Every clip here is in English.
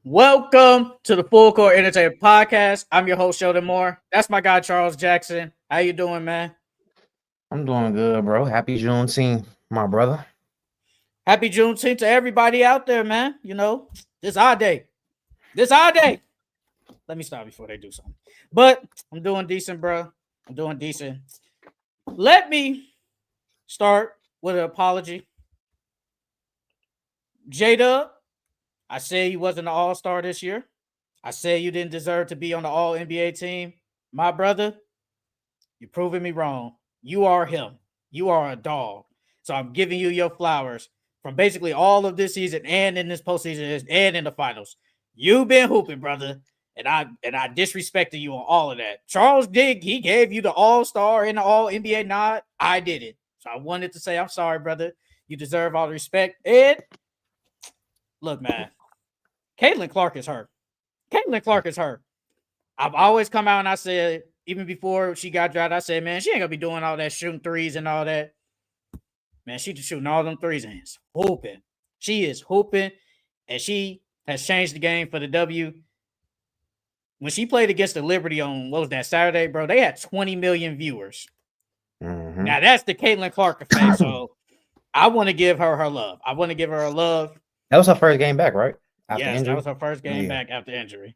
Welcome to the Full Court Entertainment Podcast. I'm your host, Sheldon Moore. That's my guy, Charles Jackson. How you doing, man? I'm doing good, bro. Happy Juneteenth, my brother. Happy Juneteenth to everybody out there, man. You know, this our day. This our day. Let me stop before they do something. But I'm doing decent, bro. I'm doing decent. Let me start with an apology. J-Dub, I said you wasn't an all-star this year. I said you didn't deserve to be on the all-NBA team. My brother, you're proving me wrong. You are him. You are a dog. So I'm giving you your flowers from basically all of this season and in this postseason and in the finals. You've been hooping, brother. And I disrespected you on all of that. Charles Digg, he gave you the all-star and the all-NBA nod. I did it. So I wanted to say I'm sorry, brother. You deserve all the respect. And look, man, Caitlin Clark is hurt. Caitlin Clark is hurt. I've always come out and I said, even before she got drafted, I said, man, she ain't gonna be doing all that shooting threes and all that. Man, she's shooting all them threes and it's hooping. She is hooping, and she has changed the game for the W. When she played against the Liberty on what was that Saturday, bro? They had 20 million viewers. Mm-hmm. Now that's the Caitlin Clark effect. So I want to give her her love. I want to give her a love. That was her first game back, right? After injury? That was her first game back after injury.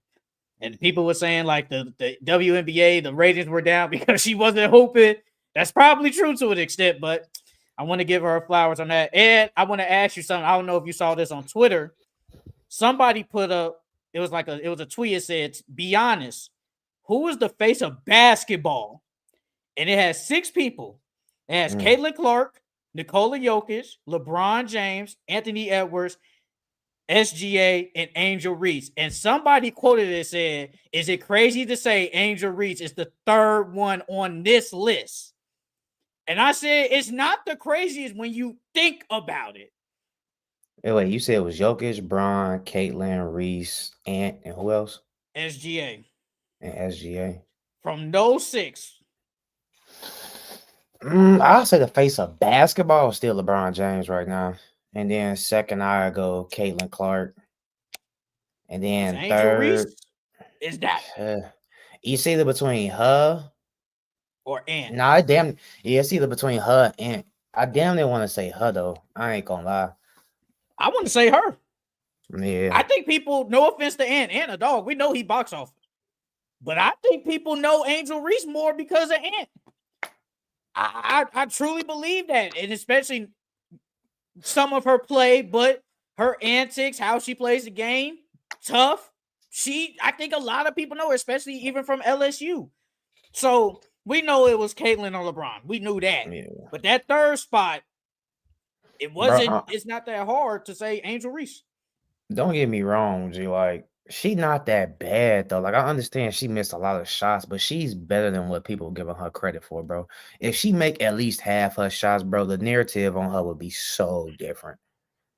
And people were saying like the WNBA, the ratings were down because she wasn't hooping. That's probably true to an extent, but I want to give her flowers on that. And I want to ask you something. I don't know if you saw this on Twitter. Somebody put up, it was a tweet. It said, be honest, who is the face of basketball? And it has 6 people. It has Caitlin Clark, Nikola Jokic, LeBron James, Anthony Edwards, SGA, and Angel Reese. And somebody quoted it and said, is it crazy to say Angel Reese is the third one on this list? And I said, it's not the craziest when you think about it. Hey, wait, you said it was Jokic, Bron, Caitlin, Reese, Ant, and who else? SGA. And SGA. From those 6. I'll say the face of basketball is still LeBron James right now. And then second, I go Caitlin Clark. And then Angel third Reese is that. It's either between her or Ant. Nah, it's either between her and Ant. I damn near want to say her though. I ain't gonna lie. I want to say her. Yeah. I think people, no offense to Ant a dog. We know he box office. But I think people know Angel Reese more because of Ant. I truly believe that. And especially some of her play, but her antics, how she plays the game, tough. I think a lot of people know her, especially even from LSU. So we know it was Caitlin or LeBron. We knew that. Yeah. But that third spot, it's not that hard to say Angel Reese. Don't get me wrong, G. Like, she not that bad though. Like, I understand she missed a lot of shots, but she's better than what people giving her credit for, bro. If she make at least half her shots, bro, the narrative on her would be so different.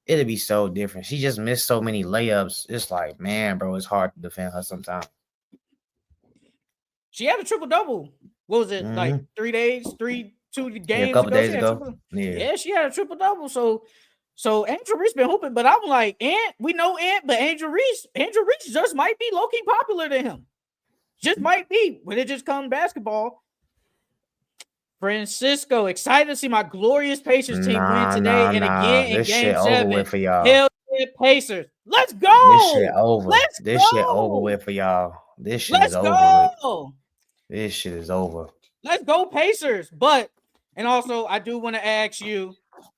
It'd be so different. She just missed so many layups. It's like, man, bro, it's hard to defend her sometimes. She had a triple-double. What was it? Like 2 games a couple days ago. Yeah, she had a triple-double. So Angel Reese been hooping, but I'm like, we know Ant, but Angel Reese just might be low-key popular than him. Just might be when it just comes basketball. Francisco, excited to see my glorious Pacers team win today and again in Game 7. Over with for y'all. Hell yeah, Pacers. Let's go. This shit over. This shit over with for y'all. This shit is over with. This shit is over. Let's go Pacers. And also, I do want to ask you,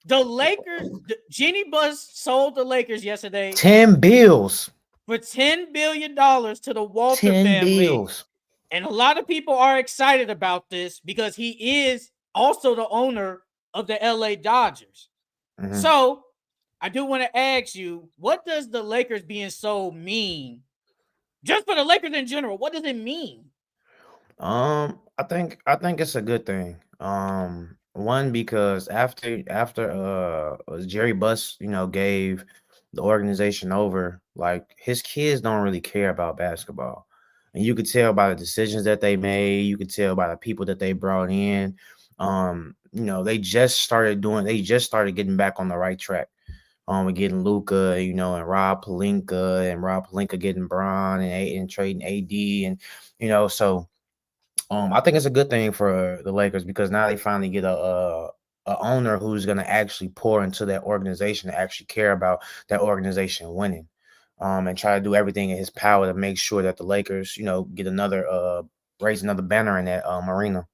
the Lakers, Jeannie Buss sold the Lakers yesterday. 10 bills. For $10 billion to the Walter family. Bills. And a lot of people are excited about this because he is also the owner of the LA Dodgers. Mm-hmm. So I do want to ask you, what does the Lakers being so mean? Just for the Lakers in general, what does it mean? I think it's a good thing. One, because after Jerry Buss, gave the organization over, like, his kids don't really care about basketball. And you could tell by the decisions that they made. You could tell by the people that they brought in. They just started getting back on the right track. We're getting Luca, and Rob Pelinka getting Bron and trading AD, and so I think it's a good thing for the Lakers because now they finally get a owner who's gonna actually pour into that organization to actually care about that organization winning, and try to do everything in his power to make sure that the Lakers, get raise another banner in that arena.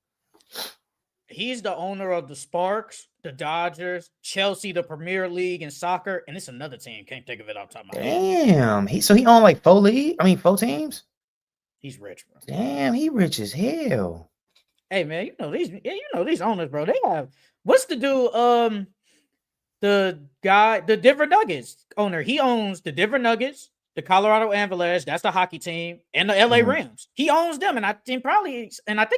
He's the owner of the Sparks, the Dodgers, Chelsea, the Premier League in soccer, and it's another team. Can't think of it off the top of my head. Damn, he owned like 4 teams. He's rich, bro. Damn, he rich as hell. Hey man, these owners, bro. They have what's the dude? The guy, the Denver Nuggets owner. He owns the Denver Nuggets, the Colorado Avalanche, that's the hockey team, and the LA Mhm. Rams. He owns them, and I think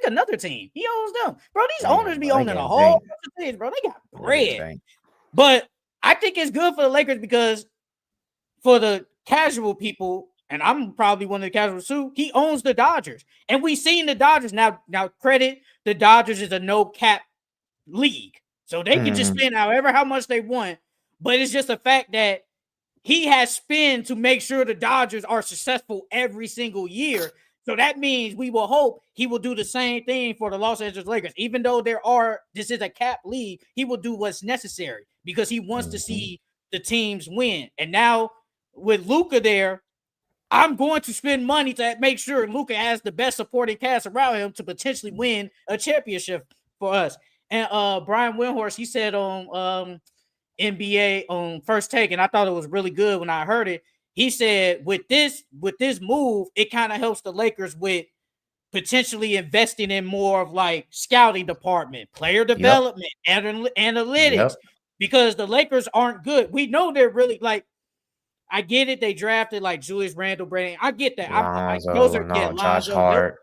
another team. He owns them, bro. These owners Damn, be bro, they owning a getting whole banked. bunch of things, bro. They got They getting bread, banked. but I think it's good for the Lakers because for the casual people, and I'm probably one of the casuals too. He owns the Dodgers, and we seen the Dodgers now. Now, credit the Dodgers is a no cap league, so they can just Mhm. spend how much they want. But it's just a fact that he has spent to make sure the Dodgers are successful every single year. So that means we will hope he will do the same thing for the Los Angeles Lakers. Even though this is a cap league, he will do what's necessary because he wants to Mhm. see the teams win. And now with Luka there, I'm going to spend money to make sure Luka has the best supporting cast around him to potentially win a championship for us. And Brian Windhorst, he said on NBA on First Take, and I thought it was really good when I heard it. He said with this move, it kind of helps the Lakers with potentially investing in more of like scouting department, player Yep. development, analytics, Yep. because the Lakers aren't good. We know they're really like. I get it. They drafted like Julius Randle, Brandon. I get that. I'm like those Lonzo are and all Josh Lonzo. Hart.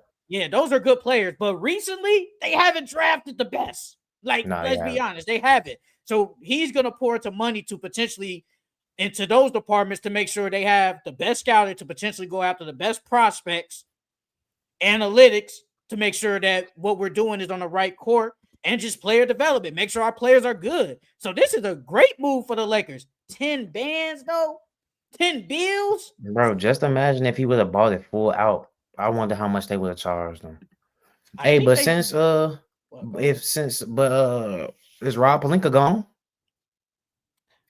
Those are good players. But recently, they haven't drafted the best. Like, No, they let's be haven't. honest, they haven't. So he's gonna pour into money to potentially into those departments to make sure they have the best scouting to potentially go after the best prospects, analytics to make sure that what we're doing is on the right court, and just player development. Make sure our players are good. So this is a great move for the Lakers. 10 bands though, 10 bills. Bro, just imagine if he would have bought it full out. I wonder how much they would have charged him. I Hey, think but they. since Well, go ahead. if since but is Rob Pelinka gone?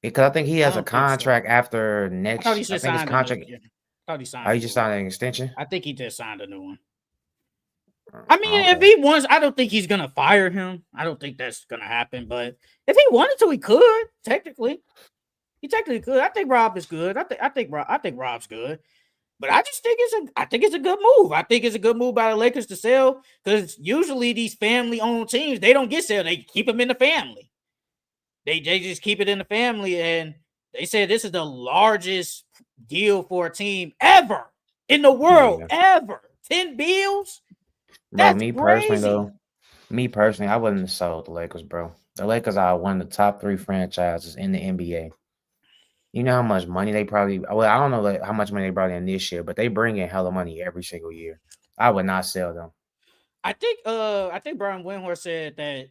Because I think he I has a don't think so. contract after I thought he next. I just think his signed a new. contract. Yeah, I thought he Oh, signed a he new just one. signed an extension. I think he just signed a new one. Oh, I mean, if okay. he wants, I don't think he's gonna fire him. I don't think that's gonna happen. But if he wanted to, he could. Technically, he technically could. I think Rob is good. I think Rob's good. But I think it's a good move. I think it's a good move by the Lakers to sell because usually these family owned teams they don't get sold. They keep them in the family. They just keep it in the family, and they said this is the largest deal for a team ever in the world Yeah, ever. 10 bills. bro. That's crazy. Me personally, I wouldn't have sold the Lakers, bro. The Lakers are one of the top 3 franchises in the NBA. You know how much money they probably. Well, I don't know how much money they brought in this year, but they bring in hella money every single year. I would not sell them. I think Brian Windhorst said that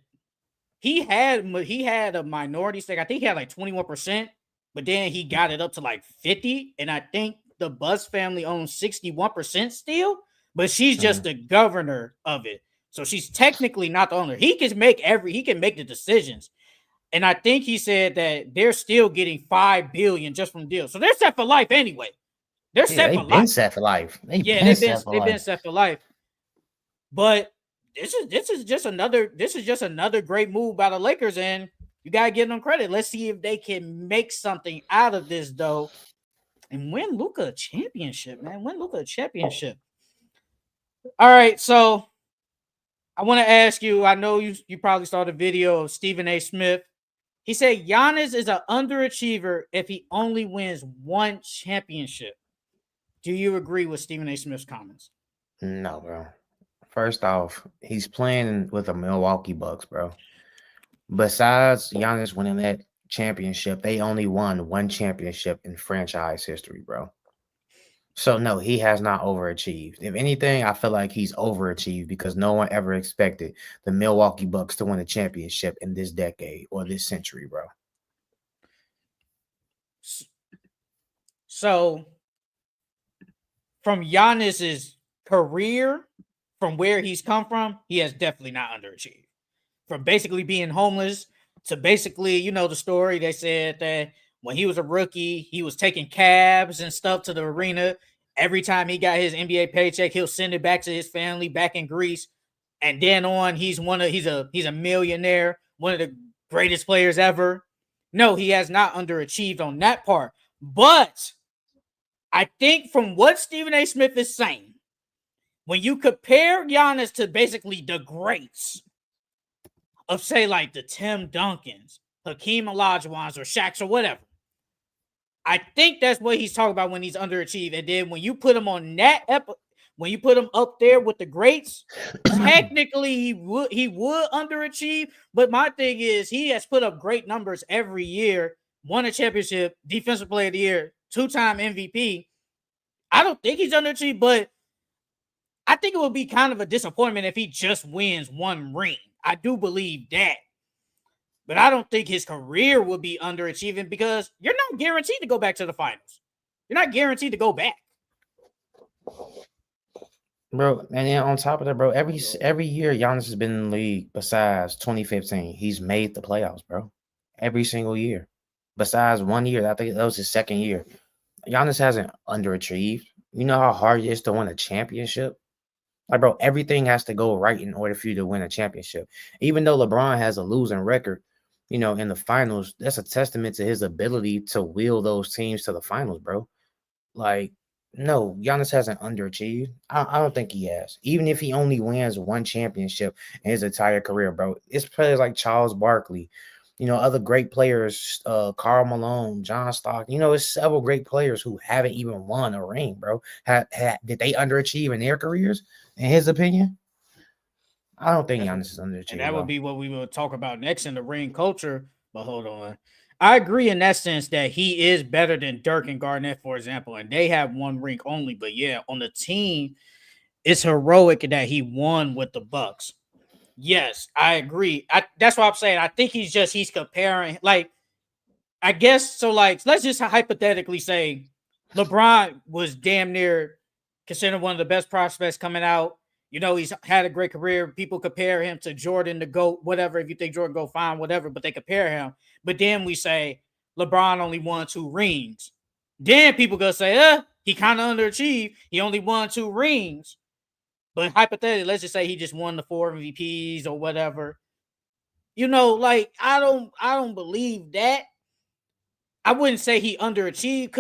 he had a minority stake. I think he had like 21%, but then he got it up to like 50. And I think the Buzz family owns 61% still, but she's just Mhm. the governor of it. So she's technically not the owner. He can make the decisions. And I think he said that they're still getting 5 billion just from deals. So they're set for life anyway. They're Yeah, set they for been life. set for life. They Yeah, been set for they've been life. set for life. But this is just another great move by the Lakers, and you gotta give them credit. Let's see if they can make something out of this though, and win Luka a championship, man. Win Luka a championship. All right, so I want to ask you. I know you probably saw the video of Stephen A. Smith. He said Giannis is an underachiever if he only wins one championship. Do you agree with Stephen A. Smith's comments? No, bro. First off, he's playing with the Milwaukee Bucks, bro. Besides Giannis winning that championship, they only won one championship in franchise history, bro. So no, he has not overachieved. If anything, I feel like he's overachieved because no one ever expected the Milwaukee Bucks to win a championship in this decade or this century, bro. So from Giannis's career, from where he's come from, he has definitely not underachieved. From basically being homeless to basically, you know, the story, they said that when he was a rookie, he was taking cabs and stuff to the arena. Every time he got his NBA paycheck, he'll send it back to his family back in Greece. And then on, he's a millionaire, one of the greatest players ever. No, he has not underachieved on that part. But I think from what Stephen A. Smith is saying, when you compare Giannis to basically the greats of, say, like the Tim Duncans, Hakeem Olajuwons, or Shaqs, or whatever, I think that's what he's talking about when he's underachieved. And then when you put him on that when you put him up there with the greats, technically he would underachieve. But my thing is, he has put up great numbers every year, won a championship, defensive player of the year, 2-time MVP. I don't think he's underachieved, but I think it would be kind of a disappointment if he just wins one ring. I do believe that. But I don't think his career will be underachieving because you're not guaranteed to go back to the finals. You're not guaranteed to go back. Bro, and then on top of that, bro, every year Giannis has been in the league besides 2015. He's made the playoffs, bro. Every single year. Besides 1 year. I think that was his second year. Giannis hasn't underachieved. You know how hard it is to win a championship? Like, bro, everything has to go right in order for you to win a championship. Even though LeBron has a losing record, you know, in the finals, that's a testament to his ability to wheel those teams to the finals, bro. Like, no, Giannis hasn't underachieved. I don't think he has. Even if he only wins one championship in his entire career, bro. It's players like Charles Barkley, you know, other great players, Karl Malone, John Stockton. You know, it's several great players who haven't even won a ring, bro. Did they underachieve in their careers, in his opinion? I don't think Giannis is underachieved. And that would be what we will talk about next in the ring culture. But hold on. I agree in that sense that he is better than Dirk and Garnett, for example, and they have one ring only. But yeah, on the team, it's heroic that he won with the Bucks. Yes, I agree. That's what I'm saying. I think he's comparing, like, I guess so. Like, let's just hypothetically say LeBron was damn near considered one of the best prospects coming out. You know, he's had a great career. People compare him to Jordan, the GOAT, whatever. If you think Jordan, go fine, whatever. But they compare him. But then we say LeBron only won 2 rings. Then people gonna say, he kind of underachieved. He only won 2 rings. But hypothetically, let's just say he just won the 4 MVPs or whatever. You know, like, I don't believe that. I wouldn't say he underachieved.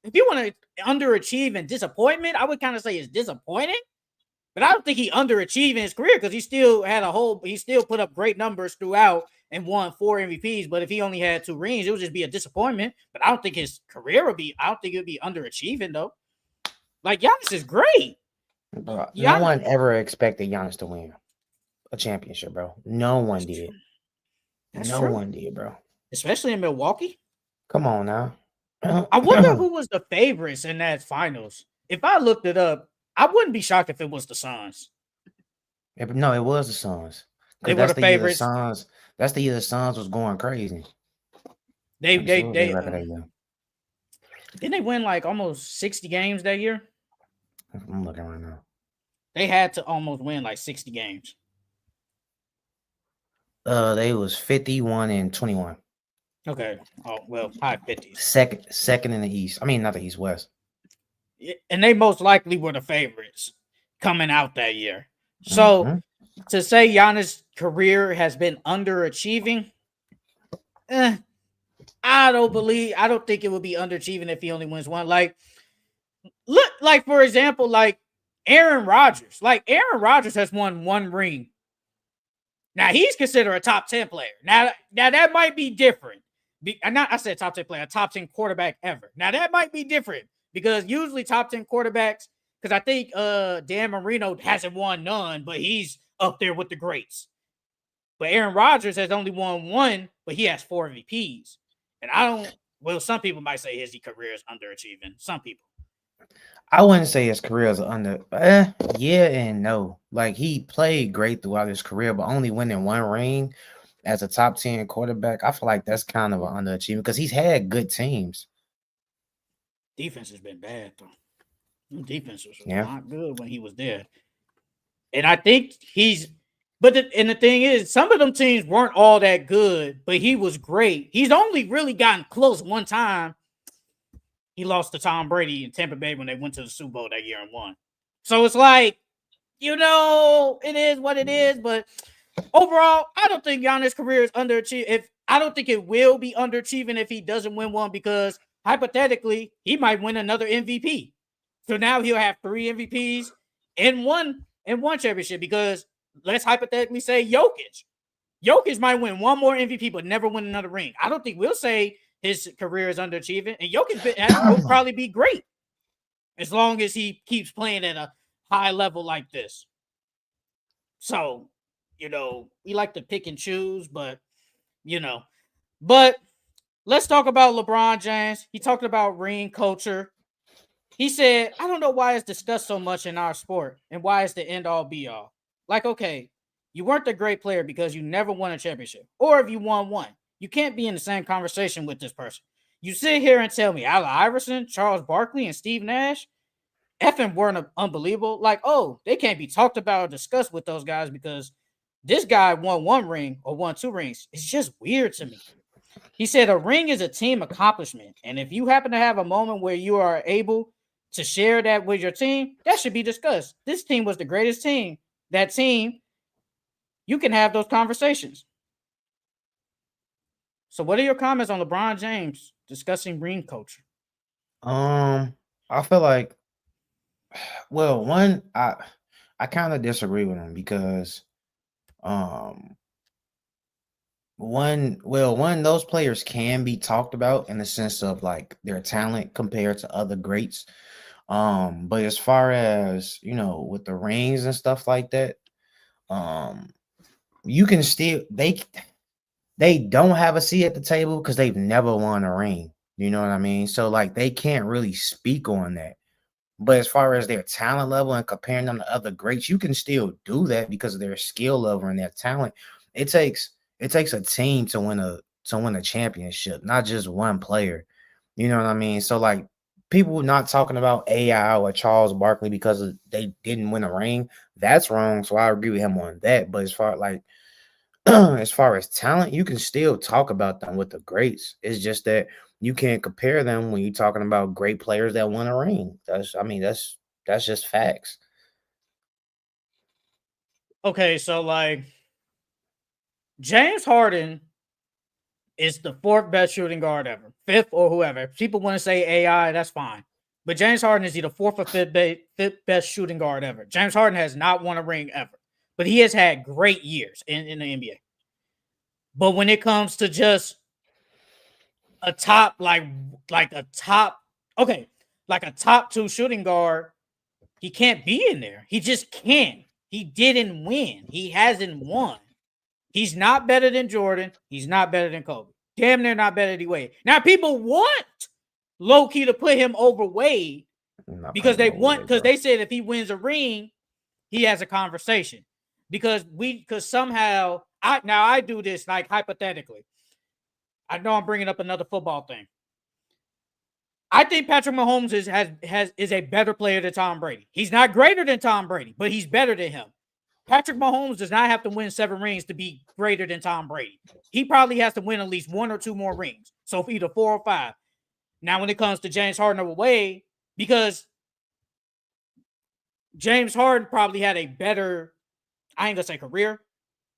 If you want to underachieve and disappointment, I would kind of say it's disappointing. But I don't think he underachieved in his career because he still put up great numbers throughout and won 4 MVPs. But if he only had 2 rings, it would just be a disappointment. But I don't think his career would be, I don't think it would be underachieving though. Like, Giannis is great. Bro, no one ever expected Giannis to win a championship, bro. No one did. No one did, bro. Especially in Milwaukee. Come on now. I wonder who was the favorites in that finals. If I looked it up, I wouldn't be shocked if it was the Suns. No, it was the Suns. They were the favorites. That's the year the Suns was going crazy. Didn't they win like almost 60 games that year? I'm looking right now. They had to almost win like 60 games. They was 51-21. Okay. Oh, well, high 50s. Second in the East. I mean, not the East, West. And they most likely were the favorites coming out that year. So to say Giannis' career has been underachieving, I don't think it would be underachieving if he only wins one. Like, look, like, for example, like Aaron Rodgers. Like, Aaron Rodgers has won 1 ring. Now, he's considered a top 10 player. Now that might be different. I said top 10 player, a top 10 quarterback ever. Now, that might be different because usually top 10 quarterbacks, because I think Dan Marino hasn't won none, but he's up there with the greats. But Aaron Rodgers has only won 1, but he has 4 MVPs. And some people might say his career is underachieving. Some people. I wouldn't say his career is yeah and no. Like, he played great throughout his career, but only winning 1 ring. as a top 10 quarterback, I feel like that's kind of an underachievement because he's had good teams. Defense has been bad though. Defense was Yeah. not good when he was there. And I think the thing is, some of them teams weren't all that good, but he was great. He's only really gotten close one time. He lost to Tom Brady in Tampa Bay when they went to the Super Bowl that year and won. So it's like, it is what it is. But overall, I don't think Giannis' career is underachieving. I don't think it will be underachieving if he doesn't win one, because hypothetically, he might win another MVP. So now he'll have 3 MVPs and one championship, because let's hypothetically say Jokic might win one more MVP but never win another ring. I don't think we'll say his career is underachieving, and Jokic will probably be great as long as he keeps playing at a high level like this. So, we like to pick and choose, but let's talk about LeBron James. He talked about ring culture. He said, I don't know why it's discussed so much in our sport and why it's the end all be all. Like, okay, you weren't a great player because you never won a championship. Or if you won one, you can't be in the same conversation with this person. You sit here and tell me Allen Iverson, Charles Barkley, and Steve Nash effing weren't unbelievable. Like, oh, they can't be talked about or discussed with those guys because this guy won 1 ring or won 2 rings. It's just weird to me. He said a ring is a team accomplishment. And if you happen to have a moment where you are able to share that with your team, that should be discussed. This team was the greatest team. That team, you can have those conversations. So what are your comments on LeBron James discussing ring culture? I feel like, well, one, I kind of disagree with him because one, those players can be talked about in the sense of like their talent compared to other greats. But as far as with the rings and stuff like that, you can still they don't have a seat at the table because they've never won a ring. You know what I mean? So like they can't really speak on that. But as far as their talent level and comparing them to other greats, you can still do that because of their skill level and their talent. It takes a team to win a championship, not just one player. You know what I mean? So like people not talking about AI or Charles Barkley because they didn't win a ring, that's wrong. So I agree with him on that. But as far like as far as talent, you can still talk about them with the greats. It's just that you can't compare them when you're talking about great players that won a ring. That's just facts. Okay, so like James Harden is the 4th best shooting guard ever, 5th or whoever. If people want to say AI, that's fine. But James Harden is either 4th or 5th best shooting guard ever. James Harden has not won a ring ever, but he has had great years in the NBA. But when it comes to just a top, like a top 2 shooting guard, he can't be in there. He just can't. He didn't win. He hasn't won. He's not better than Jordan. He's not better than Kobe. Damn near not better than Wade. Now people want low-key to put him over Wade because they said if he wins a ring, he has a conversation. Because somehow I do this like hypothetically. I know I'm bringing up another football thing. I think Patrick Mahomes is a better player than Tom Brady. He's not greater than Tom Brady, but he's better than him. Patrick Mahomes does not have to win 7 rings to be greater than Tom Brady. He probably has to win at least 1 or 2 more rings. So either 4 or 5. Now, when it comes to James Harden or Wade, because James Harden probably had a better, I ain't gonna say career.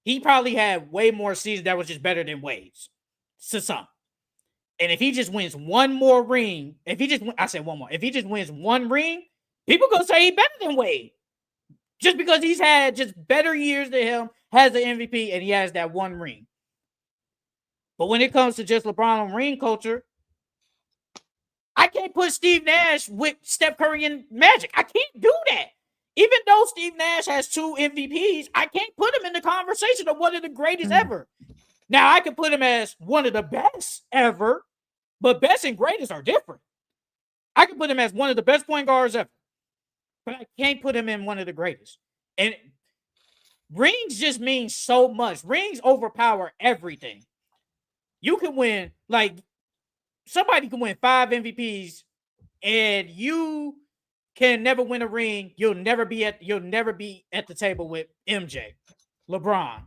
He probably had way more seasons that was just better than Wade's. To some. And if he just wins 1 more ring, if he just wins 1 ring, people gonna say he's better than Wade. Just because he's had just better years than him, has the MVP, and he has that 1 ring. But when it comes to just LeBron and ring culture, I can't put Steve Nash with Steph Curry and Magic. I can't do that. Even though Steve Nash has 2 MVPs, I can't put him in the conversation of one of the greatest ever. Now, I can put him as one of the best ever, but best and greatest are different. I can put him as one of the best point guards ever, but I can't put him in one of the greatest. Rings just mean so much. Rings overpower everything. You can win, like, somebody can win 5 MVPs and you can never win a ring. You'll never be at the table with MJ, LeBron,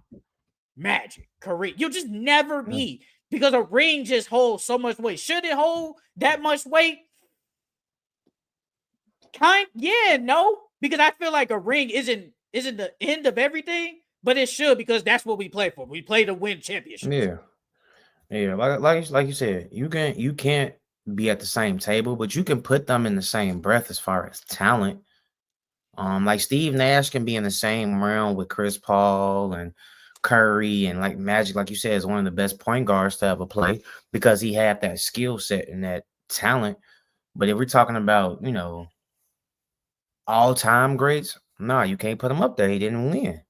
Magic, Kareem. You'll just never be, because a ring just holds so much weight. Should it hold that much weight? No, because I feel like a ring isn't the end of everything, but it should, because that's what we play for. We play to win championships. Yeah. Like you said, you can't be at the same table, but you can put them in the same breath as far as talent. Like Steve Nash can be in the same realm with Chris Paul and Curry, and like Magic, like you said, is one of the best point guards to ever play because he had that skill set and that talent. But if we're talking about, all-time greats, nah, you can't put him up there. He didn't win.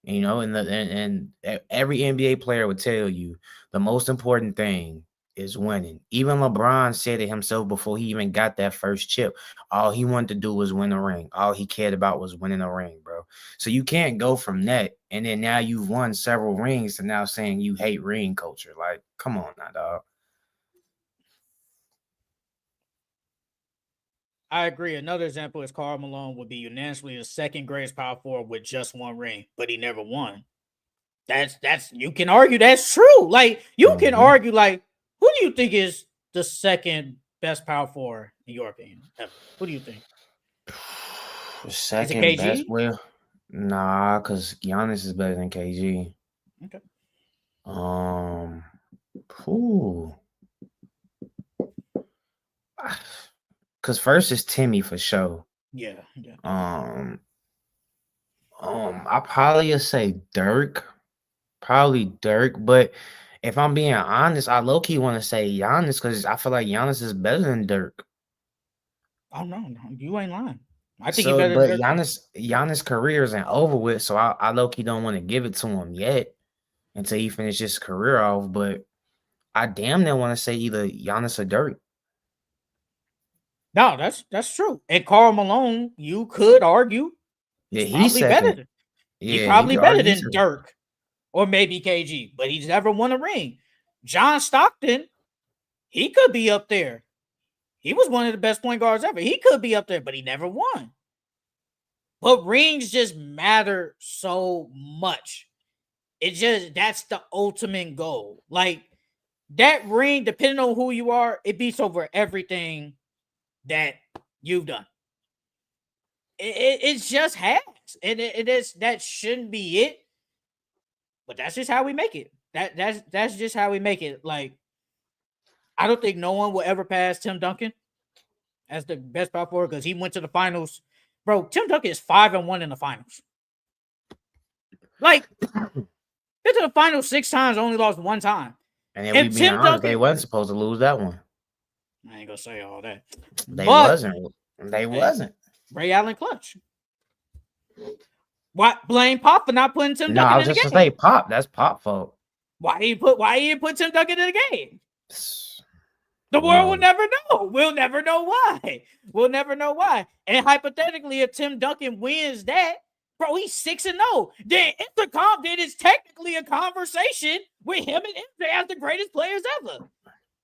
And every NBA player would tell you the most important thing is winning. Even LeBron said it himself before he even got that first chip. All he wanted to do was win a ring. All he cared about was winning a ring, bro. So you can't go from that, and then now you've won several rings, to now saying you hate ring culture. Like, come on now, dog. I agree. Another example is Karl Malone would be unanimously the second greatest power forward with just one ring, but he never won. That's you can argue that's true. Like, you can argue, like, who do you think is the second best power forward in your opinion ever? Who do you think? Second is it KG? Best? Well, nah, because Giannis is better than KG. Okay. Because first is Timmy for sure. Yeah. I probably say Dirk. Probably Dirk, but if I'm being honest, I low-key want to say Giannis because I feel like Giannis is better than Dirk. Oh no, you ain't lying. I think he's better But than Dirk. Giannis' career isn't over with, so I low-key don't want to give it to him yet until he finishes his career off. But I damn near want to say either Giannis or Dirk. No, that's true. And Karl Malone, you could argue, Yeah, he's probably better. He's probably better than Dirk or maybe KG, but he's never won a ring. John Stockton, he could be up there. He was one of the best point guards ever. He could be up there, but he never won. But rings just matter so much. That's the ultimate goal. Like, that ring, depending on who you are, it beats over everything that you've done. It just has. And that shouldn't be it. But that's just how we make it. That's just how we make it. Like, I don't think no one will ever pass Tim Duncan as the best power forward because he went to the finals. Bro, Tim Duncan is 5-1 in the finals. Like, been to the finals 6 times, only lost 1 time. And if we being honest, they wasn't supposed to lose that one. I ain't gonna say all that. They wasn't. Ray Allen clutch. Why blame Pop for not putting Tim Duncan in the game? No, I was just to say Pop. That's Pop fault. Why he didn't put Tim Duncan in the game? The world will never know. We'll never know why. We'll never know why. And hypothetically, if Tim Duncan wins that, bro, he's 6-0. Then it's technically a conversation with him and MJ as the greatest players ever.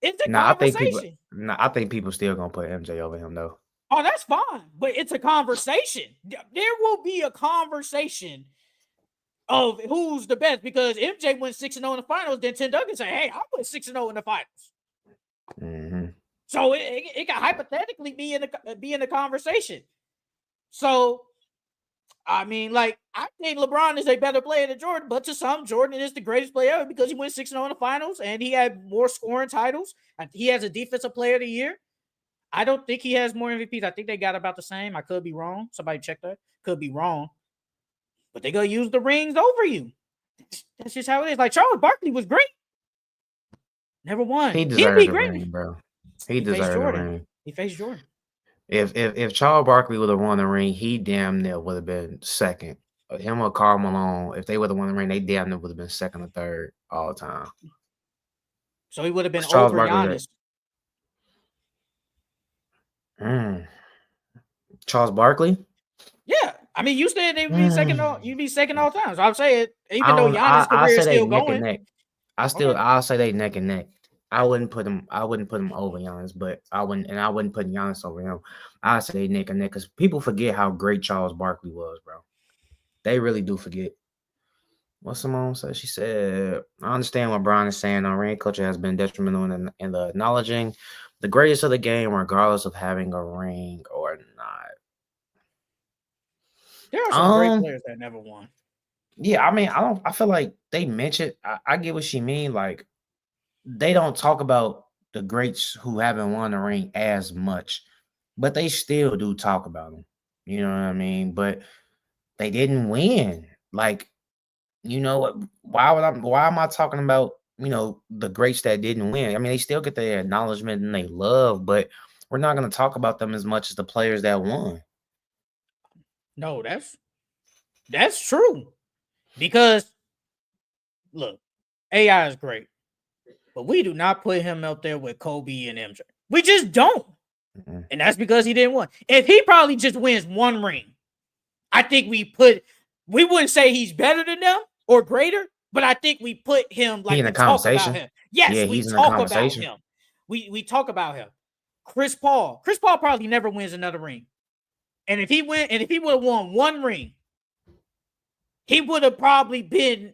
It's a conversation. I think people still gonna put MJ over him though. Oh, that's fine, but it's a conversation. There will be a conversation of who's the best because MJ went 6-0 in the finals. Then Tim Duncan say, "Hey, I went 6-0 in the finals." Mm-hmm. So it can hypothetically be in the conversation. So, I mean, like, I think LeBron is a better player than Jordan, but to some, Jordan is the greatest player ever because he went 6-0 in the finals and he had more scoring titles. He has a defensive player of the year. I don't think he has more MVPs. I think they got about the same. I could be wrong. Somebody check that. Could be wrong. But they're going to use the rings over you. That's just how it is. Like, Charles Barkley was great. Never won. He deserved the ring, bro. He deserved the ring. He faced Jordan. If Charles Barkley would have won the ring, he damn near would have been second. Him or Karl Malone, if they would have won the ring, they damn near would have been second or third all the time. So he would have been over Giannis. Charles Barkley? Yeah, I mean, you said they would be second all. You'd be second all time. So I'm saying, I even though don't. Giannis' I career say is they still neck and going, neck. okay. I'll say they neck and neck. I wouldn't put him over Giannis, but I wouldn't put Giannis over him. I say they neck and neck because people forget how great Charles Barkley was, bro. They really do forget. What Simone said? She said, I understand what Brian is saying. Our ring culture has been detrimental in the acknowledging the greatest of the game, regardless of having a ring or not. There are some great players that never won. Yeah, I mean, I feel like they mentioned. I get what she mean. Like, they don't talk about the greats who haven't won the ring as much, but they still do talk about them. You know what I mean? But they didn't win. Like, you know what? Why am I talking about, the greats that didn't win? I mean, they still get their acknowledgement and they love, but we're not going to talk about them as much as the players that won. No, that's true. Because look, AI is great, but we do not put him out there with Kobe and MJ. We just don't. Mm-hmm. And that's because he didn't win. If he probably just wins one ring, I think we wouldn't say he's better than them or greater, but I think we put him like we talk about him. Yes, yeah, we talk about him. We talk about him. Chris Paul probably never wins another ring. And if he would have won one ring, he would have probably been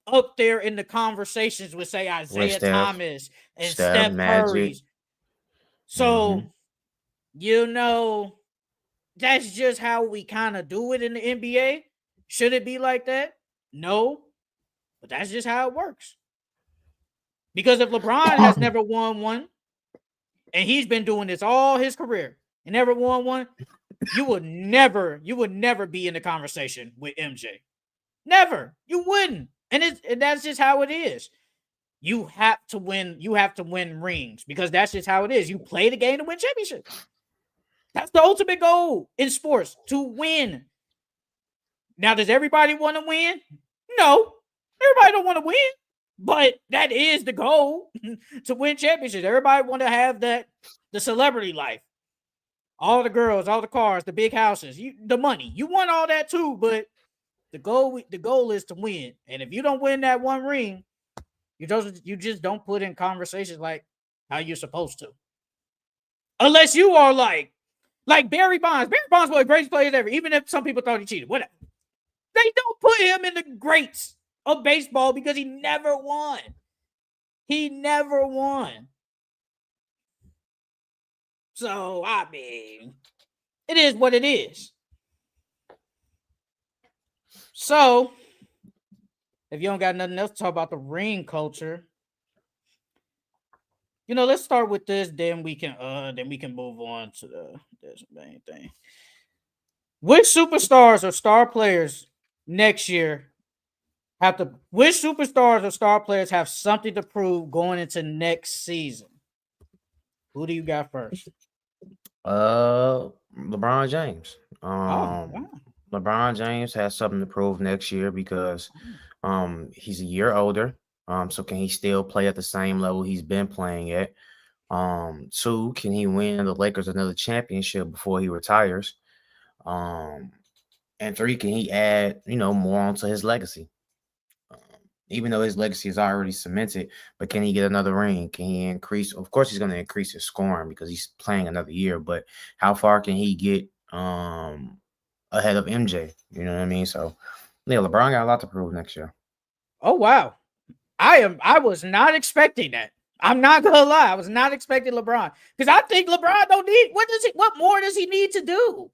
up there in the conversations with, say, Isaiah Thomas and Steph Curry. So, that's just how we kind of do it in the NBA. Should it be like that? No. But that's just how it works. Because if LeBron has never won one, and he's been doing this all his career and never won one, you would never be in the conversation with MJ. Never. You wouldn't. And that's just how it is. You have to win rings because that's just how it is. You play the game to win championships. That's the ultimate goal in sports, to win. Now, does everybody want to win? No. Everybody don't want to win. But that is the goal, to win championships. Everybody want to have the celebrity life. All the girls, all the cars, the big houses, the money. You want all that too, but the goal is to win. And if you don't win that one ring, you just don't put in conversations like how you're supposed to. Unless you are like Barry Bonds. Barry Bonds was one of the greatest players ever, even if some people thought he cheated. Whatever. They don't put him in the greats of baseball because he never won. He never won. So, I mean, it is what it is. So, if you don't got nothing else to talk about the ring culture, let's start with this. Then we can move on to the main thing. Which superstars or star players next year which superstars or star players have something to prove going into next season? Who do you got first? LeBron James. Wow. LeBron James has something to prove next year because he's a year older. So can he still play at the same level he's been playing at? 2, can he win the Lakers another championship before he retires? And 3, can he add, more onto his legacy? Even though his legacy is already cemented, but can he get another ring? Can he increase? Of course, he's going to increase his scoring because he's playing another year. But how far can he get ahead of MJ? You know what I mean? So, yeah, LeBron got a lot to prove next year. Oh wow, I was not expecting that. I'm not gonna lie, I was not expecting LeBron because I think LeBron don't need. What more does he need to do?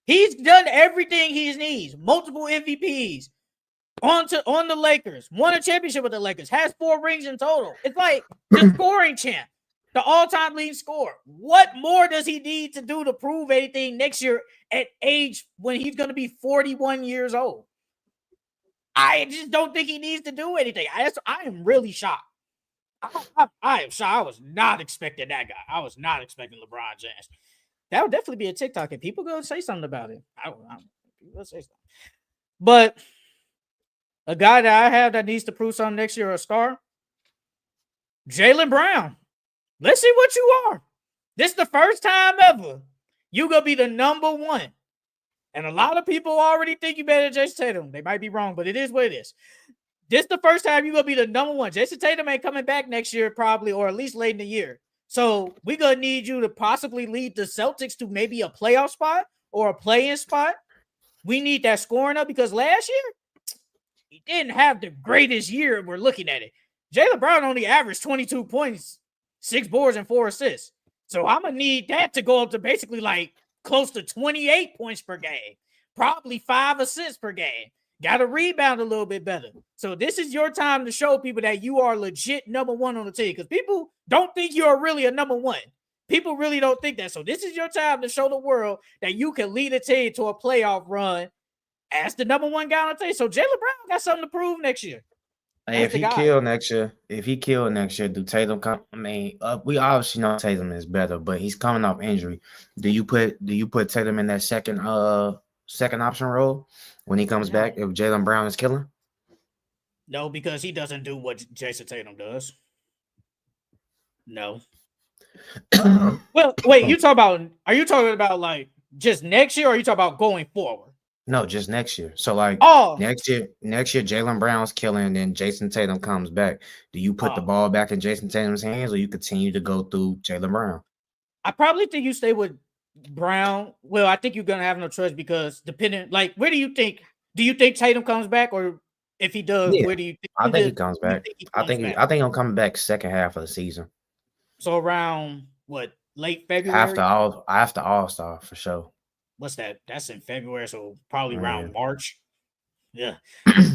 He's done everything he needs. Multiple MVPs. On the Lakers, won a championship with the Lakers, has 4 rings in total. It's like the scoring champ, the all-time leading scorer. What more does he need to do to prove anything next year at age when he's going to be 41 years old? I just don't think he needs to do anything. I am really shocked. I am shocked. I was not expecting that guy. I was not expecting LeBron James. That would definitely be a TikTok. If people go say something about it, I will say something. But a guy that I have that needs to prove something next year, a star, Jaylen Brown. Let's see what you are. This is the first time ever you're going to be the number 1 And a lot of people already think you better than Jason Tatum. They might be wrong, but it is what it is. This is the first time you're going to be the number one. Jason Tatum ain't coming back next year probably, or at least late in the year. So we're going to need you to possibly lead the Celtics to maybe a playoff spot or a play-in spot. We need that scoring up because last year, he didn't have the greatest year. We're looking at it. Jaylen Brown only averaged 22 points, 6 boards, and 4 assists. So I'm going to need that to go up to basically like close to 28 points per game, probably 5 assists per game. Got to rebound a little bit better. So this is your time to show people that you are legit number one on the team because people don't think you're really a number one. People really don't think that. So this is your time to show the world that you can lead a team to a playoff run as the number one guy on the team. So Jaylen Brown got something to prove next year. Hey, if he kill next year, do Tatum come? I mean, we obviously know Tatum is better, but he's coming off injury. Do you put Tatum in that second option role when he comes back if Jaylen Brown is killing? No, because he doesn't do what Jason Tatum does. No. Well, wait, are you talking about like just next year or are you talking about going forward? No, just next year. So like next year, Jaylen Brown's killing, and then Jason Tatum comes back. Do you put the ball back in Jason Tatum's hands, or you continue to go through Jaylen Brown? I probably think you stay with Brown. Well, I think you're gonna have no choice because depending, like, where do you think Tatum comes back, or if he does, where do you think? I think he comes back. I think he'll come back second half of the season. So around what, late February? After All-Star for sure. What's that? That's in February, so probably around March. Yeah.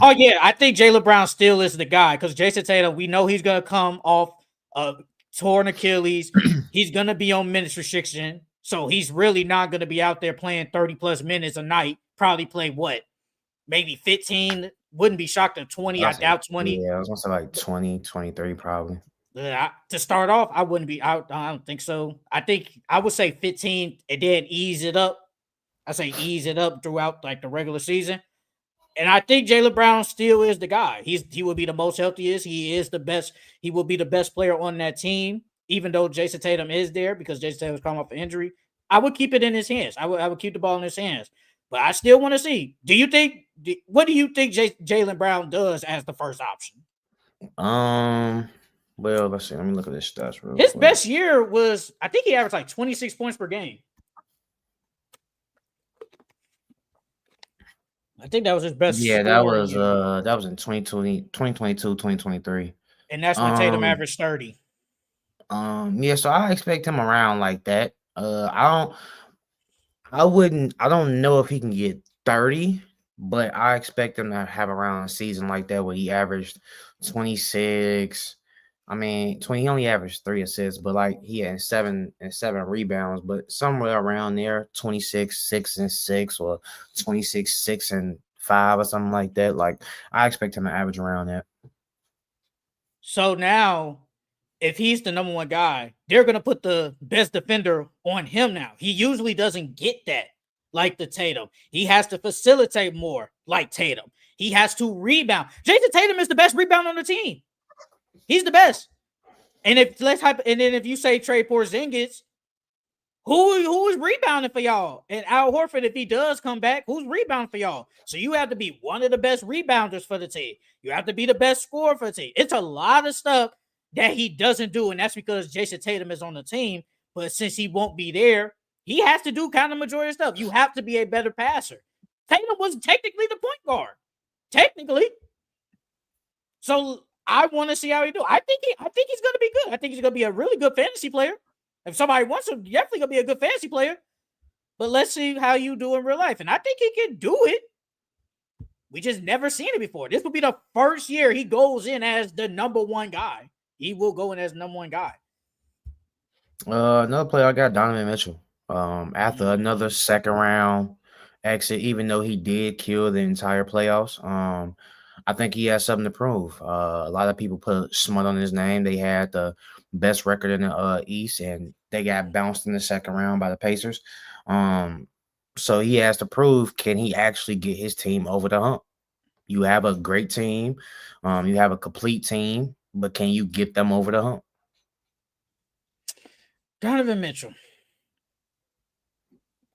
Oh, yeah. I think Jaylen Brown still is the guy because Jason Tatum, we know he's going to come off a torn Achilles. He's going to be on minutes restriction. So he's really not going to be out there playing 30-plus minutes a night. Probably play what? Maybe 15. Wouldn't be shocked at 20. I doubt 20. Yeah, I was going to say like 20, 23 probably. To start off, I wouldn't be out. I don't think so. I would say 15 and then ease it up. I say ease it up throughout like the regular season. And I think Jaylen Brown still is the guy. He will be the most healthiest. He is the best. He will be the best player on that team, even though Jason Tatum is there because Jason Tatum is coming off an injury. I would keep it in his hands. I would keep the ball in his hands. But I still want to see. What do you think Jaylen Brown does as the first option? Well, let's see. Let me look at this stats real quick. His best year was, I think he averaged like 26 points per game. I think that was his best. Yeah, that was in 2022, 2023. And that's when Tatum averaged 30. Yeah, so I expect him around like that. I don't know if he can get 30, but I expect him to have around a season like that where he averaged 26. I mean, he only averaged 3 assists, but like he had 7 rebounds, but somewhere around there, 26, 6 and 6, or 26, 6 and 5 or something like that. Like I expect him to average around that. So now, if he's the number one guy, they're gonna put the best defender on him now. He usually doesn't get that like the Tatum. He has to facilitate more like Tatum. He has to rebound. Jason Tatum is the best rebounder on the team. He's the best. And if you say trade Porzingis, who is rebounding for y'all? And Al Horford, if he does come back, who's rebounding for y'all? So you have to be one of the best rebounders for the team. You have to be the best scorer for the team. It's a lot of stuff that he doesn't do, and that's because Jason Tatum is on the team. But since he won't be there, he has to do kind of majority of stuff. You have to be a better passer. Tatum was technically the point guard. Technically. So I want to see how he do. I think he's going to be good. I think he's going to be a really good fantasy player. If somebody wants him, definitely going to be a good fantasy player. But let's see how you do in real life. And I think he can do it. We just never seen it before. This will be the first year he goes in as the number one guy. He will go in as number one guy. Another player I got, Donovan Mitchell. After another second round exit, even though he did kill the entire playoffs, I think he has something to prove. A lot of people put smut on his name. They had the best record in the East, and they got bounced in the second round by the Pacers. So he has to prove, can he actually get his team over the hump? You have a great team. You have a complete team, but can you get them over the hump?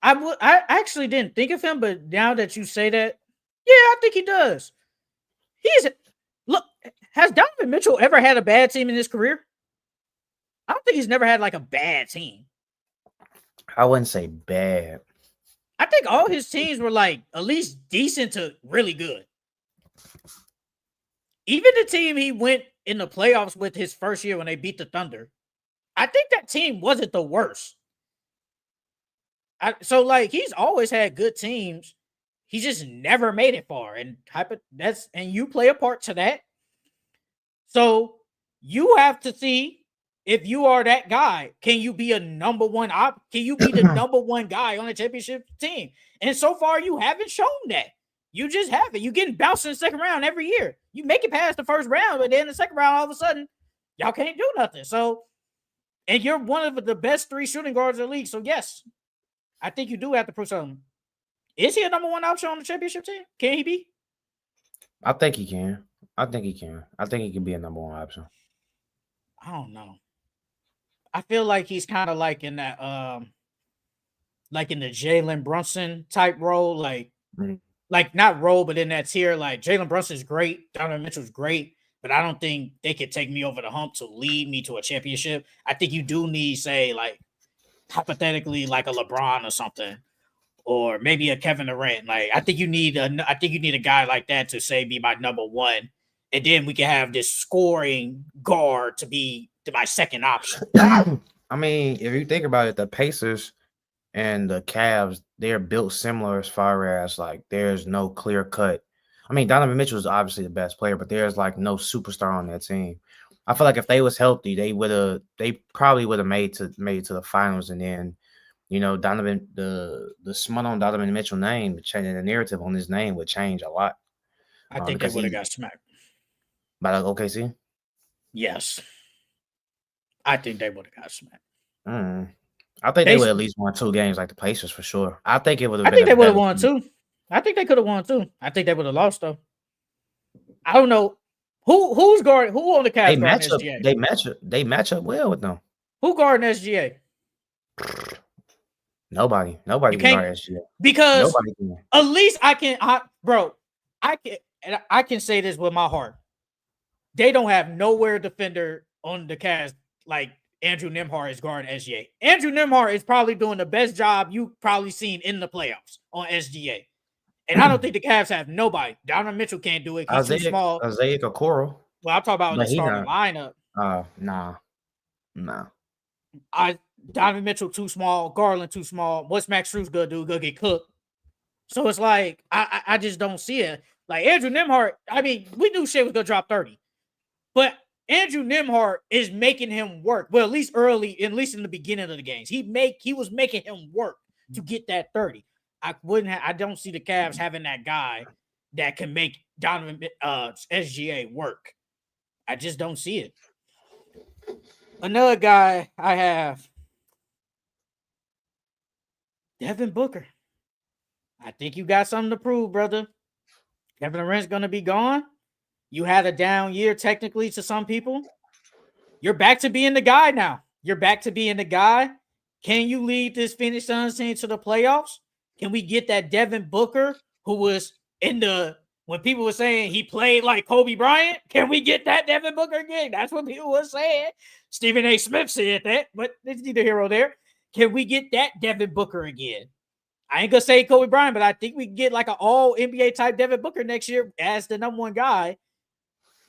I actually didn't think of him, but now that you say that, yeah, I think he does. Look, has Donovan Mitchell ever had a bad team in his career? I don't think he's never had like a bad team. I wouldn't say bad. I think all his teams were like at least decent to really good. Even the team he went in the playoffs with his first year when they beat the Thunder, I think that team wasn't the worst. So like he's always had good teams. He just never made it far, and you play a part to that. So you have to see if you are that guy. Can you be a number one op? Can you be the number one guy on a championship team? And so far, you haven't shown that. You just haven't. You getting bounced in the second round every year. You make it past the first round, but then the second round, all of a sudden, y'all can't do nothing. So, and you're one of the best 3 shooting guards in the league. So yes, I think you do have to prove something. Is he a number one option on the championship team? Can he be? I think he can. I think he can be a number one option. I don't know. I feel like he's kind of like in that like in the Jalen Brunson type role, like not role, but in that tier. Like Jalen Brunson's great, Donovan Mitchell's great, but I don't think they could take me over the hump to lead me to a championship. I think you do need, say, like hypothetically, like a LeBron or something, or maybe a Kevin Durant. Like I think you need a guy like that to say be my number one, and then we can have this scoring guard to be my second option. I mean, if you think about it, the Pacers and the Cavs, they're built similar as far as like there's no clear cut. I mean, Donovan Mitchell is obviously the best player, but there's like no superstar on that team. I feel like if they was healthy, they probably would have made it to the finals, and then the smut on Donovan Mitchell name, changing the narrative on his name would change a lot. I think they would have got smacked by like OKC. Yes, I think they would have got smacked. I think they would at least won 2 games like the Pacers for sure. I think it would have. I think they would have won 2. I think they could have won 2. I think they would have lost though. I don't know who's guarding who on the Cavs guarding SGA. They match up well with them. Who guarding SGA? Nobody can guard SGA because at least I can say this with my heart. They don't have nowhere defender on the Cavs like Andrew Nembhard is guarding SGA. Andrew Nembhard is probably doing the best job you've probably seen in the playoffs on SGA. And I don't think the Cavs have nobody. Donovan Mitchell can't do it. He's too small. Isaiah Okoro. Well, I'm talking about the starting lineup. Nah. Donovan Mitchell too small. Garland too small. What's Max Strus gonna do? Go get cooked. So it's like I just don't see it. Like Andrew Nembhard. I mean, we knew Shea was gonna drop 30, but Andrew Nembhard is making him work. Well, at least in the beginning of the games, he was making him work to get that 30. I don't see the Cavs having that guy that can make Donovan SGA work. I just don't see it. Another guy I have, Devin Booker. I think you got something to prove, brother. Kevin Durant's gonna be gone. You had a down year technically to some people. You're back to being the guy now. Can you lead this Phoenix Suns team to the playoffs? Can we get that Devin Booker who was when people were saying he played like Kobe Bryant? Can we get that Devin Booker again? That's what people were saying. Stephen A. Smith said that, but it's neither here nor there. Can we get that Devin Booker again? I ain't gonna say Kobe Bryant, but I think we can get like an all NBA type Devin Booker next year as the number one guy.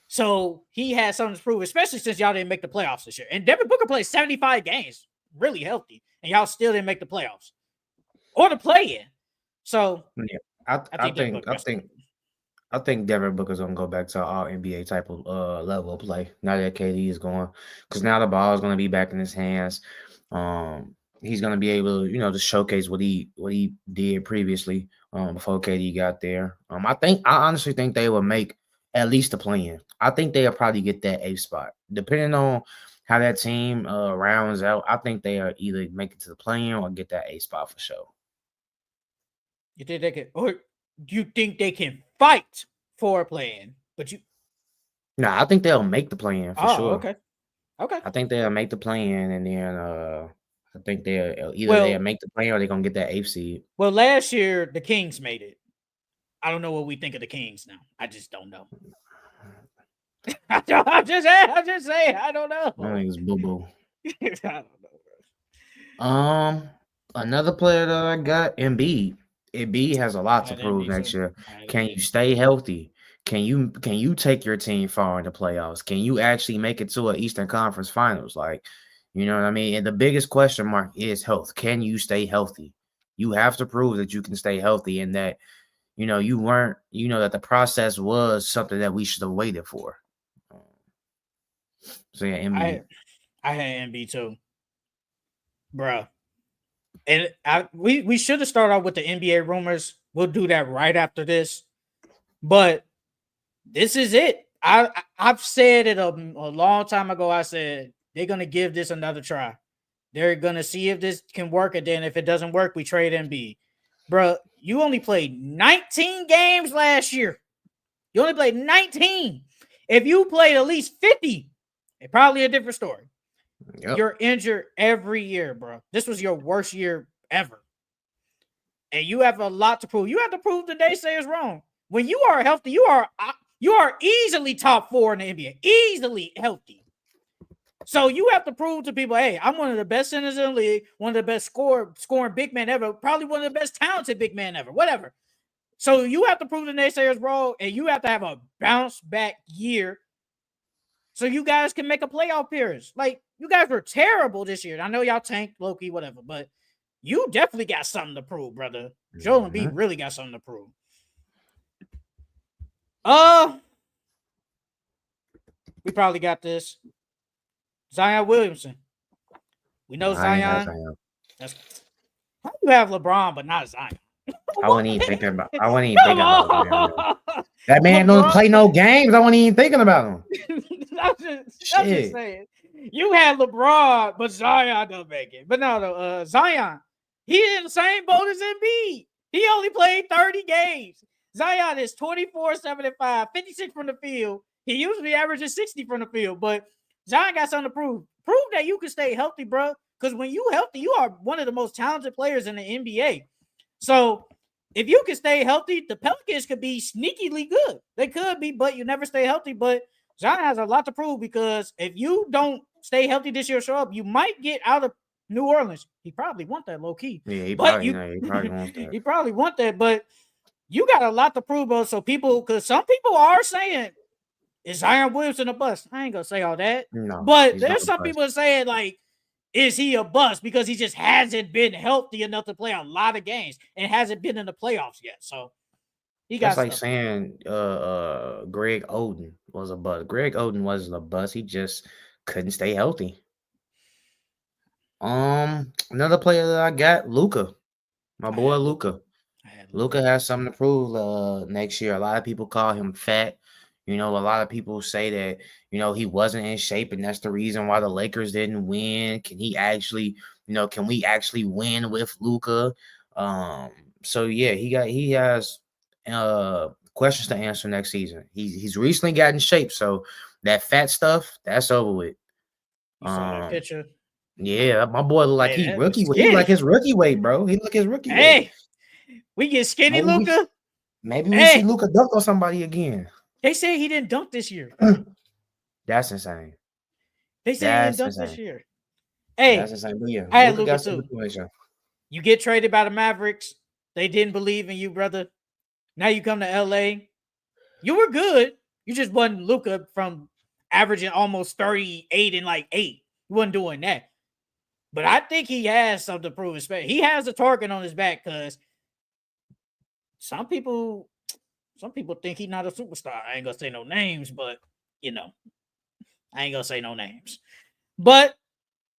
So he has something to prove, especially since y'all didn't make the playoffs this year. And Devin Booker played 75 games, really healthy, and y'all still didn't make the playoffs or the play-in. So yeah, I think Devin Booker's gonna go back to all NBA type of level of play now that KD is going, because now the ball is gonna be back in his hands. He's gonna be able to, to showcase what he did previously before KD got there. I honestly think they will make at least a play-in. I think they'll probably get that 8th spot. Depending on how that team rounds out, I think they are either make it to the play-in or get that 8th spot for sure. You think they can, or you think they can fight for a play-in? I think they'll make the play-in for sure. Okay. I think they'll make the play-in, and then I think they'll either they'll Well, make the play or they're gonna get that 8th seed. well, last year the Kings made it. I don't know what we think of the Kings now. I just don't know. I'm just saying. I don't I know. think it's boo boo. I don't know, Another player that I got, Embiid. Embiid has a lot I to had prove Embiid next too. year. I had Can you Embiid. stay healthy? Can you take your team far in the playoffs? Can you actually make it to an Eastern Conference Finals? Like, you know what I mean? And the biggest question mark is health. Can you stay healthy? You have to prove that you can stay healthy and that you weren't, that the process was something that we should have waited for. So yeah, Embiid. I had Embiid too, bruh. And we should have started off with the NBA rumors. We'll do that right after this. But this is it. I've said it a long time ago. I said they're gonna give this another try. They're gonna see if this can work, and then if it doesn't work, we trade Embiid. Bro, you only played 19 games last year. You only played 19. If you played at least 50, it's probably a different story. Yep. You're injured every year, bro. This was your worst year ever. And you have a lot to prove. You have to prove the naysayers wrong. When you are healthy, you are easily top 4 in the NBA. Easily healthy. So you have to prove to people, hey, I'm one of the best centers in the league, one of the best scoring big men ever, probably one of the best talented big men ever, whatever. So you have to prove the naysayers wrong, and you have to have a bounce back year so you guys can make a playoff appearance. Like, you guys were terrible this year. I know y'all tanked, Loki, whatever, but you definitely got something to prove, brother. Joel Embiid really got something to prove. We probably got this. Zion Williamson. We know Zion. That's how you have LeBron, but not Zion. I wasn't even thinking about. Zion. That man don't play no games. I wasn't even thinking about him. I'm just saying. You had LeBron, but Zion don't make it. But no, Zion, he in the same boat as Embiid. He only played 30 games. Zion is 24, 75, 56 from the field. He usually averages 60 from the field, but Zion got something to prove. Prove that you can stay healthy, bro. Because when you healthy, you are one of the most talented players in the NBA. So if you can stay healthy, the Pelicans could be sneakily good. They could be, but you never stay healthy. But Zion has a lot to prove because if you don't stay healthy this year, show up, you might get out of New Orleans. He probably want that low key. Yeah, he probably wants that. He probably want that, but you got a lot to prove, bro. So because some people are saying, is Zion Williamson a bust? I ain't gonna say all that. No, but there's some people saying, like, is he a bust because he just hasn't been healthy enough to play a lot of games and hasn't been in the playoffs yet. So he got. That's like saying Greg Oden was a bust. Greg Oden wasn't a bust. He just couldn't stay healthy. Another player that I got, Luka. My boy Luka. Luka has something to prove next year. A lot of people call him fat. A lot of people say that, he wasn't in shape, and that's the reason why the Lakers didn't win. Can he actually, can we actually win with Luka? So yeah, he has questions to answer next season. He's recently got in shape, so that fat stuff, that's over with. You saw that picture? Yeah, my boy look like he rookie. He like his rookie weight, bro. He look his rookie weight. Hey, we get skinny Luka. Maybe we see Luka dunk on somebody again. They say he didn't dunk this year. That's insane. They say he didn't dunk this year. Hey, that's insane. But yeah, I had Luka too. You get traded by the Mavericks. They didn't believe in you, brother. Now you come to LA. You were good. You just wasn't Luka from averaging almost 38 and like 8. You wasn't doing that. But I think he has something to prove. He has a target on his back because some people think he's not a superstar. I ain't gonna say no names, but I ain't gonna say no names. But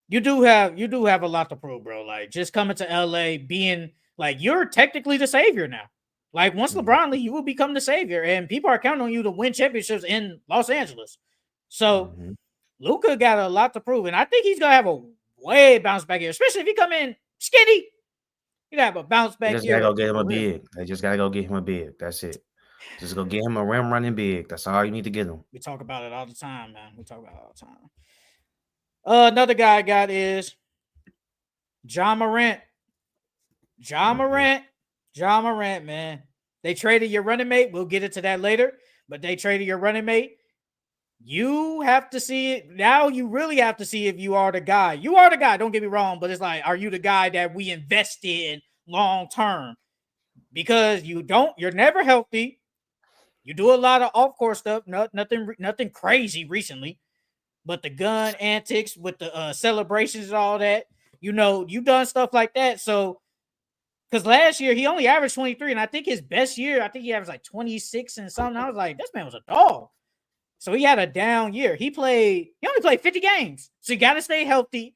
you do have a lot to prove, bro. Like, just coming to LA, being like, you're technically the savior now. Like, once LeBron leaves, you will become the savior, and people are counting on you to win championships in Los Angeles. So Luka got a lot to prove, and I think he's gonna have a way bounce back here, especially if he come in skinny. You gotta have a bounce back here. Just gotta go get him a big. They just gotta go get him a big. That's it. Just go get him a rim running big. That's all you need to get him. We talk about it all the time, man. We talk about it all the time. Another guy I got is Ja Morant. Ja Morant, man. They traded your running mate. We'll get into that later. But they traded your running mate. You have to see it. Now you really have to see if you are the guy. You are the guy, don't get me wrong. But it's like, are you the guy that we invest in long term? Because you're never healthy. You do a lot of off-court stuff. Nothing crazy recently. But the gun antics with the celebrations and all that, you've done stuff like that. So, because last year he only averaged 23, and I think his best year, I think he averaged like 26 and something. I was like, this man was a dog. So he had a down year. He only played 50 games. So you got to stay healthy.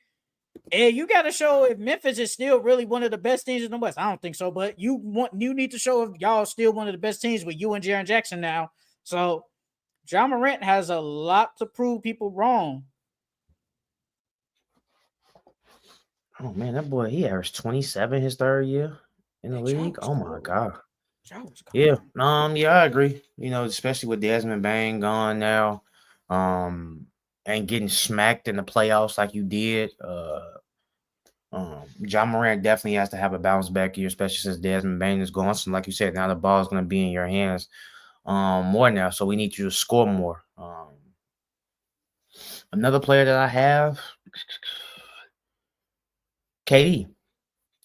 And you got to show if Memphis is still really one of the best teams in the West. I don't think so, but you need to show if y'all still one of the best teams with you and Jaren Jackson now. So Ja Morant has a lot to prove people wrong. Oh man, that boy, he averaged 27 his third year in the league. Oh my god. Yeah, yeah, I agree. Especially with Desmond Bane gone now, and getting smacked in the playoffs like you did. Ja Morant definitely has to have a bounce back year, especially since Desmond Bane is gone. So, like you said, now the ball is going to be in your hands more now. So we need you to score more. Another player that I have, KD.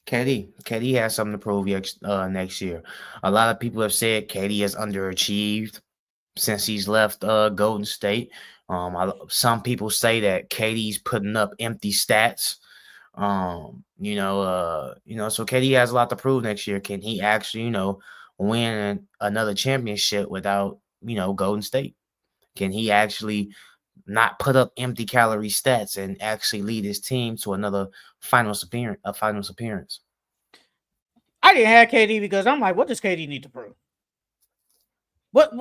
KD has something to prove next year. A lot of people have said KD has underachieved since he's left Golden State. Some people say that KD's putting up empty stats. So KD has a lot to prove next year. Can he actually, win another championship without, Golden State? Can he actually not put up empty calorie stats and actually lead his team to another finals appearance? I didn't have KD because I'm like, what does KD need to prove? What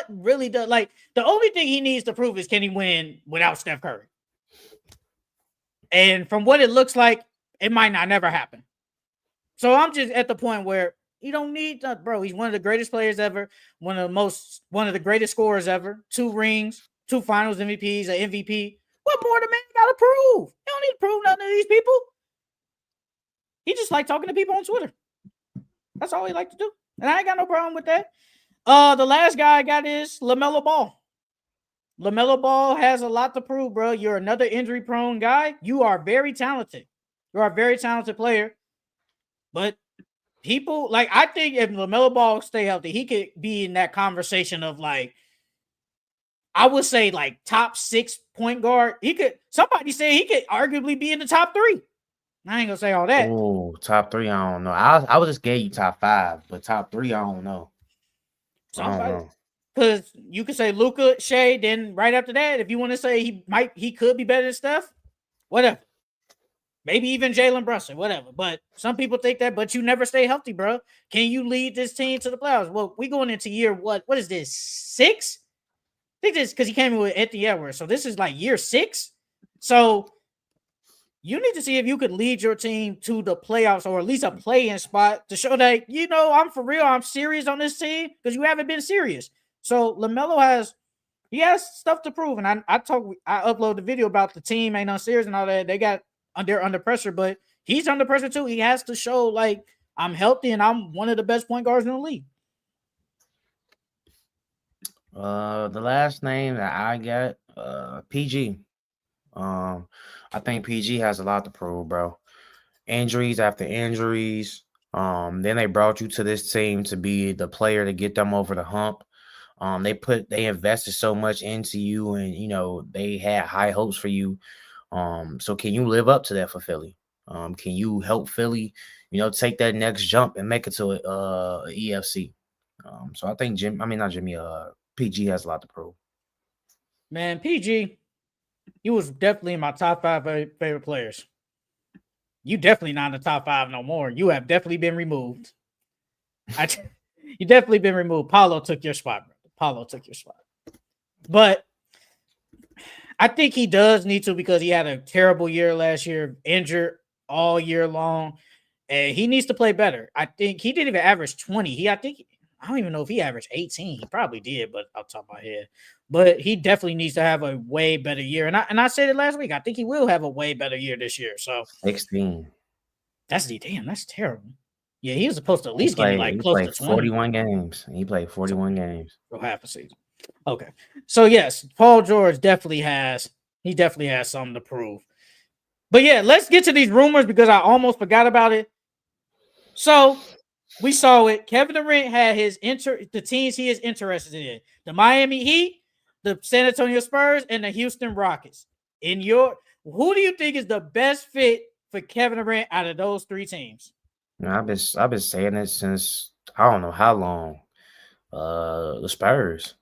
really does, like, the only thing he needs to prove is can he win without Steph Curry? And from what it looks like, it might not never happen. So I'm just at the point where you don't need that, bro. He's one of the greatest players ever, one of the greatest scorers ever, 2 rings, 2 finals MVPs, an MVP. What more the man gotta prove? He don't need to prove nothing to these people. He just like talking to people on Twitter. That's all he like to do. And I ain't got no problem with that. The last guy I got is LaMelo Ball. LaMelo Ball has a lot to prove, bro. You're another injury-prone guy. You are very talented. You are a very talented player. But people, like, I think if LaMelo Ball stay healthy, he could be in that conversation of, like, I would say, like, top 6 point guard. Somebody say he could arguably be in the top 3. I ain't gonna say all that. Oh, top 3, I don't know. I would just gave you top 5, but top 3, I don't know. Because you could say Luka, Shea, then right after that, if you want to say he could be better than Steph, whatever. Maybe even Jalen Brunson, whatever. But some people think that, but you never stay healthy, bro. Can you lead this team to the playoffs? Well, we going into year what is this, 6? I think this because he came in with Anthony Edwards. So this is like year 6. So you need to see if you could lead your team to the playoffs or at least a play-in spot to show that, I'm for real. I'm serious on this team because you haven't been serious. So LaMelo has stuff to prove. And I uploaded the video about the team ain't unserious and all that. They're under pressure, but he's under pressure too. He has to show, like, I'm healthy and I'm one of the best point guards in the league. The last name that I got, PG. I think PG has a lot to prove, bro. Injuries after injuries. Then they brought you to this team to be the player to get them over the hump. They invested so much into you, and they had high hopes for you. So can you live up to that for Philly? Can you help Philly, take that next jump and make it to a EFC? So I think PG has a lot to prove. Man, PG, he was definitely in my top 5 favorite players. You definitely not in the top 5 no more. You have definitely been removed. You definitely been removed. Paulo took your spot, bro. Paulo took your spot. But I think he does need to because he had a terrible year last year, injured all year long, and he needs to play better. I think he didn't even average 20. I think I don't even know if he averaged 18. He probably did, but off the top of my head. But he definitely needs to have a way better year. And I said it last week. I think he will have a way better year this year. So 16. that's terrible. Yeah, he was supposed to at least give me like He close to played 20. 41 games. He played 41 games. For half a season. Okay. So yes, Paul George definitely has something to prove. But yeah, let's get to these rumors because I almost forgot about it. So we saw it. Kevin Durant had the teams he is interested in: the Miami Heat, the San Antonio Spurs, and the Houston Rockets. Who do you think is the best fit for Kevin Durant out of those three teams? I've been saying it since I don't know how long. The Spurs,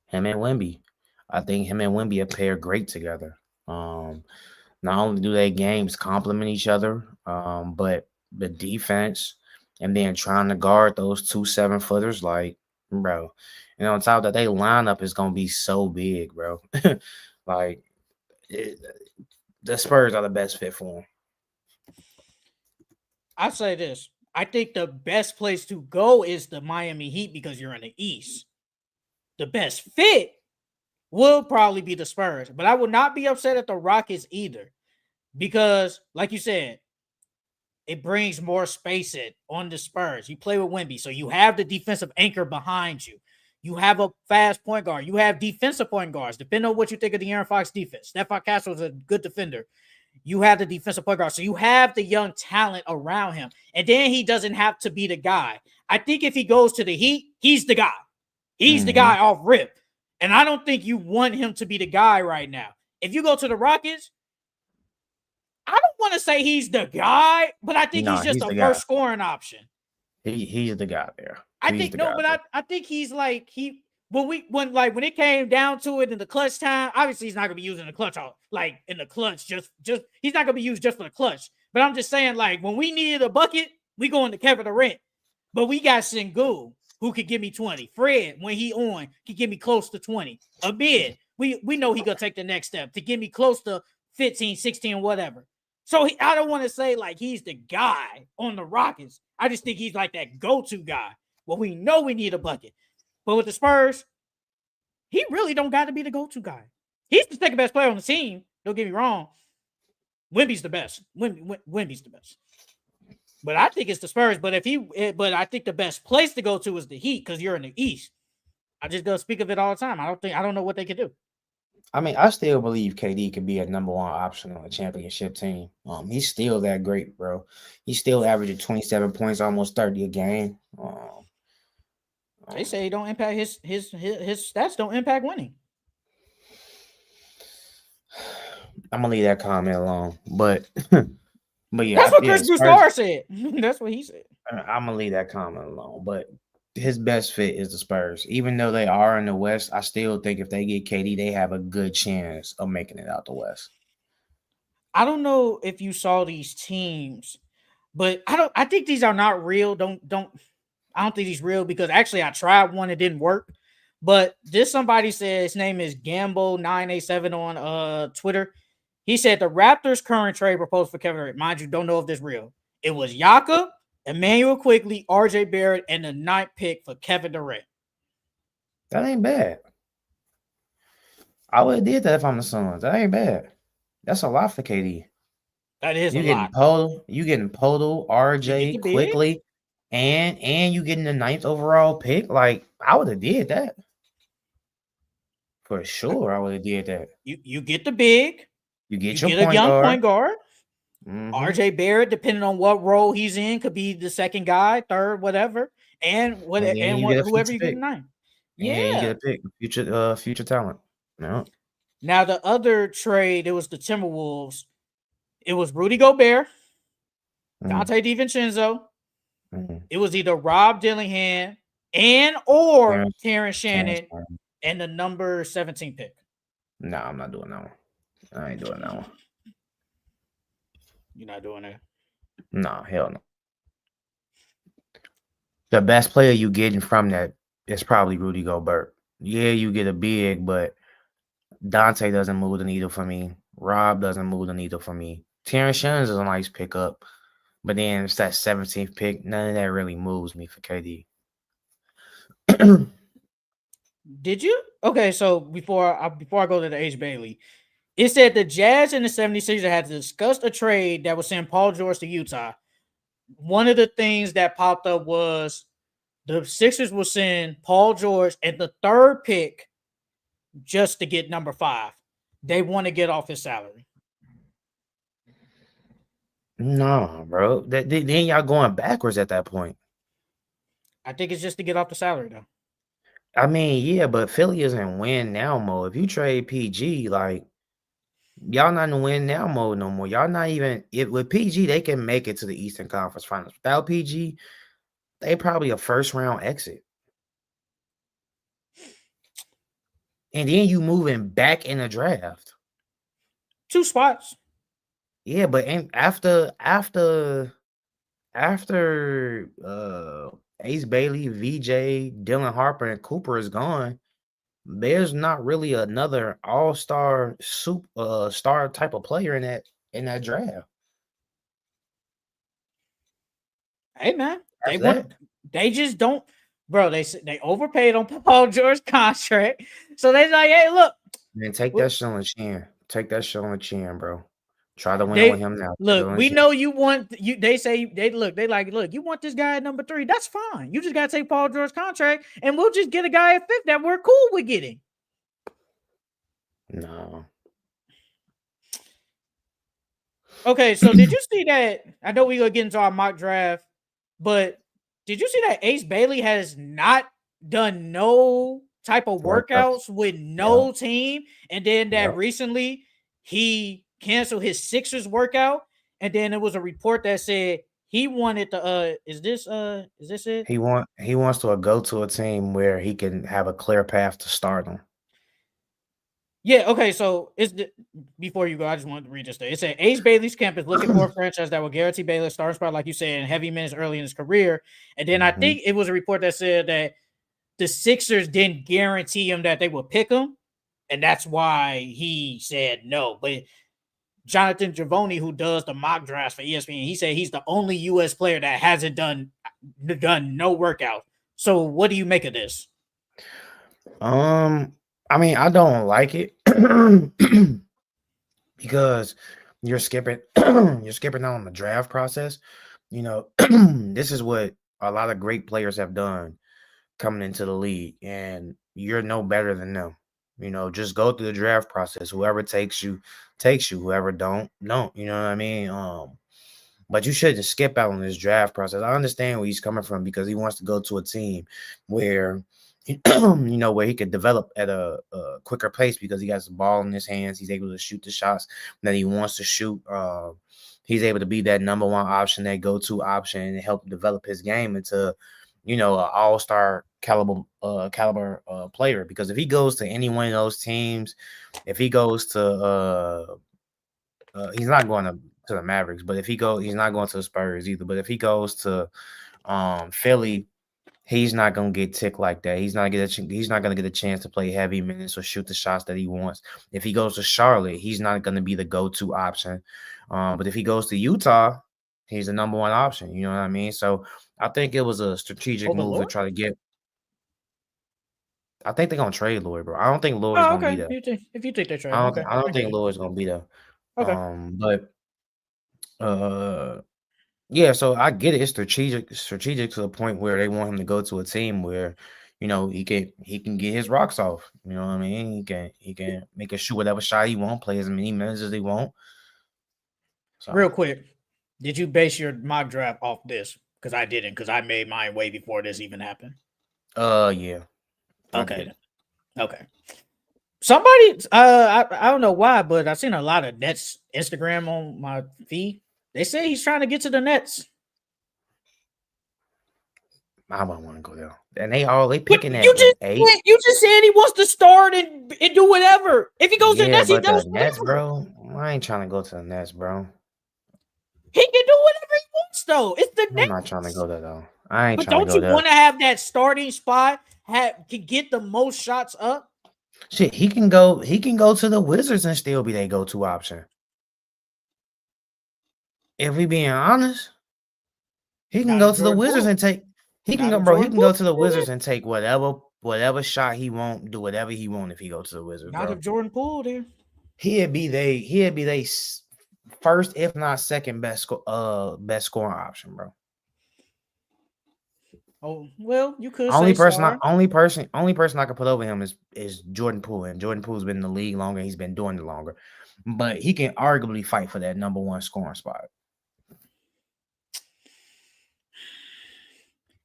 him and Wemby. I think him and Wemby pair great together. Not only do they games complement each other, but the defense and then trying to guard those 2 7-footers, like, bro. And on top of that, they lineup is gonna be so big, bro. Like the Spurs are the best fit for him. I'll say this. I think the best place to go is the Miami Heat because you're in the East. The best fit will probably be the Spurs, but I would not be upset at the Rockets either because, like you said, it brings more space on the Spurs. You play with Wemby, so you have the defensive anchor behind you. You have a fast point guard. You have defensive point guards. Depending on what you think of the Aaron Fox defense, Stephon Castle is a good defender. You have the defensive point guard. So you have the young talent around him. And then he doesn't have to be the guy. I think if he goes to the Heat, he's the guy. He's the guy off rip. And I don't think you want him to be the guy right now. If you go to the Rockets, I don't want to say he's the guy, but I think he's just a first scoring option. He's the guy there. I think he's like when it came down to it in the clutch time, obviously he's not gonna be using the clutch like in the clutch, just he's not gonna be used just for the clutch. But I'm just saying, like, when we needed a bucket, we going to Kevin Durant. But we got Sengun, who could give me 20. Fred, when he on, could give me close to 20. Amid, we know he gonna take the next step to give me close to 15, 16, whatever. So I don't want to say like he's the guy on the Rockets. I just think he's like that go-to guy. Well, we know we need a bucket. But with the Spurs, he really don't got to be the go-to guy. He's the second best player on the team. Don't get me wrong. Wemby's the best. Wemby's the best. But I think it's the Spurs. But I think the best place to go to is the Heat because you're in the East. I just go speak of it all the time. I don't know what they could do. I mean, I still believe KD could be a number one option on a championship team. He's still that great, bro. He's still averaging 27 points, almost 30 a game. They say he don't impact his stats don't impact winning. I'm gonna leave that comment alone, but yeah, that's what Chris Broussard said. That's what he said. I'm gonna leave that comment alone, but his best fit is the Spurs. Even though they are in the West, I still think if they get KD, they have a good chance of making it out the West. I don't know if you saw these teams, but I think these are not real. I don't think he's real because actually I tried one, it didn't work. But somebody said his name is Gambo987 on Twitter. He said the Raptors' current trade proposal for Kevin Durant. Mind you, don't know if this is real. It was Jakob, Emmanuel Quigley, RJ Barrett, and the 9th pick for Kevin Durant. That ain't bad. I would have did that if I'm the Suns. That ain't bad. That's a lot for KD. That is a lot. You getting Podol, RJ, Quigley, and you getting the 9th overall pick. Like, I would have did that. For sure, I would have did that. You get the big. You get a young point guard. RJ Barrett, depending on what role he's in, could be the second guy, third, whatever, whoever you get 9. Yeah, and you get a pick, future talent. No. Now the other trade, it was the Timberwolves. It was Rudy Gobert, Dante DiVincenzo. It was either Rob Dillingham or Terrence Shannon and the number 17 pick. No, I'm not doing that one. I ain't doing that one. You're not doing that? No, hell no. The best player you getting from that is probably Rudy Gobert. Yeah, you get a big, but Dante doesn't move the needle for me. Rob doesn't move the needle for me. Terrence Shannon is a nice pickup, but then it's that 17th pick. None of that really moves me for KD. Did you? Okay, so before I go to the H. Bailey, it said the Jazz and the 76ers had discussed a trade that would send Paul George to Utah. One of the things that popped up was the Sixers will send Paul George and the third pick just to get number 5. They want to get off his salary. No, bro. Then y'all going backwards at that point. I think it's just to get off the salary, though. I mean, yeah, but Philly isn't win now mode. If you trade PG, like y'all not in win now mode no more. Y'all not even with PG, they can make it to the Eastern Conference Finals. Without PG, they probably a first round exit. And then you moving back in the draft. 2 spots. Yeah, but after Ace Bailey, VJ, Dylan Harper, and Cooper is gone, there's not really another all-star star type of player in that draft. Hey man, they just don't, bro. They overpaid on Paul George's contract, so they like, hey, look, man, take that shit on the chin. Take that shit on the chin, bro. Try to win with him now. Look, we know you want you. They say they like, look, you want this guy at number 3. That's fine. You just gotta take Paul George's contract, and we'll just get a guy at 5th that we're cool with getting. No. Okay, so did you see that? I know we gonna get into our mock draft, but did you see that Ace Bailey has not done no type of workouts with no team, and then that recently he canceled his Sixers workout, and then there was a report that said he wanted to is this it? He wants to go to a team where he can have a clear path to stardom. Yeah, okay, so before you go, I just wanted to read this thing. It said Ace Bailey's camp is looking for a franchise that will guarantee Bailey a starting spot, like you said, in heavy minutes early in his career. And then I think it was a report that said that the Sixers didn't guarantee him that they would pick him, and that's why he said no. But Jonathan Givony, who does the mock drafts for ESPN, he said he's the only U.S. player that hasn't done no workout. So what do you make of this? I mean, I don't like it because you're skipping out on the draft process. You know, this is what a lot of great players have done coming into the league, and you're no better than them. You know, just go through the draft process. Whoever takes you. Whoever don't. You know what I mean? But you shouldn't skip out on this draft process. I understand where he's coming from because he wants to go to a team where where he could develop at a quicker pace because he has the ball in his hands. He's able to shoot the shots that he wants to shoot. He's able to be that number 1 option, that go-to option, and help develop his game into, an all-star caliber player. Because if he goes to any one of those teams, if he goes to he's not going to the Mavericks, but he's not going to the Spurs either. But if he goes to Philly, he's not gonna get ticked like that. He's not gonna get a chance to play heavy minutes or shoot the shots that he wants. If he goes to Charlotte, he's not gonna be the go-to option. But if he goes to Utah, he's the number 1 option. You know what I mean? So I think it was a strategic move to try to get. I think they're gonna trade Lloyd, bro. I don't think Lloyd's gonna be there. If you think they trade, I don't think Lloyd's gonna be there. Okay. But yeah, so I get it. It's strategic to the point where they want him to go to a team where, he can get his rocks off. You know what I mean? He can make a shoot whatever shot he want, play as many minutes as he want. So. Real quick, did you base your mock draft off this? Because I didn't, because I made mine way before this even happened. Yeah. Okay. Somebody, I don't know why, but I've seen a lot of Nets Instagram on my feed. They say he's trying to get to the Nets. I don't want to go there. And they picking that. You just said he wants to start and do whatever. If he goes to the Nets, he does the Nets, bro. I ain't trying to go to the Nets, bro. He can do whatever he wants, though. It's the Nets. I'm not trying to go there, though. I ain't but trying to go there. But don't you want to have that starting spot? Can get the most shots up? Shit, he can go to the Wizards and still be their go-to option. If we being honest, he can go to the Wizards and take He can Not go, if bro. He Jordan can go Poole to the can do Wizards it. and take whatever shot he want, do whatever he want if he go to the Wizards, Not bro. if Jordan Poole there. He'd be they first, if not second best scoring option, bro. Oh, well, you could say Sar. Only person I could put over him is Jordan Poole, and Jordan Poole's been in the league longer. He's been doing it longer, but he can arguably fight for that number one scoring spot.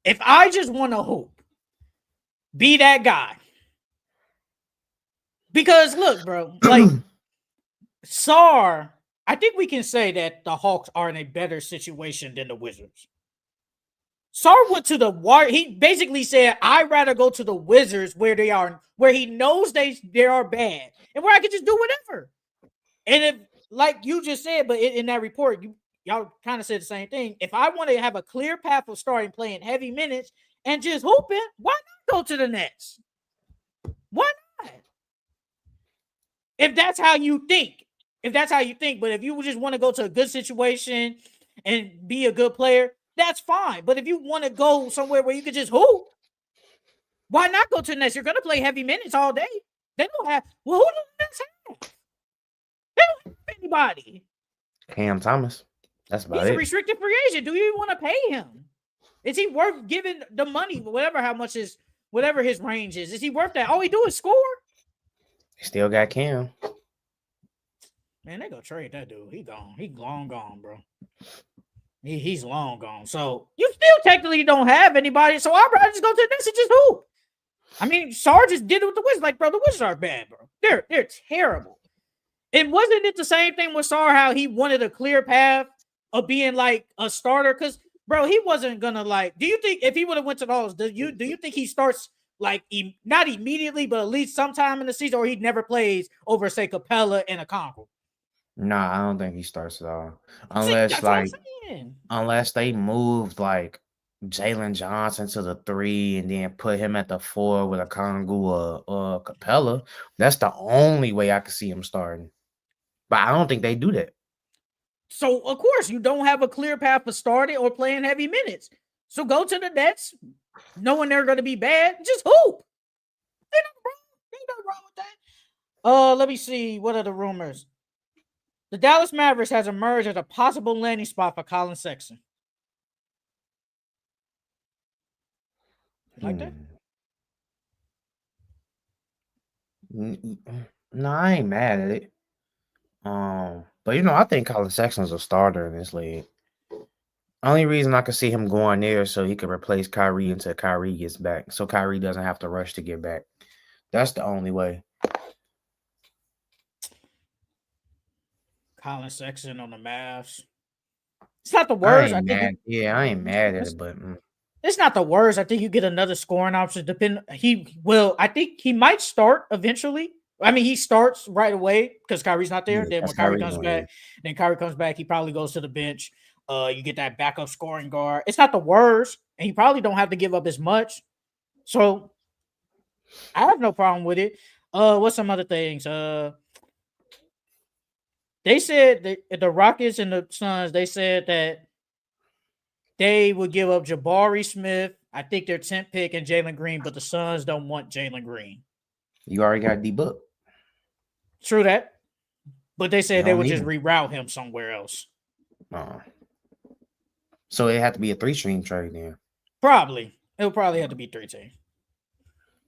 If I just want to hoop, be that guy. Because look, bro, like Sar, I think we can say that the Hawks are in a better situation than the Wizards. Sar went to the wire. He basically said, "I'd rather go to the Wizards where they are, where he knows they are bad, and where I can just do whatever." And if, like you just said, but in that report, y'all kind of said the same thing. If I want to have a clear path of starting playing heavy minutes and just hooping, why not go to the Nets? Why not? If that's how you think, but if you just want to go to a good situation and be a good player, that's fine. But if you want to go somewhere where you can just hoop, why not go to the Nets? You're going to play heavy minutes all day. They don't have, well, who do the Nets have? They don't have anybody. Cam Thomas. That's about He's it. a restricted free agent. Do you even want to pay him? Is he worth giving the money, whatever his range is? Is he worth that? All he do is score? He still got Cam. Man, they gonna trade that dude. He gone. He long gone, bro. He's long gone. So you still technically don't have anybody. So I'd rather just go to the Nets and just hoop. I mean, Sarge just did it with the Wizards. Like, bro, the Wizards are bad, bro. They're terrible. And wasn't it the same thing with Sarge, how he wanted a clear path of being like a starter? Because, bro, he wasn't gonna like. Do you think if he would have went to those, do you think he starts like not immediately, but at least sometime in the season, or he never plays over, say, Capella and a Congo? Nah, I don't think he starts at all. That's what I'm saying. Unless they moved like Jalen Johnson to the 3 and then put him at the 4 with a Kongu or Capella. That's the only way I could see him starting. But I don't think they do that. So, of course, you don't have a clear path for starting or playing heavy minutes. So go to the Nets, knowing they're going to be bad. Just hoop. Ain't nothing wrong with that. Let me see. What are the rumors? The Dallas Mavericks has emerged as a possible landing spot for Colin Sexton. You like that? No, I ain't mad at it. But I think Colin Sexton's a starter in this league. Only reason I could see him going there so he could replace Kyrie until Kyrie gets back, so Kyrie doesn't have to rush to get back. That's the only way. Colin Sexton on the Mavs. It's not the worst. I ain't mad at it, but it's not the worst. I think you get another scoring option. I think he might start eventually. I mean, he starts right away because Kyrie's not there. Then when Kyrie comes back, he probably goes to the bench. You get that backup scoring guard. It's not the worst, and you probably don't have to give up as much. So I have no problem with it. What's some other things? They said the Rockets and the Suns, they said that they would give up Jabari Smith, I think their 10th pick, and Jalen Green, but the Suns don't want Jalen Green. You already got D-Book. True that. But they said they would just reroute him somewhere else. So it had to be a 3-team trade then. Probably. It'll probably have to be 3-team.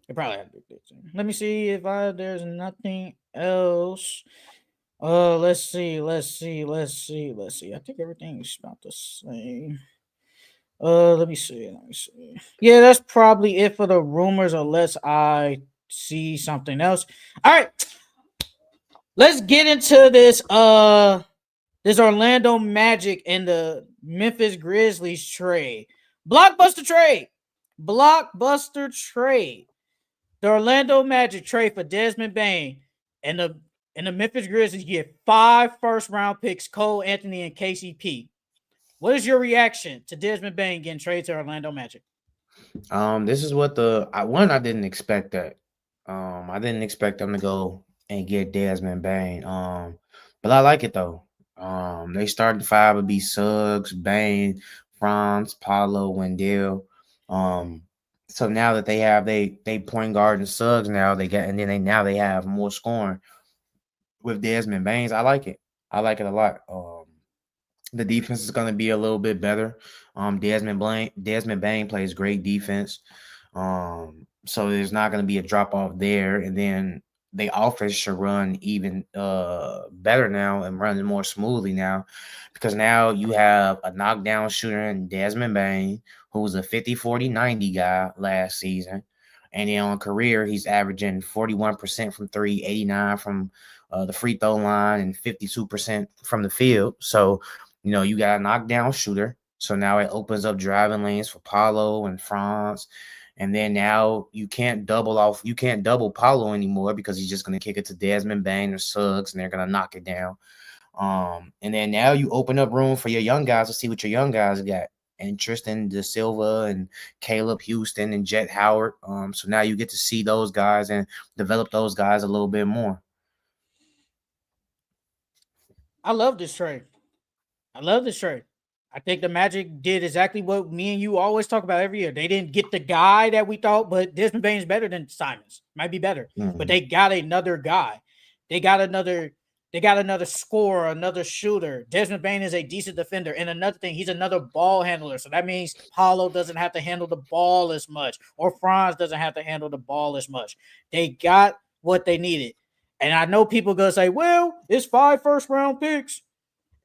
It probably have to be 3-team. Let me see if there's nothing else. Let's see. I think everything's about the same. Let me see. Yeah, that's probably it for the rumors, unless I see something else. All right. Let's get into this. This Orlando Magic and the Memphis Grizzlies trade. Blockbuster trade. The Orlando Magic trade for Desmond Bane and the Memphis Grizzlies get 5 first-round picks, Cole Anthony and KCP. What is your reaction to Desmond Bane getting traded to Orlando Magic? This is what I didn't expect that. I didn't expect them to go and get Desmond Bane. But I like it though. They starting 5 would be Suggs, Bane, Franz, Paulo, Wendell. So now that they have they point guard and Suggs now they have more scoring with Desmond Baines. I like it. I like it a lot. The defense is going to be a little bit better. Desmond Bane plays great defense. So there's not going to be a drop off there, and then the offense should run even better now and run more smoothly now, because now you have a knockdown shooter in Desmond Bane, who was a 50-40-90 guy last season. And then on career, he's averaging 41% from three, 89 from the free throw line, and 52% from the field. So, you got a knockdown shooter. So now it opens up driving lanes for Paulo and Franz. And then now you can't double Paulo anymore, because he's just going to kick it to Desmond Bane or Suggs, and they're going to knock it down. And then now you open up room for your young guys to see what your young guys got. And Tristan Da Silva and Caleb Houston and Jet Howard. So now you get to see those guys and develop those guys a little bit more. I love this trade. I think the Magic did exactly what me and you always talk about every year. They didn't get the guy that we thought, but Desmond Bain is better than Simons. Might be better, but they got another guy. They got another scorer, another shooter. Desmond Bane is a decent defender. And another thing, he's another ball handler. So that means Paulo doesn't have to handle the ball as much, or Franz doesn't have to handle the ball as much. They got what they needed. And I know people going to say, well, it's 5 first-round picks.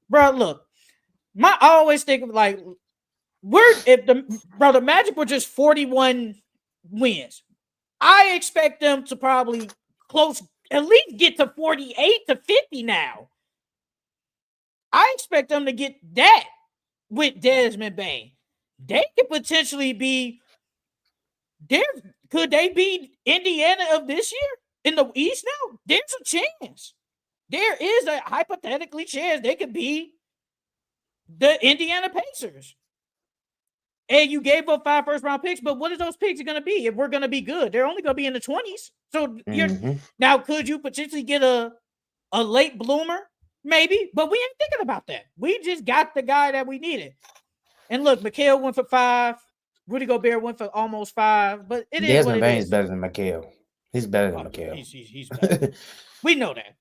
Bro, look, I always think of like, the Magic were just 41 wins. I expect them to probably at least get to 48 to 50 now. I expect them to get that with Desmond Bane. They could potentially be there. Could they be Indiana of this year in the East now? There's a chance. There is a hypothetically chance they could be the Indiana Pacers. And you gave up 5 first-round picks, but what are those picks going to be if we're going to be good? They're only going to be in the 20s. So now, could you potentially get a late bloomer? Maybe, but we ain't thinking about that. We just got the guy that we needed. And look, Mikhail went for 5. Rudy Gobert went for almost 5. But it is Desmond what Bane it is. is better than Mikhail. He's better than Mikhail. He's better. We know that.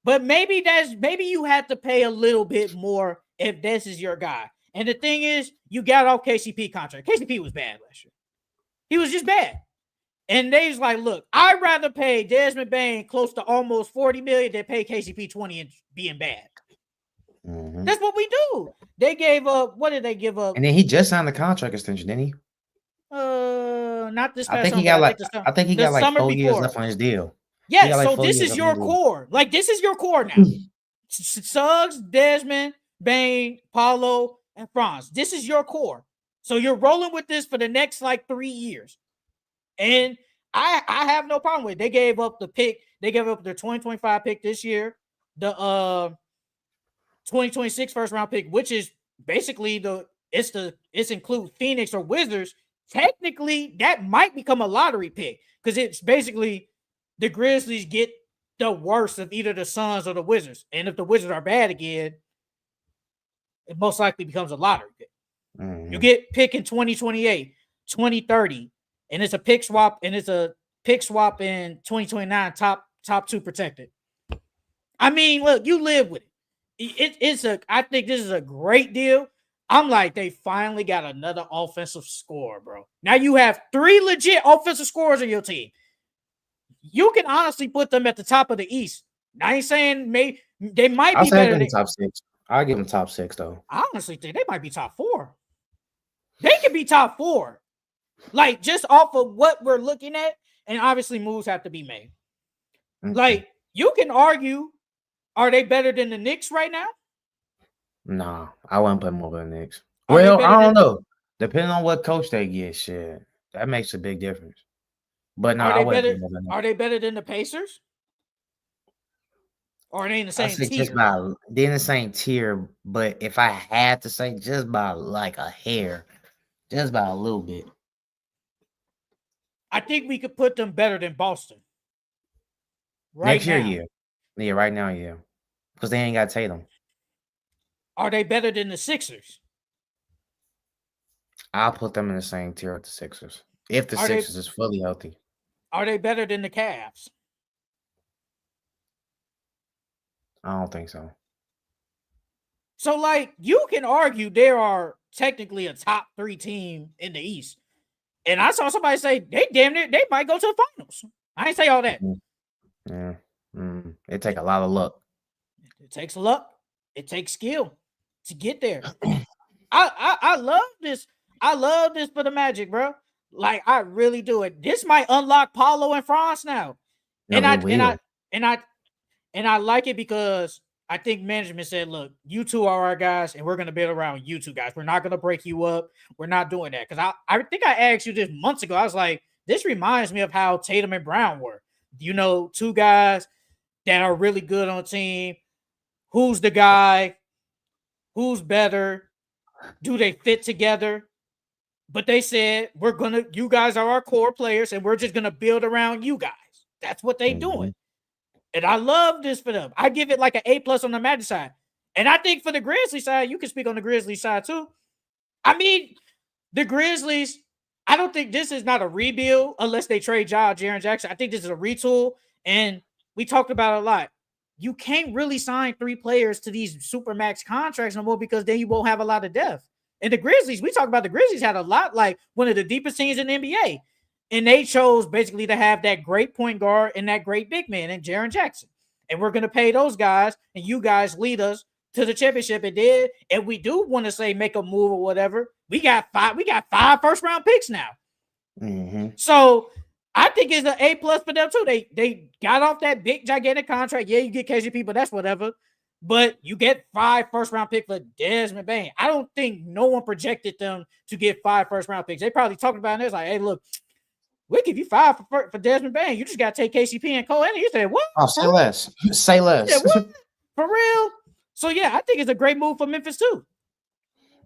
But maybe you have to pay a little bit more if this is your guy. And the thing is, you got off KCP contract. KCP was bad last year. He was just bad. And they was like, look, I'd rather pay Desmond Bane close to almost $40 million than pay KCP 20 and being bad. That's what we do. They gave up. What did they give up? And then he just signed the contract extension, didn't he? Not this past I think summer. I think he got like 4 years left on his deal. Yeah, so this is your core. Like, this is your core now. Suggs, Desmond, Bane, Paulo, and Franz. This is your core. So you're rolling with this for the next like 3 years. And I have no problem with it. They gave up the pick. They gave up their 2025 pick this year. The 2026 first round pick, which is basically it's include Phoenix or Wizards. Technically, that might become a lottery pick, because it's basically the Grizzlies get the worst of either the Suns or the Wizards. And if the Wizards are bad again, it most likely becomes a lottery pick. You get pick in 2028, 2030, and it's a pick swap, in 2029, top 2 protected. I mean, look, you live with it. I think this is a great deal. I'm like, they finally got another offensive scorer, bro. Now you have 3 legit offensive scorers on your team. You can honestly put them at the top of the East. I ain't saying they might be better than top 6. I'll give them top 6 though. I honestly think they might be top 4. They could be top 4. Like, just off of what we're looking at, and obviously moves have to be made. Like, you can argue, are they better than the Knicks right now? Nah, I wouldn't put them over the Knicks. Well, I don't know. Depending on what coach they get, shit, that makes a big difference. But no, I wouldn't put them over the Knicks. Are they better than the Pacers? Or are they in the same tier? They're in the same tier, but if I had to say, just by like a hair, just by a little bit, I think we could put them better than Boston. Next year, yeah. Yeah, right now, yeah. Because they ain't got Tatum. Are they better than the Sixers? I'll put them in the same tier with the Sixers. If the Are they Sixers is fully healthy. are they better than the Cavs? I don't think so. So, like, you can argue there are technically a top 3 team in the East. And I saw somebody say they damn near they might go to the finals. I ain't say all that. Yeah. It take a lot of luck. It takes luck. It takes skill to get there. I love this. I love this for the Magic, bro. Like, I really do it. This might unlock Paulo and France now. No, And it I will. and I like it because I think management said, look, you two are our guys, and we're gonna build around you two guys. We're not gonna break you up. We're not doing that. Because I think I asked you this months ago. I was like, this reminds me of how Tatum and Brown were. You know, two guys that are really good on a team. Who's the guy? Who's better? Do they fit together? But they said, you guys are our core players, and we're just gonna build around you guys. That's what they doing. And I love this for them. I give it like an A+ on the Magic side. And I think for the Grizzlies side, you can speak on the Grizzlies side too. I mean, the Grizzlies, I don't think this is not a rebuild unless they trade Jaren Jackson. I think this is a retool. And we talked about it a lot. You can't really sign 3 players to these super max contracts no more because then you won't have a lot of depth. And the Grizzlies, we talk about the Grizzlies had a lot, like one of the deepest teams in the NBA. And they chose basically to have that great point guard and that great big man and Jaren Jackson. And we're going to pay those guys, and you guys lead us to the championship. And then, and we do want to say make a move or whatever. We got 5 first round picks now. So I think it's an A+ for them too. They got off that big gigantic contract. Yeah, you get KCP, but that's whatever. But you get 5 first round picks for Desmond Bane. I don't think no one projected them to get 5 first round picks. They probably talked about it. It's like, hey, look, we'll give you 5 for Desmond Bane. You just got to take KCP and Cole Anthony. You said, what? Oh, say less. Say less. Said, what? For real? So, yeah, I think it's a great move for Memphis, too.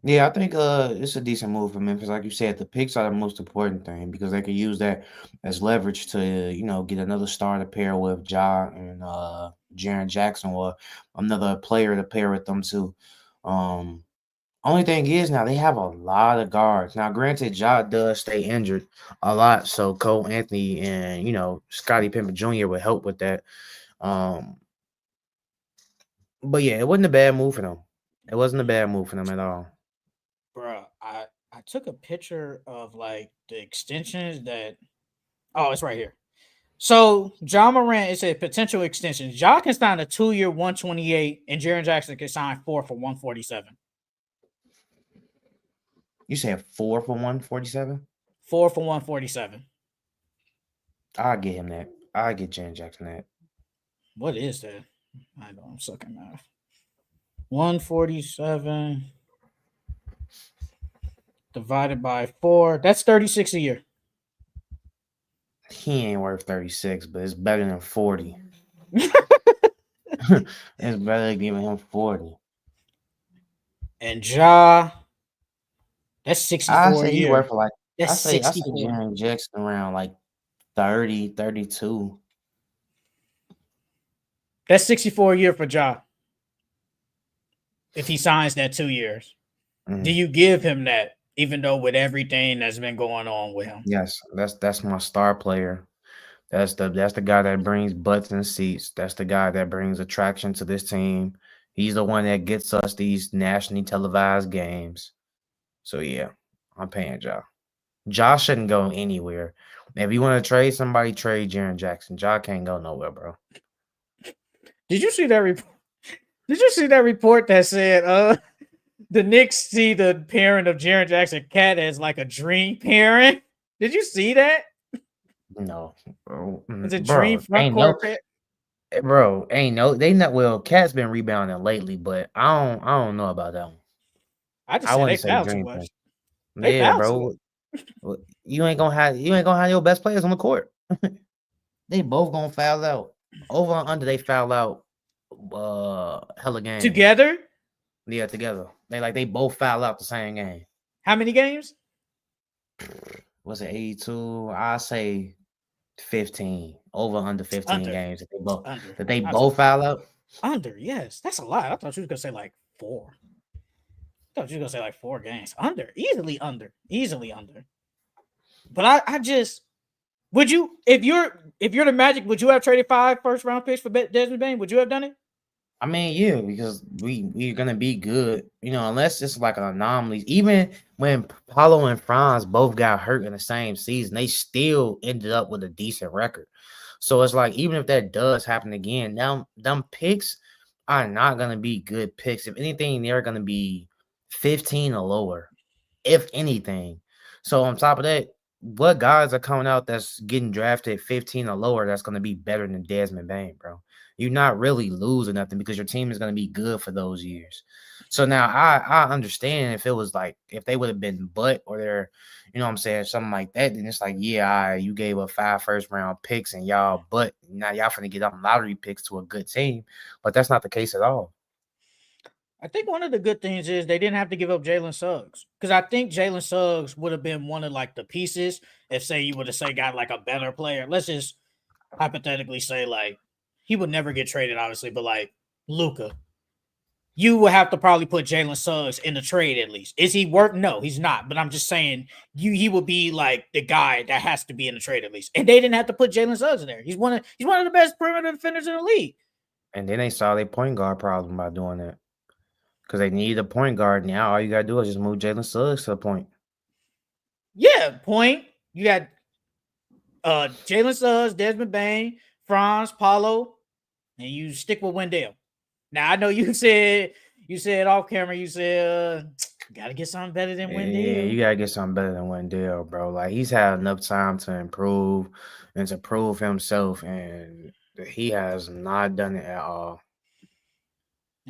Yeah, I think it's a decent move for Memphis. Like you said, the picks are the most important thing because they can use that as leverage to, get another star to pair with Ja and Jaren Jackson or another player to pair with them too. Only thing is now they have a lot of guards. Now, granted, Ja does stay injured a lot, so Cole Anthony and Scottie Pippen Jr. would help with that. But yeah, it wasn't a bad move for them. It wasn't a bad move for them at all. Bruh, I took a picture of like the extensions that. Oh, it's right here. So John Morant is a potential extension. Ja can sign a 2-year 128, and Jaren Jackson can sign 4 for 147. You said 4 for 147? 4 for 147. I'll get him that. I'll get Jaren Jackson that. What is that? I know I'm sucking math. 147 divided by 4. That's 36 a year. He ain't worth 36, but it's better than 40. It's better than giving him 40. And Ja, that's 64 I say a year. he worth like That's I say 64. Jaren Jackson around like 30, 32. That's 64 a year for Ja. If he signs that 2 years. Do you give him that, even though with everything that's been going on with him? Yes, that's my star player. That's the guy that brings butts and seats. That's the guy that brings attraction to this team. He's the one that gets us these nationally televised games. So yeah, I'm paying Ja. Ja shouldn't go anywhere. If you want to trade somebody, trade Jaren Jackson. Ja can't go nowhere, bro. Did you see that report? Did you see that report that said the Knicks see the parent of Jaren Jackson Cat as like a dream parent? Did you see that? No, bro. It's a dream front court parent. Bro, ain't no they not well. Cat's been rebounding lately, but I don't know about that one. I just said they fouled too much. They Yeah, bro. You ain't gonna have your best players on the court. They both gonna foul out. Over and under, they foul out hella games. Together? Yeah, together. They both foul out the same game. How many games? Was it 82? I say 15. Over under 15 games. That they both foul out. Under, yes. That's a lot. I thought you was gonna say like 4. thought you were gonna say like 4 games. Easily under. But I just would you if you're the Magic, would you have traded 5 first round picks for Desmond Bane? Would you have done it? I mean, yeah, because we're gonna be good, unless it's like an anomaly. Even when Paulo and Franz both got hurt in the same season, they still ended up with a decent record. So it's like even if that does happen again, now them picks are not gonna be good picks. If anything, they're gonna be 15 or lower, if anything. So on top of that, what guys are coming out that's getting drafted 15 or lower that's gonna be better than Desmond Bane, bro? You're not really losing nothing because your team is going to be good for those years. So now I understand if it was like if they would have been butt or they're, what I'm saying, something like that, then it's like, yeah, you gave up 5 first round picks and y'all, but now y'all finna get up lottery picks to a good team. But that's not the case at all. I think one of the good things is they didn't have to give up Jalen Suggs because I think Jalen Suggs would have been one of like the pieces if say you would have got like a better player. Let's just hypothetically say like he would never get traded, obviously, but like Luka, you would have to probably put Jalen Suggs in the trade at least. Is he worth? No, he's not. But I'm just saying he would be like the guy that has to be in the trade at least. And they didn't have to put Jalen Suggs in there. He's one of the best perimeter defenders in the league. And then they saw their point guard problem by doing that. Because they need a point guard. Now all you gotta do is just move Jalen Suggs to the point. Yeah, point. You got Jalen Suggs, Desmond Bane, Franz, Paulo, and you stick with Wendell. Now I know you said off camera, you said gotta get something better than Wendell. Yeah, you gotta get something better than Wendell, bro. Like he's had enough time to improve and to prove himself, and he has not done it at all.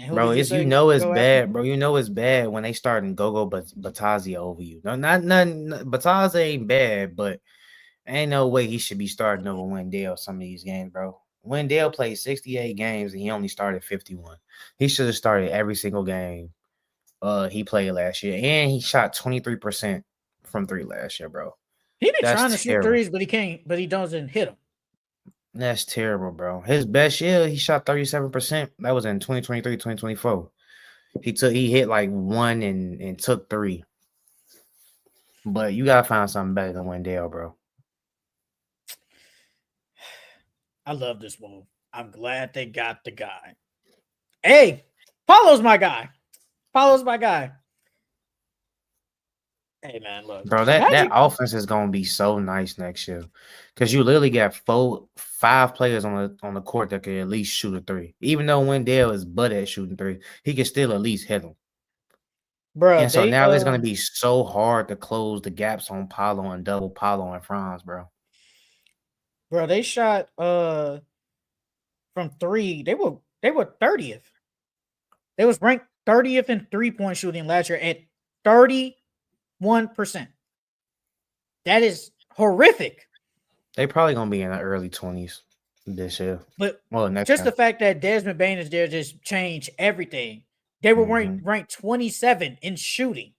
Bro, it's it's bad, bro. It's bad when they starting Gogo Batazia over you. No, not Batazia ain't bad, but ain't no way he should be starting over Wendell some of these games, bro. Wendell played 68 games and he only started 51. He should have started every single game he played last year. And he shot 23% from 3 last year, bro. He been trying to shoot threes, but he can't, but he doesn't hit them. That's terrible, bro. His best year, he shot 37%. That was in 2023, 2024. He hit like 1 and took 3. But you gotta find something better than Wendell, bro. I love this move. I'm glad they got the guy. Hey, Paulo's my guy. Hey man, look, bro, that offense is gonna be so nice next year because you literally got 5 players on the court that can at least shoot a 3. Even though Wendell is butt at shooting 3, he can still at least hit them. Bro, and so now it's gonna be so hard to close the gaps on Paulo and double Paulo and Franz, bro. Bro, they shot from 3. They were 30th. They was ranked 30th in 3-point shooting last year at 31%. That is horrific. They probably gonna be in the early 20s this year. But just the fact that Desmond Bane is there just changed everything. They were ranked 27 in shooting.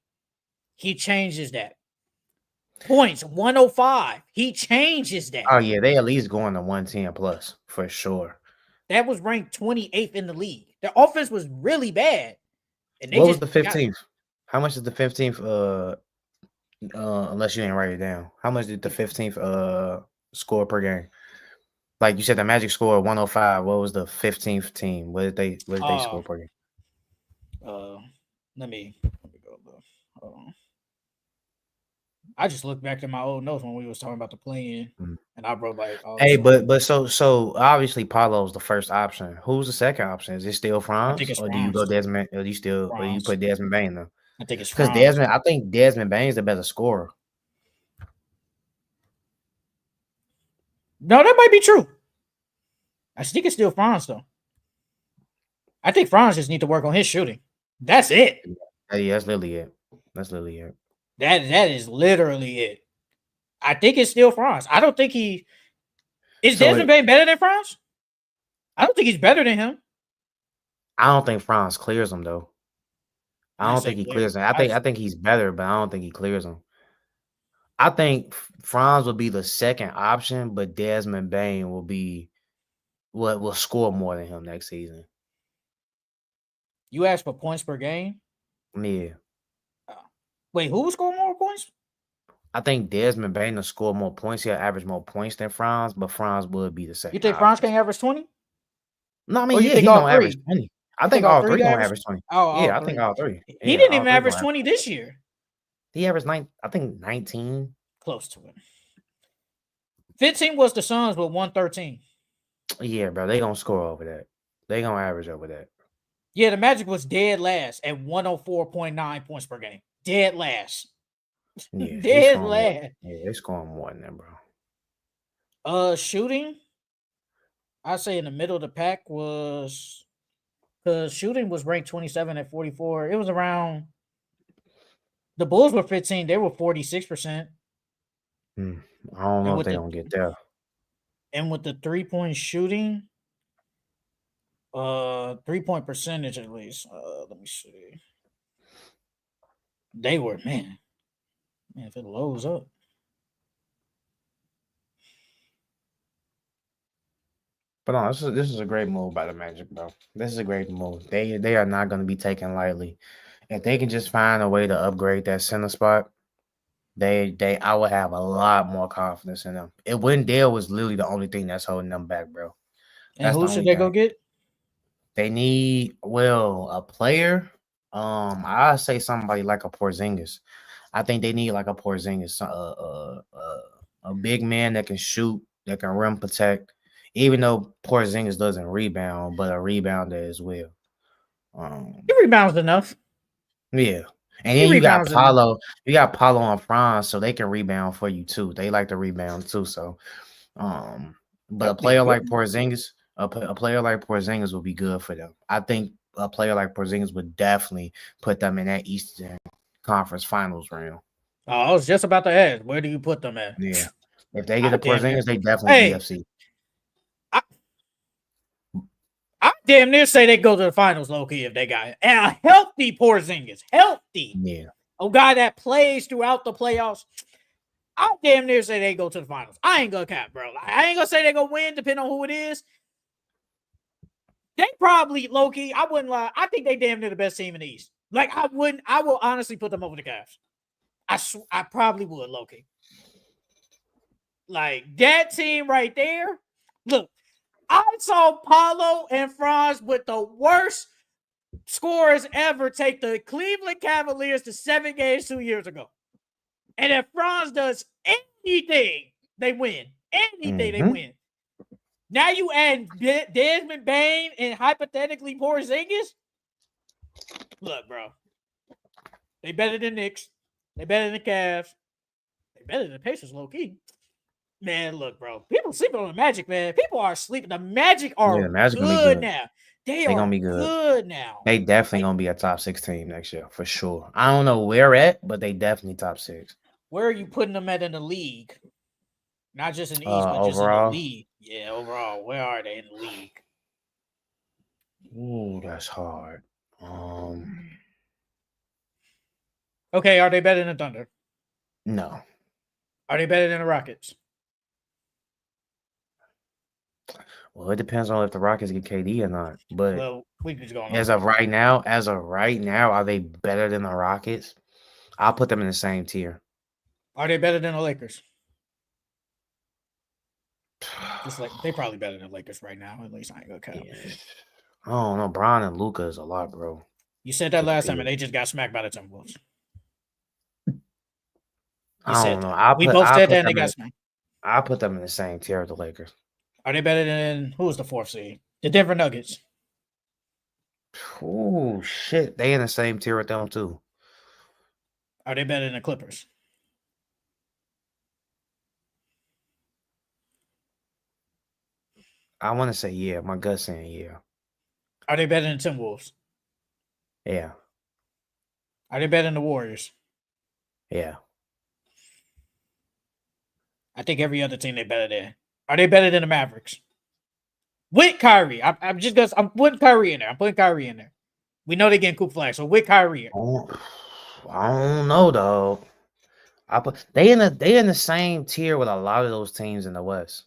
He changes that. Points 105. He changes that. Oh yeah, they at least going to 110 plus for sure. That was ranked 28th in the league. Their offense was really bad. And what was the 15th? How much is the 15th? Unless you didn't write it down. How much did the 15th score per game? Like you said, the Magic scored 105. What was the 15th team? What did they score per game? Let me go. I just looked back at my old notes when we was talking about the play-in, and I wrote like, hey, but so obviously Paulo's the first option. Who's the second option? Is it still Franz, or do you go Desmond? Or do you still, or you put Desmond Bane though? I think it's because Desmond. I think Desmond Bane's the better scorer. No, that might be true. I think it's still Franz though. I think Franz just need to work on his shooting. That's it. Yeah, that's literally it. That is literally it. I think it's still Franz. I don't think he is. Desmond Bane better than Franz? I don't think he's better than him. I don't think Franz clears him though. I don't think he clears him. I think he's better, but I don't think he clears him. I think Franz will be the second option, but Desmond Bane will be what will score more than him next season. You asked for points per game? Yeah. Wait, who scored more points? I think Desmond Bane will score more points. He'll average more points than Franz, but Franz would be the You second think Franz option. can't average 20? No, I Or mean, you yeah, think he all gonna average three? 20. I You think think all all three three can gonna average? average 20. Oh, all Yeah, I think three. all three. He Yeah, didn't all even three average gonna have. 20 this year. He averaged I think 19. Close to it. 15 was the Suns with 113. Yeah, bro, they gonna score over that. They gonna average over that. Yeah, the Magic was dead last at 104.9 points per game. Dead last. Yeah, they Dead scoring more. last. Yeah, they scoring more than that, bro. Shooting, I say in the middle of the pack was because shooting was ranked 27 at 44. It was around the Bulls were 15, they were 46%. I don't know And if with they the gonna get there. and with the 3-point shooting, 3-point percentage at least. Let me see. They were man, if it loads up. But no, this is a great move by the Magic, bro. This is a great move. They are not gonna be taken lightly. If they can just find a way to upgrade that center spot, I would have a lot more confidence in them. And Wendell was literally the only thing that's holding them back, bro. And That's the who should only they go thing. get? They need a player. I say somebody like a Porzingis. I think they need like a Porzingis, a big man that can shoot, that can rim protect. Even though Porzingis doesn't rebound, but a rebounder as well. He rebounds enough. Yeah. And He then you got rebounds enough. Paulo and Franz, so they can rebound for you too. They like to rebound too. So, but a That would be player good. like Porzingis, a player like Porzingis would be good for them. I think a player like Porzingis would definitely put them in that Eastern Conference Finals round. Oh, I was just about to ask, where do you put them at? Yeah, if they get I a damn near. Porzingis, they definitely Hey, EFC. I damn near say they go to the finals, low key, if they got it. And a healthy Porzingis, healthy. Yeah, A guy that plays throughout the playoffs. I damn near say they go to the finals. I ain't gonna cap, bro. I ain't gonna say they gonna win, depending on who it is. They probably low key. I wouldn't lie. I think they damn near the best team in the East. Like I wouldn't. I will honestly put them over the Cavs. I probably would low key. Like that team right there. Look, I saw Paulo and Franz with the worst scorers ever take the Cleveland Cavaliers to 7 games 2 years ago. And if Franz does anything, they win. Anything, they win. Now you add Desmond Bane and hypothetically Porzingis. Look, bro. They better than Knicks. They better than the Cavs. They better than the Pacers, low key. Man, look, bro. People sleeping on the Magic, man. People are sleeping. The Magic are the Magic gonna be good good. now. They They are gonna be good now. They definitely gonna be a top 6 team next year for sure. I don't know where at, but they definitely top 6. Where are you putting them at in the league? Not just in the East, but just in the Overall, league. Yeah, overall. Where are they in the league? ooh, that's hard. Okay, are they better than Thunder? No. Are they better than the Rockets? Well, it depends on if the Rockets get KD or not. But Well, we just going as of right now, are they better than the Rockets? I'll put them in the same tier. Are they better than the Lakers? Just like they probably better than the Lakers right now. At least I ain't gonna count. Yeah. I don't know. Bron and Luka is a lot, bro. You said that last time, and they just got smacked by the Timberwolves. I don't know. We both said that, and they got smacked. I'll put them in the same tier with the Lakers. Are they better than who was the 4th seed? The Denver Nuggets. Oh shit, they in the same tier with them too. Are they better than the Clippers? I want to say yeah. My gut's saying yeah. Are they better than the Timberwolves? Yeah. Are they better than the Warriors? Yeah. I think every other team they better than. Are they better than the Mavericks? With Kyrie. I'm putting Kyrie in there. I'm putting Kyrie in there. We know they getting Coop Flag, so with Kyrie. I don't know though. They in the same tier with a lot of those teams in the West.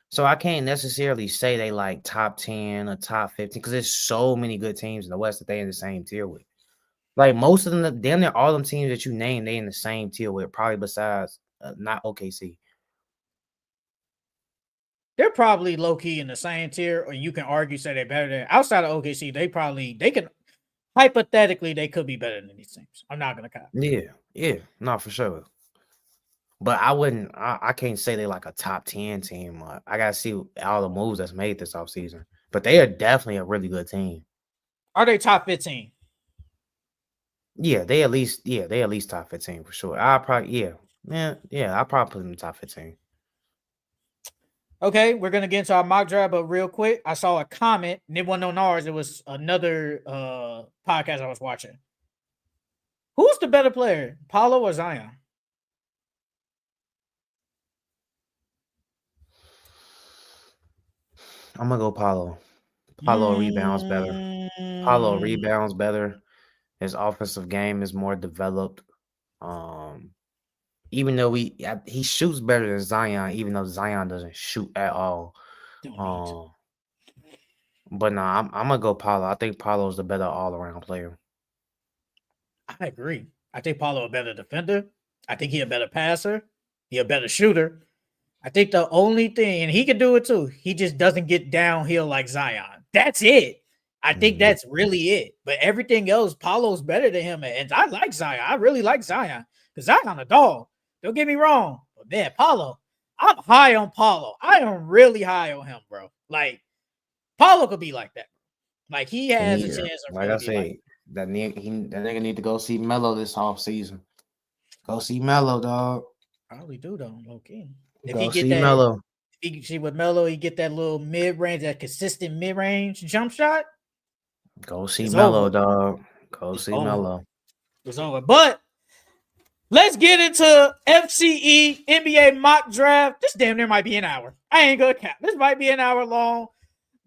So I can't necessarily say they like top 10 or top 15 because there's so many good teams in the West that they in the same tier with. Like most of them, damn near all them teams that you name, they in the same tier with, probably besides not OKC. They're probably low key in the same tier, or you can argue say they're better than outside of OKC. They can hypothetically they could be better than these teams. I'm not gonna cop. Yeah, not for sure. But I wouldn't. I can't say they like a top 10 team. I gotta see all the moves that's made this offseason. But they are definitely a really good team. Are they top 15? Yeah, they at least top 15 for sure. I probably I'll probably put them in the top 15. Okay, we're gonna get into our mock draft, but real quick, I saw a comment, and it wasn't on ours. It was another podcast I was watching. Who's the better player, Paulo or Zion? I'm gonna go Paulo. Paulo rebounds better. Paulo rebounds better. His offensive game is more developed. Even though he shoots better than Zion, even though Zion doesn't shoot at all. But no, I'm gonna go Paulo. I think Paulo's the better all around player. I agree. I think Paulo a better defender. I think he a better passer. He a better shooter. I think the only thing, and he can do it too, he just doesn't get downhill like Zion. That's it. I think that's really it. But everything else, Paulo's better than him. And I like Zion. I really like Zion. Because Zion a dog. Don't get me wrong. But man, Paulo, I'm high on Paulo. I am really high on him, bro. Like, Paulo could be like that. Like, he has a chance of like I say, that nigga need to go see Melo this offseason. Go see Melo, dog. Probably do though, low key. If go he get see that, Melo. if he see with Melo, he get that little mid-range, that consistent mid-range jump shot. Go see Melo, dog. Go see Melo. It's over. But let's get into FCE NBA mock draft. This damn near might be an hour. I ain't gonna cap. This might be an hour long,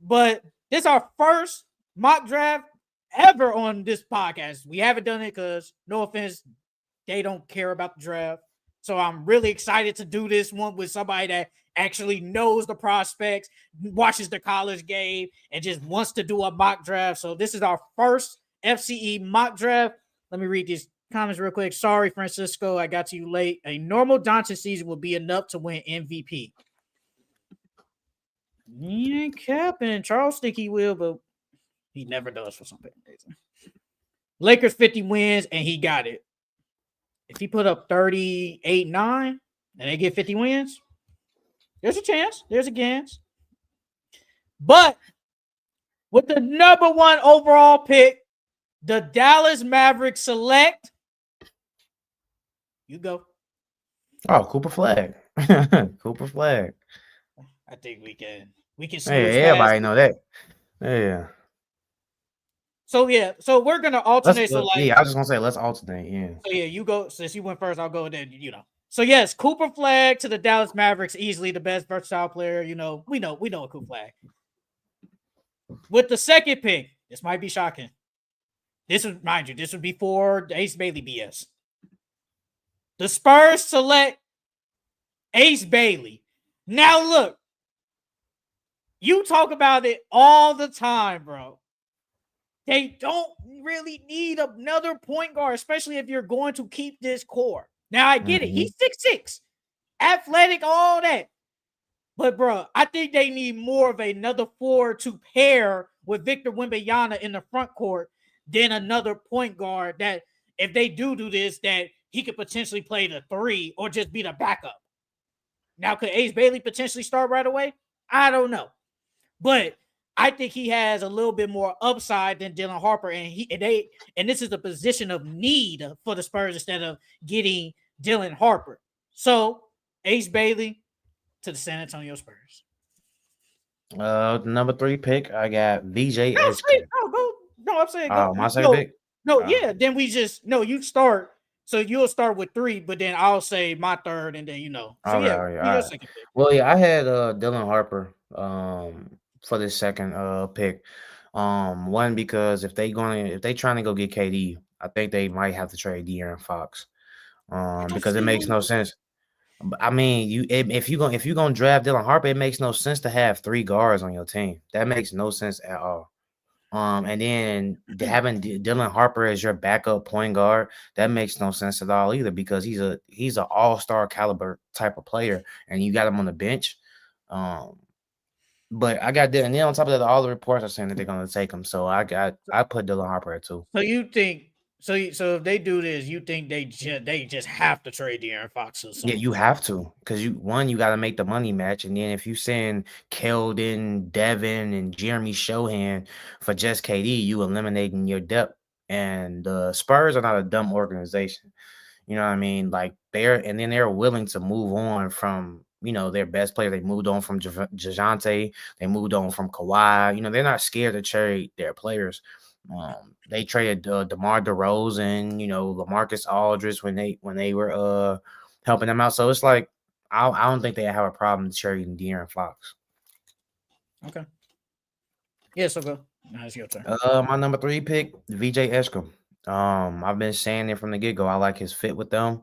but this is our first mock draft ever on this podcast. We haven't done it because, no offense, they don't care about the draft. So I'm really excited to do this one with somebody that actually knows the prospects, watches the college game, and just wants to do a mock draft. So this is our first FCE mock draft. Let me read these comments real quick. Sorry, Francisco, I got to you late. A normal Doncic season will be enough to win MVP. He ain't capping. Charles think he will, but he never does for some reason. Lakers 50 wins, and he got it. If he put up 38-9 and they get 50 wins, there's a chance. There's a chance. But with the number 1 overall pick, the Dallas Mavericks select. You go. Oh, Cooper Flag. Cooper Flag. I think we can switch. Hey, everybody know that. Yeah. So we're gonna alternate. I was just gonna say let's alternate. Yeah. So you go. Since you went first, I'll go. Then So yes, Cooper Flag to the Dallas Mavericks, easily the best versatile player. We know a Cooper Flag. With the second pick, this might be shocking. This would, mind you, this would be for the Ace Bailey BS. The Spurs select Ace Bailey. Now look, you talk about it all the time, bro. They don't really need another point guard, especially if you're going to keep this core. Now, I get it. He's 6'6", athletic, all that. But, bro, I think they need more of another forward to pair with Victor Wembanyama in the front court than another point guard that, if they do this, that he could potentially play the 3 or just be the backup. Now, could Ace Bailey potentially start right away? I don't know. But I think he has a little bit more upside than Dylan Harper, and this is a position of need for the Spurs instead of getting Dylan Harper. So Ace Bailey to the San Antonio Spurs. Number 3 pick, I got VJ. I'm saying go. My second pick. No, yeah. Then you start. So you'll start with 3, but then I'll say my third, and then So all right. Second pick. Well, yeah, I had Dylan Harper for this second pick. One, because if they trying to go get KD, I think they might have to trade De'Aaron Fox. Because it makes no sense. I mean, if you're gonna draft Dylan Harper, it makes no sense to have 3 guards on your team. That makes no sense at all. And then having Dylan Harper as your backup point guard, that makes no sense at all either, because he's an all-star caliber type of player, and you got him on the bench. But I got and then on top of that, all the reports are saying that they're gonna take him. So I put Dylan Harper at 2. So you think so if they do this, you think they just have to trade De'Aaron Fox or Yeah, something? you have to, because you got to make the money match, and then if you send Keldon, Devin, and Jeremy Shohan for just KD, you eliminating your depth. And the Spurs are not a dumb organization. You know what I mean? Like they're willing to move on from their best player. They moved on from Jajante. They moved on from Kawhi. They're not scared to trade their players. They traded DeMar DeRozan, LaMarcus Aldridge when they were helping them out. So it's like I don't think they have a problem trading De'Aaron Fox. Okay. Yeah, so go. Now it's your turn. My number 3 pick, VJ Eshkom. I've been saying it from the get-go. I like his fit with them.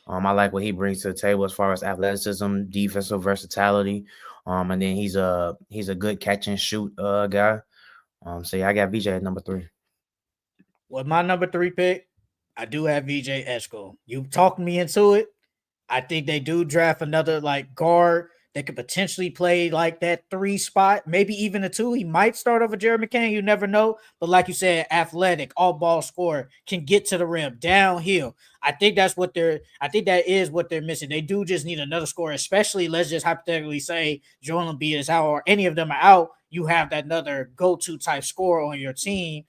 I like what he brings to the table as far as athleticism, defensive versatility. And then he's a good catch and shoot guy. So yeah, I got VJ at number 3. With my number 3 pick, I do have VJ Eshko. You talked me into it. I think they do draft another like guard that could potentially play like that 3 spot, maybe even a 2. He might start over Jared McCain. You never know. But like you said, athletic, all ball scorer, can get to the rim, downhill. I think that is what they're missing. They do just need another scorer, especially let's just hypothetically say Joel Embiid is out or any of them are out. You have that another go-to type scorer on your team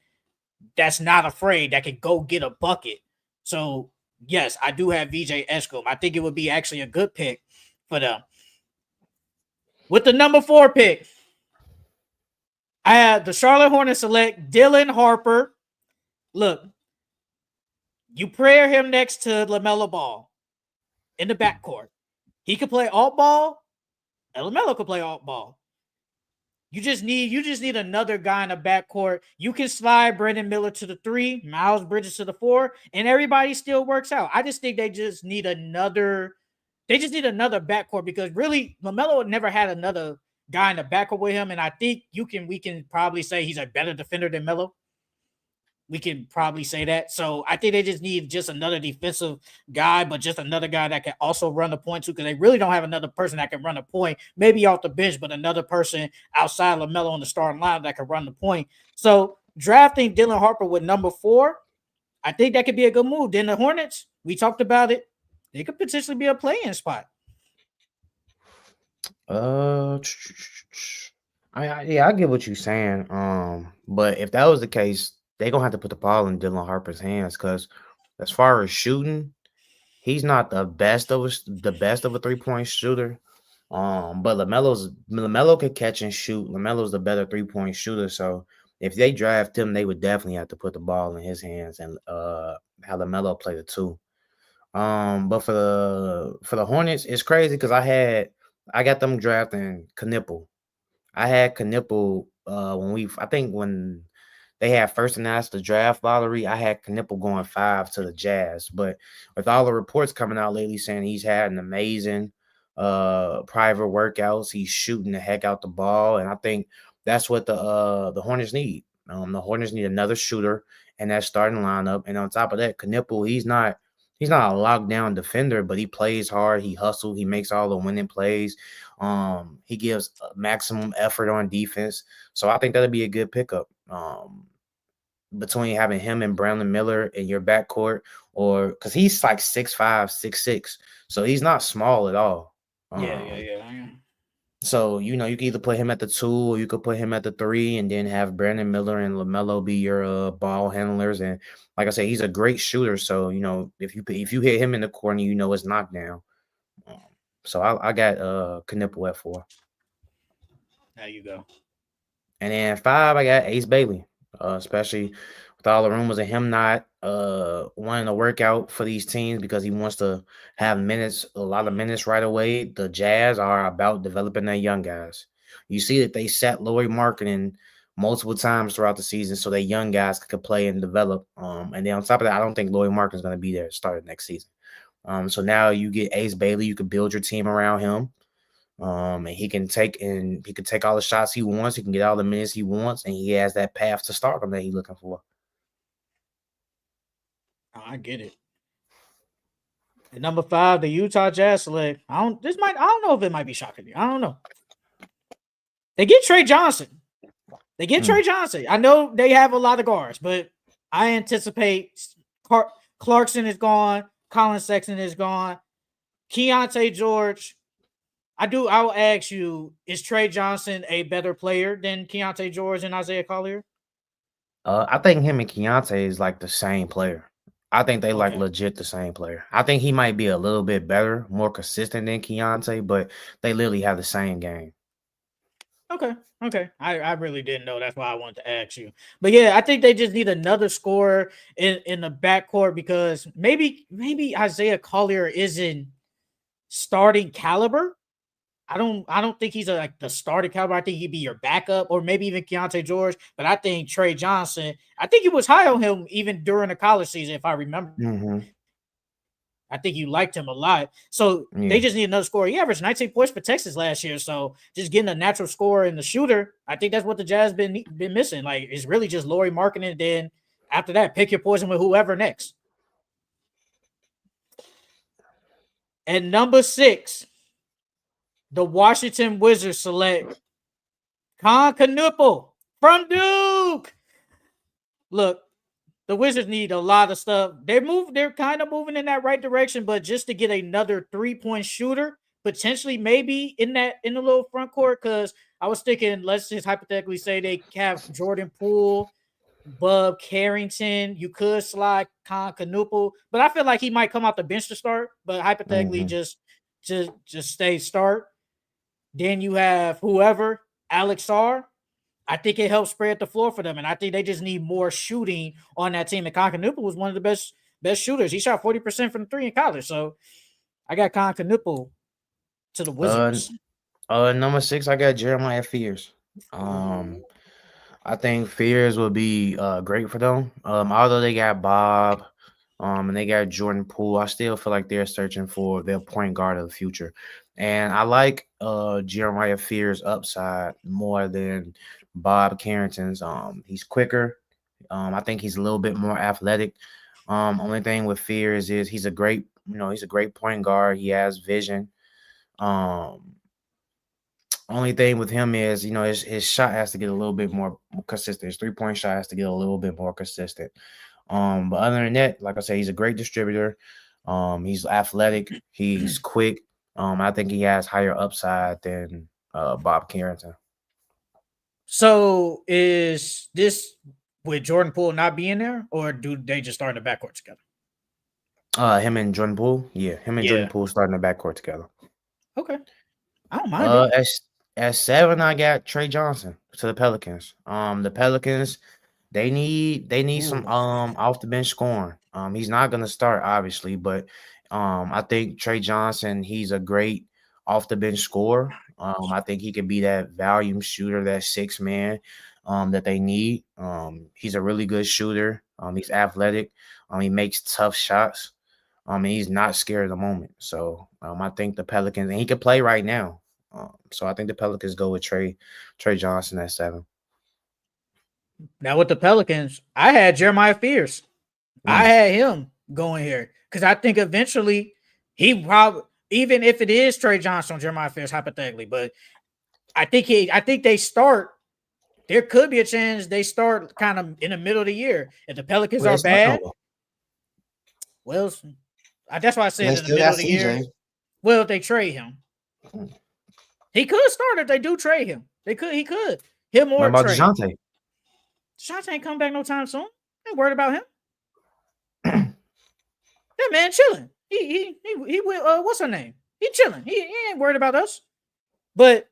that's not afraid, that can go get a bucket. So yes, I do have VJ Eshkom. I think it would be actually a good pick for them. With the number 4 pick, I have the Charlotte Hornets select Dylan Harper. Look, you pair him next to LaMelo Ball in the backcourt. He could play alt ball, and LaMelo could play alt ball. You just need another guy in the backcourt. You can slide Brandon Miller to the 3, Miles Bridges to the 4, and everybody still works out. I just think they just need another backcourt, because really LaMelo never had another guy in the backcourt with him, and I think we can probably say he's a better defender than Melo. We can probably say that. So I think they just need just another defensive guy, but just another guy that can also run the point too, because they really don't have another person that can run the point, maybe off the bench, but another person outside LaMelo on the starting line that can run the point. So drafting Dylan Harper with number 4, I think that could be a good move. Then the Hornets, we talked about it. They could potentially be a play-in spot. I get what you're saying. But if that was the case, they're gonna have to put the ball in Dylan Harper's hands, because as far as shooting, he's not the best of a 3-point shooter. But LaMelo could catch and shoot. LaMelo's the better 3-point shooter. So if they draft him, they would definitely have to put the ball in his hands and have LaMelo play the 2. But for the Hornets, it's crazy because I got them drafting Knipple. I had Knipple when they had first announced the draft lottery. I had Knipple going 5 to the Jazz, but with all the reports coming out lately saying he's had an amazing private workouts, he's shooting the heck out the ball, and I think that's what the Hornets need. The Hornets need another shooter in that starting lineup, and on top of that, Knipple, he's not a lockdown defender, but he plays hard, he hustles, he makes all the winning plays. He gives maximum effort on defense, so I think that'd be a good pickup. Between having him and Brandon Miller in your backcourt, or because he's like 6'5", 6'6", so he's not small at all. Yeah. So you can either put him at the 2 or you could put him at the 3, and then have Brandon Miller and LaMelo be your ball handlers. And like I said, he's a great shooter. So if you hit him in the corner, it's knockdown. So I got Knipple at 4. There you go. And then 5, I got Ace Bailey, especially with all the rumors of him not wanting to work out for these teams because he wants to have a lot of minutes right away. The Jazz are about developing their young guys. You see that they sat Lauri Markkanen multiple times throughout the season so that young guys could play and develop. And then on top of that, I don't think Lauri Markkanen is going to be there to start next season. So now you get Ace Bailey. You can build your team around him. And he can take all the shots he wants. He can get all the minutes he wants, and he has that path to stardom that he's looking for. I get it. At number 5, the Utah Jazz select. I don't know if it might be shocking you. I don't know. They get Trey Johnson. Trey Johnson. I know they have a lot of guards, but I anticipate Clarkson is gone. Colin Sexton is gone. Keontae George. I will ask you, is Trey Johnson a better player than Keontae George and Isaiah Collier? I think him and Keontae is like the same player. I think they like Okay. legit the same player. I think he might be a little bit better, more consistent than Keontae, but they literally have the same game. Okay. I really didn't know. That's why I wanted to ask you. But yeah, I think they just need another scorer in the backcourt because maybe Isaiah Collier isn't starting caliber. I don't think he's like the starting caliber. I think he'd be your backup or maybe even Keontae George. But I think Trey Johnson, I think he was high on him even during the college season, if I remember. Mm-hmm. I think you liked him a lot. So they just need another scorer. He averaged 19 points for Texas last year. So just getting a natural scorer and the shooter, I think that's what the Jazz been missing. Like, it's really just Lauri Markkanen. Then after that, pick your poison with whoever next. And number 6, the Washington Wizards select Antetokounmpo from Duke. Look, the Wizards need a lot of stuff. They're kind of moving in that right direction, but just to get another 3-point shooter, potentially maybe in the little front court, because I was thinking, let's just hypothetically say they have Jordan Poole, Bub Carrington. You could slide Antetokounmpo, but I feel like he might come off the bench to start. But hypothetically, just stay start. Then you have whoever, Alex Sarr. I think it helps spread the floor for them, and I think they just need more shooting on that team. And Antetokounmpo was one of the best shooters. He shot 40% from the 3 in college. So I got Antetokounmpo to the Wizards. Number 6, I got Jeremiah Fears. I think Fears will be great for them. Although they got Bob, and they got Jordan Poole, I still feel like they're searching for their point guard of the future. And I like Jeremiah Fears' upside more than Bob Carrington's. He's quicker. I think he's a little bit more athletic. Only thing with Fears is he's a great point guard. He has vision. Only thing with him is, his shot has to get a little bit more consistent. His 3-point shot has to get a little bit more consistent. But other than that, like I said, he's a great distributor. He's athletic. He's quick. I think he has higher upside than Bob Carrington. So is this with Jordan Poole not being there, or do they just start in the backcourt together? Him and Jordan Poole? Yeah, him and Jordan Poole starting the backcourt together. Okay. I don't mind it. At 7, I got Trey Johnson to the Pelicans. The Pelicans, they need some off the bench scoring. He's not gonna start, obviously, but I think Trey Johnson, he's a great off the bench scorer. I think he could be that volume shooter, that 6-man that they need. He's a really good shooter. He's athletic. He makes tough shots. He's not scared of the moment. So I think the Pelicans, and he can play right now. So I think the Pelicans go with Trey Johnson at 7. Now with the Pelicans, I had Jeremiah Fears. I had him going here because I think eventually he probably, even if it is Trey Johnson on Jeremiah Fears, hypothetically, but I think they start. There could be a chance they start kind of in the middle of the year. If the Pelicans are bad, well, that's why I said in the middle of the year. Well, if they trade him, he could start if they do trade him. He could. Him or what about trade. DeJounte? DeJounte ain't coming back no time soon. Ain't worried about him. That man chilling. He what's her name? He chilling. He ain't worried about us. But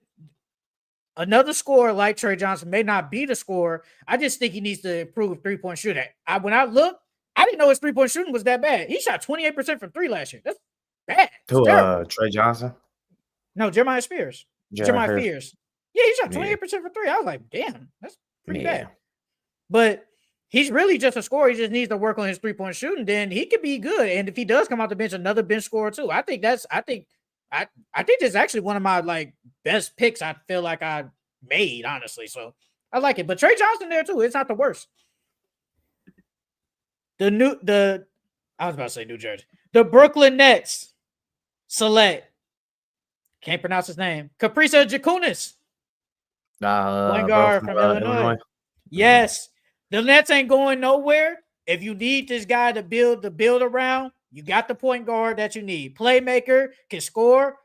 another scorer like Trey Johnson may not be the scorer. I just think he needs to improve 3-point shooting. When I looked, I didn't know his 3-point shooting was that bad. He shot 28% from 3 last year. That's bad. Trey Johnson? No, Jeremiah Fears. Jeremiah Fears. Yeah, he shot 28% from 3. I was like, damn, that's pretty bad. But he's really just a scorer. He just needs to work on his 3-point shooting. Then he could be good. And if he does come off the bench, another bench scorer too. I think I think it's actually one of my like best picks. I feel like I made honestly, so I like it. But Trey Johnson there too. It's not the worst. I was about to say New Jersey. The Brooklyn Nets select. Can't pronounce his name. Kaprizov Jakunis, point Bro guard from from Illinois. Illinois. Yes, the Nets ain't going nowhere. If you need this guy to build around, you got the point guard that you need. Playmaker, can score.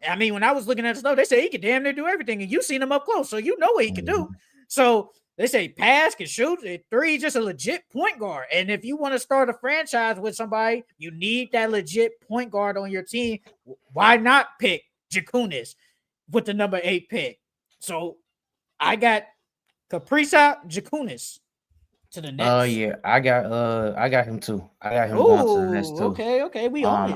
I mean, when I was looking at the stuff, they say he can damn near do everything, and you've seen him up close, so you know what he can do. So they say pass, can shoot, three, just a legit point guard. And if you want to start a franchise with somebody, you need that legit point guard on your team. Why not pick Jakunis with the number 8 pick? So I got Kaprizov Jakunis to the Nets. Yeah, I got him too. I got him going to the Nets Oh, too. okay, we own it.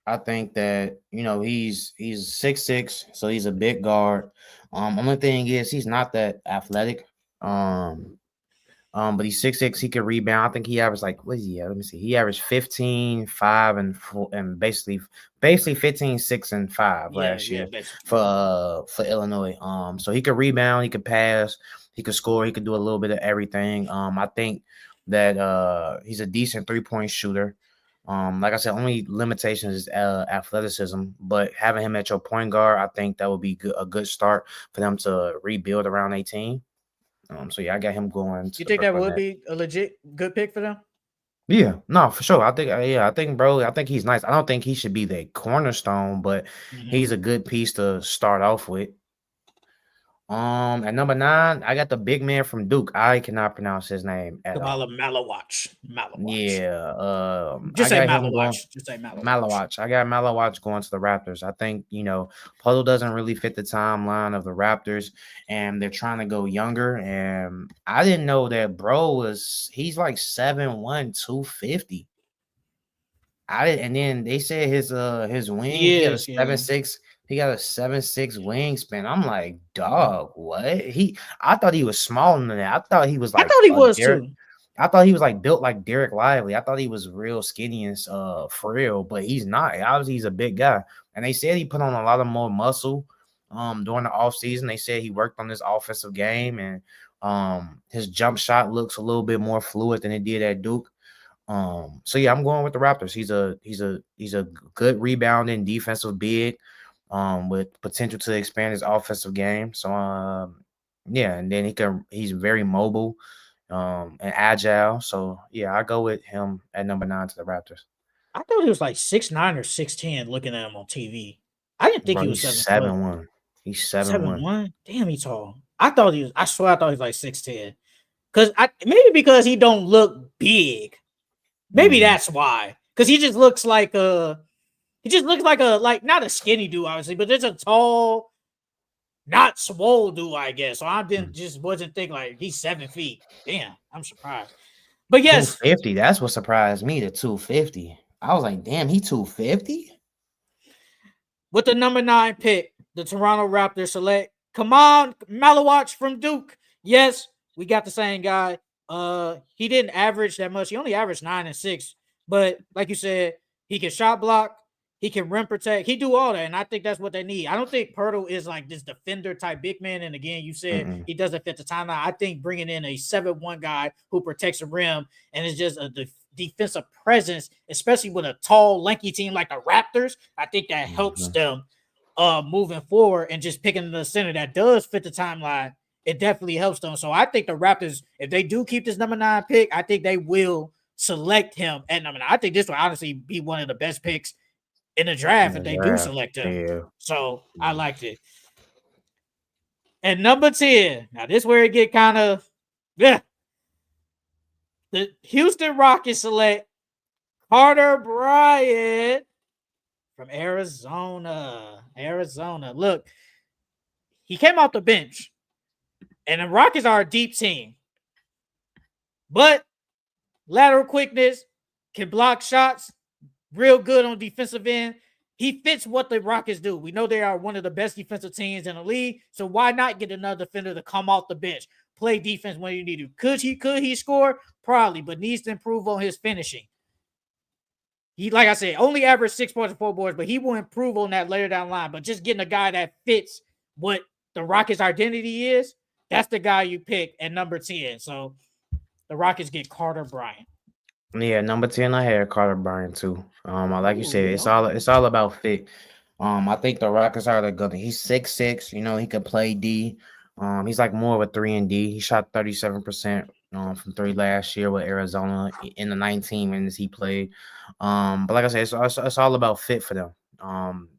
I think that he's 6'6", so he's a big guard. Only thing is he's not that athletic. But he's 6'6", he can rebound. I think he averaged like, what is he at? Let me see. He averaged 15, 5, and 4, and basically 15, 6, and 5 last year for Illinois. So he could rebound, he could pass, he could score, he could do a little bit of everything. I think that he's a decent 3-point shooter. Like I said, only limitation is athleticism, but having him at your point guard, I think that would be a good start for them to rebuild around 18. So yeah, I got him going. You think that would be a legit good pick for them? Yeah, no, for sure. I think, bro, I think he's nice. I don't think he should be the cornerstone, but he's a good piece to start off with. At number 9, I got the big man from Duke. I cannot pronounce his name at all. Malawach. Yeah. Just I say got him Malawach. Just say Malawach. I got Malawach going to the Raptors. I think, Puddle doesn't really fit the timeline of the Raptors, and they're trying to go younger. And I didn't know that he's like 7'1", 250. And then they said his wing, he got a 7'6". He got a 7'6" wingspan. I'm like, dog, what? I thought he was smaller than that. I thought he was like, I thought he was too. I thought he was like built like Derek Lively. I thought he was real skinny and frail, but he's not. Obviously, he's a big guy. And they said he put on a lot of more muscle during the offseason. They said he worked on his offensive game, and his jump shot looks a little bit more fluid than it did at Duke. So yeah, I'm going with the Raptors. He's a good rebounding defensive big, with potential to expand his offensive game. So yeah, and then he's very mobile, and agile. So yeah, I go with him at number 9 to the Raptors. I thought he was like 6'9" or 6'10" looking at him on TV. I didn't think he was 7'1". He's 7'1". Damn, he's tall. I swear I thought he was like 6'10". Maybe because he don't look big. Maybe that's why. Because he just looks like not a skinny dude, obviously, but there's a tall, not swole dude, I guess. So I wasn't thinking like he's 7 feet. Damn, I'm surprised. But yes, 250. That's what surprised me. The 250. I was like, damn, he 250. With the number 9 pick, the Toronto Raptors select Malawach from Duke. Yes, we got the same guy. He didn't average that much. He only averaged 9 and 6. But like you said, he can shot block. He can rim protect. He do all that, and I think that's what they need. I don't think Pirtle is like this defender type big man. And again, you said he doesn't fit the timeline. I think bringing in a 7'1" guy who protects the rim and is just a defensive presence, especially with a tall, lanky team like the Raptors, I think that helps them moving forward. And just picking the center that does fit the timeline, it definitely helps them. So I think the Raptors, if they do keep this number 9 pick, I think they will select him at number 9. I think this will honestly be one of the best picks in the draft if they do select him. Yeah. So I liked it. At number 10, now this is where it get kind of, the Houston Rockets select Carter Bryant from Arizona. Look, he came off the bench, and the Rockets are a deep team, but lateral quickness, can block shots, real good on defensive end. He fits what the Rockets do. We know they are one of the best defensive teams in the league, so why not get another defender to come off the bench, play defense when you need to? Could he score? Probably, but needs to improve on his finishing. He, like I said, only averaged 6 points and 4 boards, but he will improve on that later down the line. But just getting a guy that fits what the Rockets' identity is, that's the guy you pick at number 10. So the Rockets get Carter Bryant. Yeah, number 10, I had Carter Bryant too. Like you said, Ooh, it's all about fit. I think the Rockets are the good. He's 6'6", he can play D. He's like more of a 3 and D. He shot 37% from three last year with Arizona in the 19 minutes he played. But like I said, it's all about fit for them.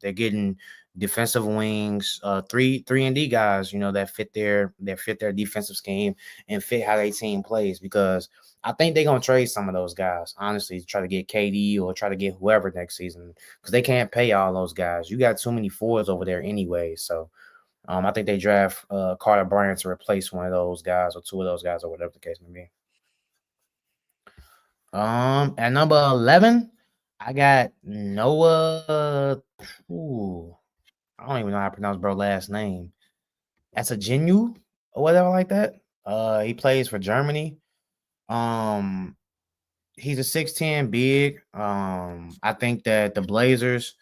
They're getting defensive wings, three and D guys, that fit their defensive scheme and fit how their team plays, because I think they're gonna trade some of those guys, honestly, to try to get KD or try to get whoever next season, because they can't pay all those guys. You got too many fours over there anyway. So I think they draft Carter Bryant to replace one of those guys or two of those guys or whatever the case may be. At number 11, I got Noah. Ooh, I don't even know how to pronounce bro last name. That's a Genu or whatever like that. He plays for Germany. He's a 6'10" big. I think that the Blazers,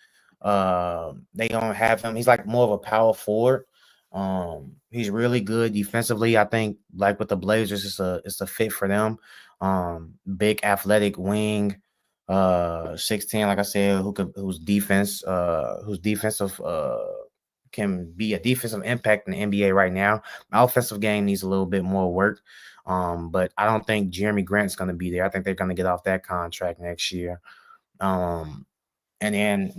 they don't have him. He's like more of a power forward. He's really good defensively. I think like with the Blazers, it's a fit for them. Big athletic wing, 6'10", like I said, whose defensive can be a defensive impact in the NBA right now. My offensive game needs a little bit more work. But I don't think Jeremy Grant's going to be there. I think they're going to get off that contract next year. And then,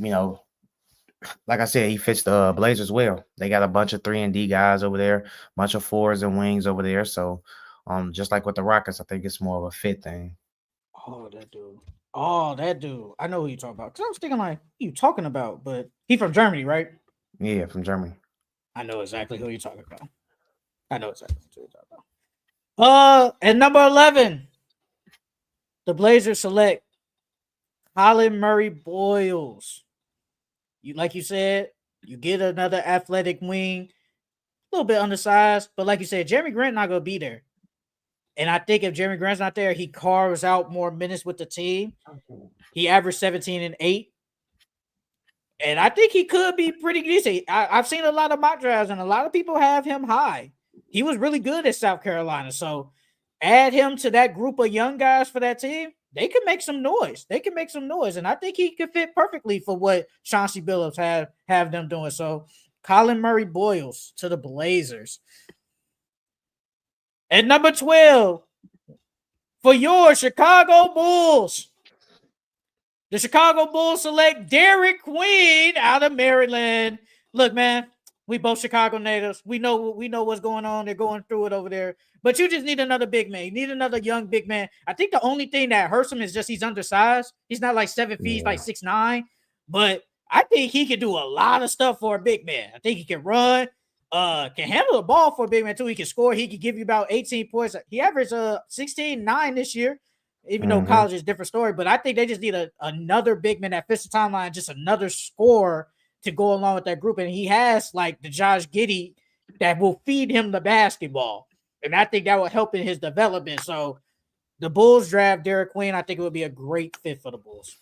like I said, he fits the Blazers well. They got a bunch of 3 and D guys over there, a bunch of fours and wings over there. So, just like with the Rockets, I think it's more of a fit thing. Oh, that dude. Oh, that dude. I know who you talking about. Because I was thinking, like, who you talking about? But he from Germany, right? Yeah, from Germany. I know exactly who you're talking about. I know exactly who you're talking about. At number 11, the Blazers select Colin Murray Boyles. Like you said, you get another athletic wing, a little bit undersized, but like you said, Jeremy Grant not gonna be there. And I think if Jeremy Grant's not there, he carves out more minutes with the team. He averaged 17 and 8. And I think he could be pretty decent. I've seen a lot of mock drafts, and a lot of people have him high. He was really good at South Carolina. So add him to that group of young guys for that team. They can make some noise. And I think he could fit perfectly for what Chauncey Billups have them doing. So Colin Murray Boyles to the Blazers. At number 12, for your Chicago Bulls, the Chicago Bulls select Derek Queen out of Maryland. Look, man, we both Chicago natives. We know what's going on. They're going through it over there. But you just need another big man. You need another young big man. I think the only thing that hurts him is just he's undersized. He's not like 7 feet, he's like 6'9". But I think he can do a lot of stuff for a big man. I think he can run, can handle the ball for a big man too. He can score. He can give you about 18 points. He averaged 16-9 this year. Even though college is a different story, but I think they just need another big man that fits the timeline, just another scorer to go along with that group. And he has like the Josh Giddey that will feed him the basketball. And I think that will help in his development. So the Bulls draft Derek Queen. I think it would be a great fit for the Bulls.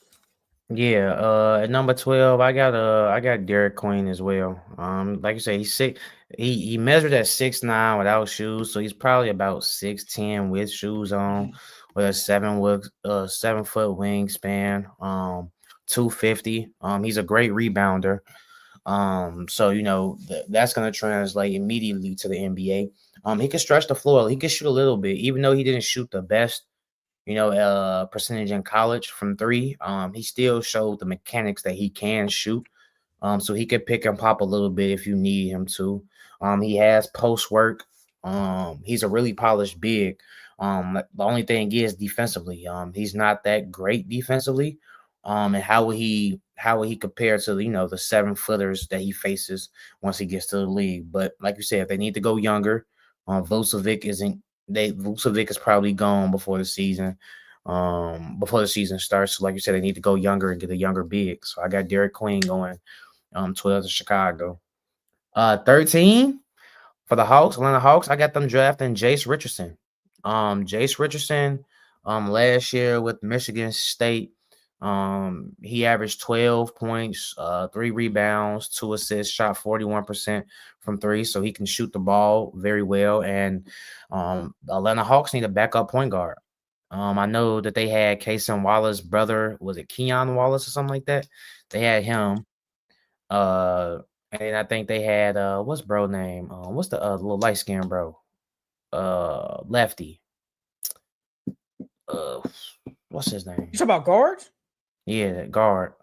Yeah, at number 12, I got Derek Queen as well. Like you say, he's sick. He measured at 6'9" without shoes, so he's probably about 6'10" with shoes on, with a 7-foot wingspan, 250. He's a great rebounder. So that's gonna translate immediately to the NBA. He can stretch the floor. He can shoot a little bit, even though he didn't shoot the best percentage in college from three. He still showed the mechanics that he can shoot. So he could pick and pop a little bit if you need him to. He has post work. He's a really polished big. The only thing is defensively, he's not that great defensively. And how will he compare to the 7-footers that he faces once he gets to the league? But like you said, if they need to go younger, Vucevic is probably gone before the season. Before the season starts. So like you said, they need to go younger and get a younger big. So I got Derek Queen going 12 to Chicago. 13 for the Hawks, Atlanta Hawks. I got them drafting Jace Richardson. Jace Richardson last year with Michigan State. He averaged 12 points, 3 rebounds, 2 assists, shot 41% from 3, so he can shoot the ball very well. And Atlanta Hawks need a backup point guard. I know that they had Cason Wallace's brother, was it Keon Wallace or something like that? They had him. And I think they had what's bro name? What's the little light skinned bro? Lefty. What's his name? You talking about guards? Yeah, that guard.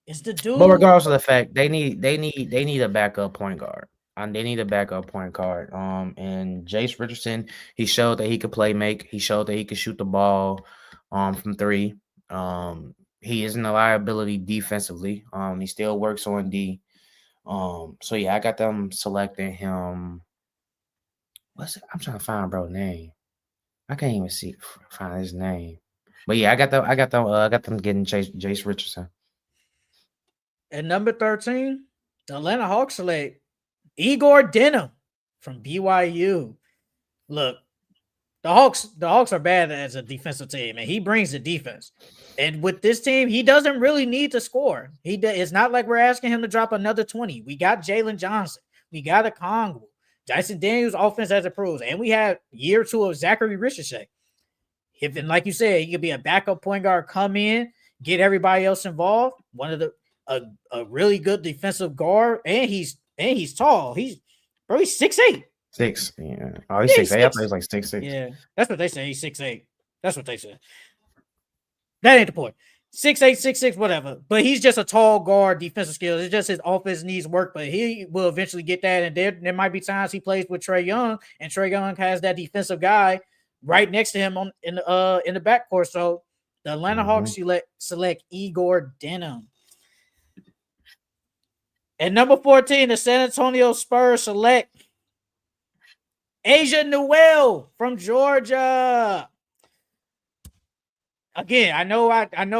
It's the dude. But regardless of the fact, they need a backup point guard. And they need a backup point guard. And Jace Richardson, he showed that he could play make. He showed that he could shoot the ball from 3. He isn't a liability defensively. He still works on D. So yeah, I got them selecting him. What's it? I'm trying to find bro name. I can't even find his name. But yeah, I got them getting Jace Richardson. At number 13, the Atlanta Hawks select Igor Denham from BYU. Look, the Hawks are bad as a defensive team, and he brings the defense. And with this team, he doesn't really need to score. It's not like we're asking him to drop another 20. We got Jalen Johnson. We got a Congo. Dyson Daniels' offense has improved. And we have year 2 of Zachary Richardson. And like you said, he could be a backup point guard, come in, get everybody else involved. A really good defensive guard, and he's tall. He's 6'8". 6, yeah. Oh, he's 6'8". I thought he was like 6'6". Yeah, that's what they say. He's 6'8". That's what they said. That ain't the point. 6'8", 6'6", whatever. But he's just a tall guard, defensive skills. It's just his offense needs work, but he will eventually get that. And there might be times he plays with Trae Young, and Trae Young has that defensive guy right next to him in the backcourt. So the Atlanta Hawks select Igor Denham. At number 14, the San Antonio Spurs select Asia Noel from Georgia. Again, I know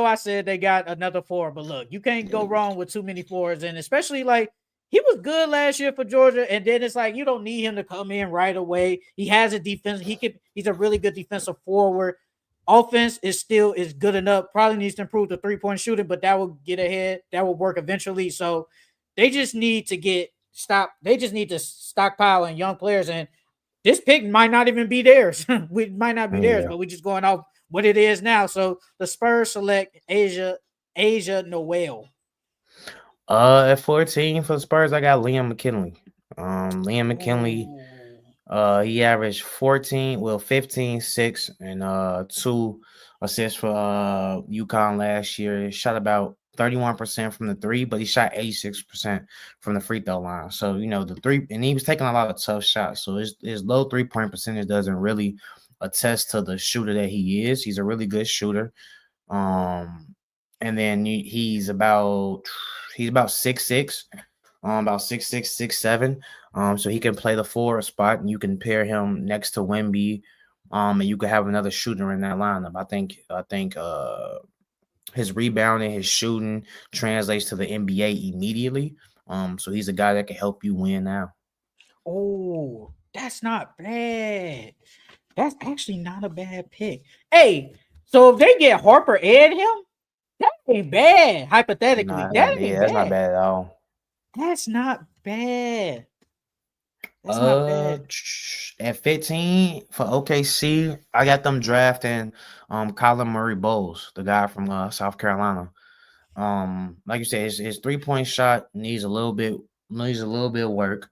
I said they got another 4, but look, you can't go wrong with too many 4s, and especially like he was good last year for Georgia, and then it's like you don't need him to come in right away. He has a defense. He's a really good defensive forward. Offense is good enough. Probably needs to improve the 3-point shooting, but that will get ahead. That will work eventually. So they just need to They just need to stockpile in young players, and this pick might not even be theirs. We might not be theirs, but we're just going off what it is now. So the Spurs select Asia Noel. At 14 for the Spurs, I got Liam McKinley. Liam McKinley, he averaged 15, 6, and 2 assists for UConn last year. He shot about 31% from the 3, but he shot 86% from the free throw line. So, the 3, and he was taking a lot of tough shots. So his low 3-point percentage doesn't really attest to the shooter that he is. He's a really good shooter. And then he's about 6'6", about 6'6", 6'7". So he can play the 4 spot, and you can pair him next to Wemby. And you could have another shooter in that lineup. I think his rebounding, his shooting translates to the NBA immediately. So he's a guy that can help you win now. Oh, that's not bad. That's actually not a bad pick. Hey, so if they get Harper and him, that ain't bad. Hypothetically, that's not bad at all. That's not bad. That's not bad. At 15 for OKC, I got them drafting Colin Murray Bowles, the guy from South Carolina. Like you said, his 3-point shot needs a little bit of work.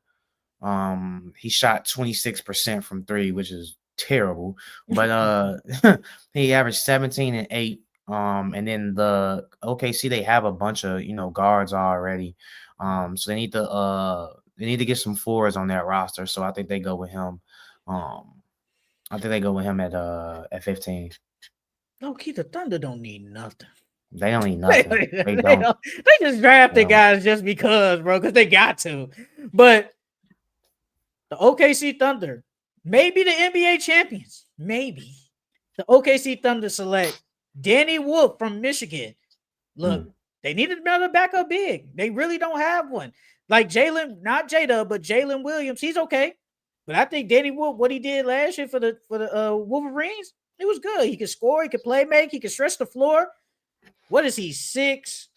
He shot 26% from 3, which is terrible. But he averaged 17 and 8. And then the OKC, they have a bunch of guards already. So they need to get some 4s on that roster. So I think they go with him. I think they go with him at 15. No, Keith, the Thunder don't need nothing. They don't need nothing. They just drafted guys just because, bro, because they got to. But the OKC Thunder, maybe the NBA champions, maybe. The OKC Thunder select Danny Wolf from Michigan. Look, they needed another backup big. They really don't have one. Like Jalen, not Jada, but Jalen Williams, he's okay. But I think Danny Wolf, what he did last year for the Wolverines, He was good. He could score. He could play make. He could stretch the floor. What is he, 6?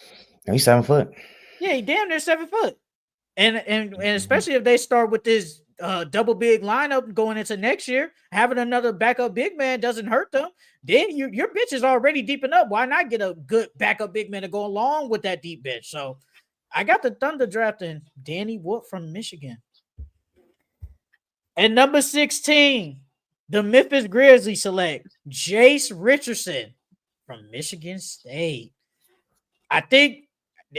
He's 7 foot. Yeah, he damn near 7 foot. And especially if they start with this double big lineup going into next year, having another backup big man doesn't hurt them. Then your bench is already deep enough. Why not get a good backup big man to go along with that deep bench? So I got the Thunder drafting Danny Wolf from Michigan. And number 16, the Memphis Grizzlies select Jace Richardson from Michigan State. I think,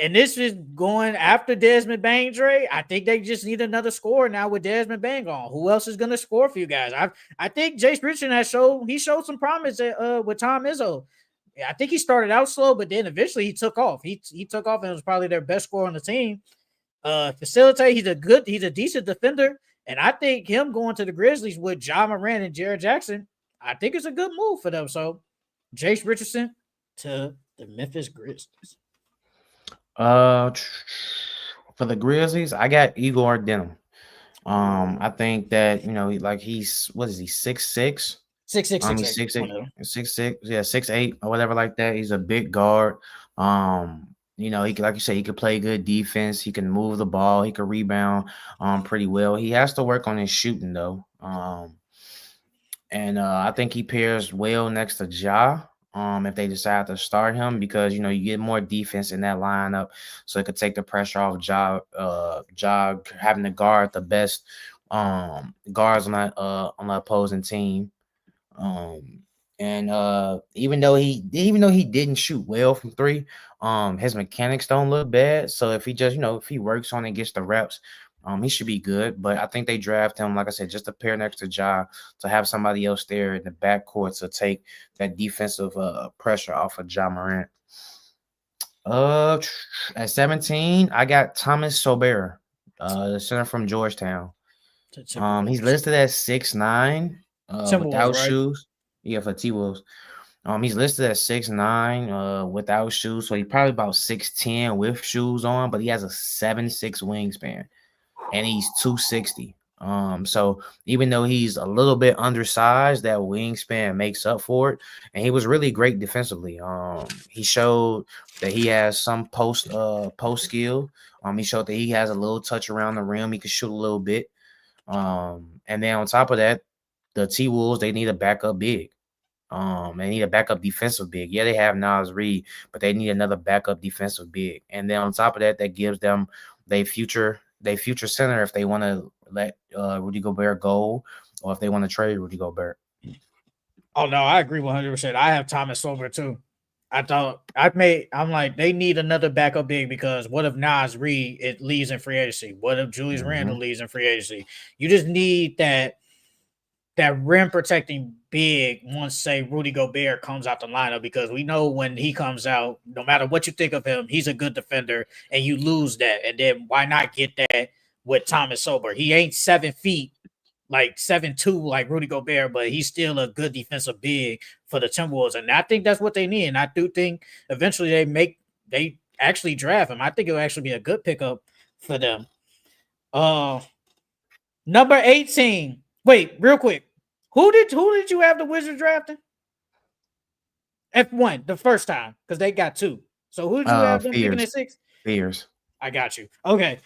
and this is going after Desmond Bane trade. I think they just need another scorer now with Desmond Bane gone. Who else is going to score for you guys? I think Jace Richardson showed some promise with Tom Izzo. I think he started out slow, but then eventually he took off. He took off and was probably their best scorer on the team. Facilitate. He's a decent defender. And I think him going to the Grizzlies with Ja Morant and Jared Jackson, I think it's a good move for them. So, Jace Richardson to the Memphis Grizzlies. For the Grizzlies, I got Igor Denham. I think that he's what is he 6'6"? 6'6", He's 6'8", 6'6", yeah, 6'8" or whatever like that. He's a big guard. He can, like you say, he could play good defense. He can move the ball. He can rebound pretty well. He has to work on his shooting though. And I think he pairs well next to Ja. If they decide to start him, because you get more defense in that lineup, so it could take the pressure off Ja having to guard the best guards on the opposing team. Even though he didn't shoot well from three, his mechanics don't look bad. So if he just if he works on it and gets the reps, he should be good. But I think they draft him, like I said, just to pair next to Ja, to have somebody else there in the backcourt to take that defensive pressure off of Ja Morant. At 17, I got Thomas Sober, the center from Georgetown. He's listed at 6'9", without right? shoes. Yeah, for T-Wolves. He's listed at 6'9", without shoes, so he's probably about 6'10" with shoes on, but he has a 7'6" wingspan, and he's 260. So even though he's a little bit undersized, that wingspan makes up for it, and he was really great defensively. He showed that he has some post skill. He showed that he has a little touch around the rim. He can shoot a little bit. And then on top of that, the T-Wolves, they need a backup big. They need a backup defensive big. Yeah, they have Nas Reed, but they need another backup defensive big. And then on top of that, that gives them their future center if they want to let Rudy Gobert go, or if they want to trade Rudy Gobert. Oh no, I agree 100%. I have Thomas Sober too. I'm like, they need another backup big, because what if Nas Reed leaves in free agency? What if Julius Randle leaves in free agency? You just need that rim protecting big once, say, Rudy Gobert comes out the lineup, because we know when he comes out, no matter what you think of him, he's a good defender, and you lose that. And then why not get that with Thomas Sober? He ain't 7 feet, like 7'2", like Rudy Gobert, but he's still a good defensive big for the Timberwolves. And I think that's what they need. And I do think eventually they actually draft him. I think it'll actually be a good pickup for them. Number 18. Wait, real quick. Who did you have the Wizards drafting? F1, the first time, because they got 2. So who did you have them picking at 6? Fears. I got you. Okay.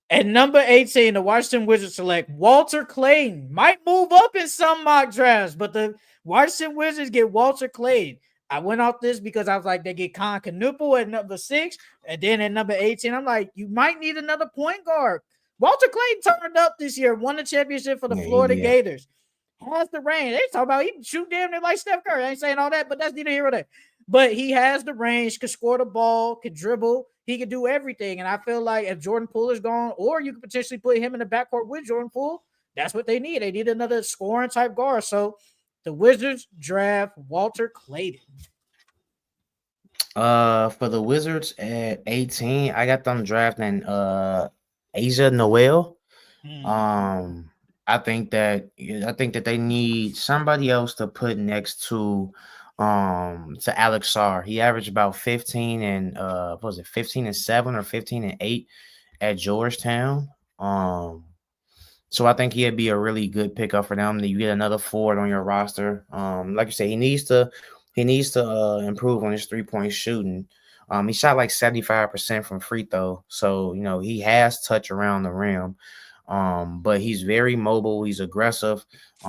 At number 18, the Washington Wizards select Walter Clayton. Might move up in some mock drafts, but the Washington Wizards get Walter Clayton. I went off this because I was like, they get Antetokounmpo at number 6, and then at number 18, I'm like, you might need another point guard. Walter Clayton turned up this year, won the championship for the Florida Gators. Has the range. They talk about he can shoot damn near like Steph Curry. I ain't saying all that, but that's neither here nor there. But he has the range, can score the ball, can dribble. He can do everything. And I feel like if Jordan Poole is gone, or you could potentially put him in the backcourt with Jordan Poole, that's what they need. They need another scoring type guard. So the Wizards draft Walter Clayton. For the Wizards at 18, I got them drafting Asia Noel. I think that they need somebody else to put next to Alex Sarr. He averaged about 15 and 15 and 7 or 15 and 8 at Georgetown. So I think he'd be a really good pickup for them. You get another forward on your roster. Like you said, he needs to improve on his 3-point shooting. He shot like 75% from free throw, so he has touch around the rim. But he's very mobile. He's aggressive.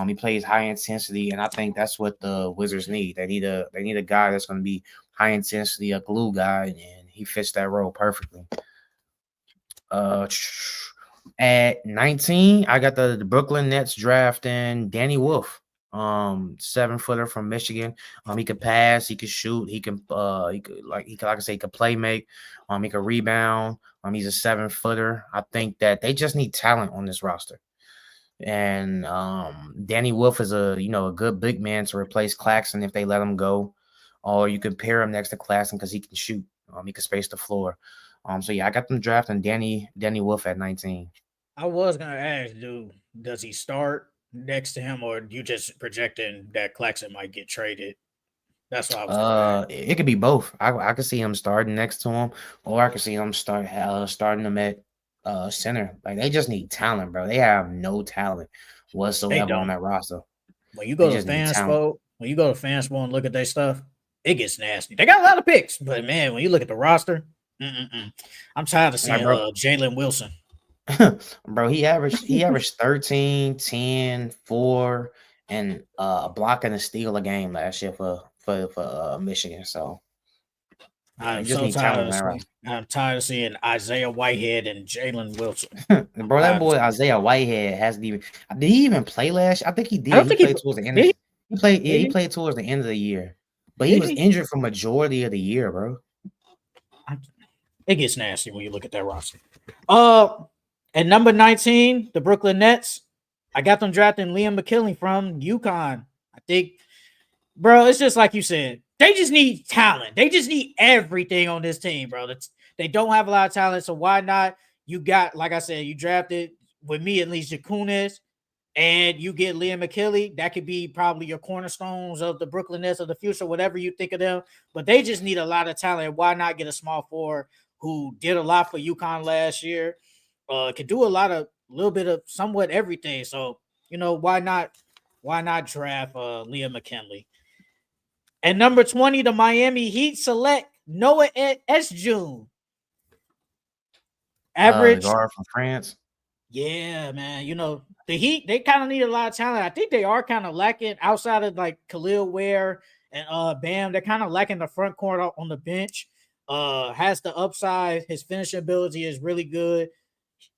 He plays high intensity, and I think that's what the Wizards need. They need a guy that's going to be high intensity, a glue guy, and he fits that role perfectly. Uh, at 19, I got the Brooklyn Nets drafting Danny Wolf. 7-footer from Michigan. He could pass, he could shoot, like I say, he could play make, he could rebound. He's a 7-footer. I think that they just need talent on this roster. And Danny Wolf is a good big man to replace Claxton if they let him go. Or you can pair him next to Claxton because he can shoot. He can space the floor. So yeah, I got them drafting Danny Wolf at 19. I was gonna ask, dude, does he start next to him, or you just projecting that Claxton might get traded? That's what I was gonna ask. It could be both. I could see him starting next to him, or I could see him starting him at center. Like they just need talent, bro. They have no talent They whatsoever on don't. that roster. When you They go to just need talent. Fanspo and look at their stuff, it gets nasty. They got a lot of picks, but man, when you look at the roster, I'm tired of Like, seeing bro, Jalen Wilson. bro, he averaged 13, 10, 4, and a block and a steal a game last year for Michigan. So yeah, I'm you just so need talent tired on of that seeing. roster. I'm tired of seeing Isaiah Whitehead and Jalen Wilson. I'm Bro, that tired of boy seeing it. Isaiah Whitehead hasn't even. Did he even play last year? I think he I did. don't He think he played towards the end. did. He played. He, Yeah, he did played towards the end of the year, but he? he Did was he? injured for majority of the year, bro. It gets nasty when you look at that roster. Uh, at number 19, the Brooklyn Nets. I got them drafting Liam McKinley from UConn. I think, bro, it's just like you said. They just need talent. They just need everything on this team, bro. They don't have a lot of talent, so why not? You got, like I said, you drafted with me at least Jakunis, and you get Liam McKinley. That could be probably your cornerstones of the Brooklyn Nets of the future, whatever you think of them. But they just need a lot of talent. Why not get a small forward who did a lot for UConn last year? Could do a little bit of somewhat everything. So why not? Why not draft Liam McKinley? And number 20, the Miami Heat select Noah S. June. The Average. guard from France. Yeah, man. The Heat, they kind of need a lot of talent. I think they are kind of lacking outside of like Khalil Ware and Bam. They're kind of lacking the front court on the bench. Has the upside. His finishing ability is really good.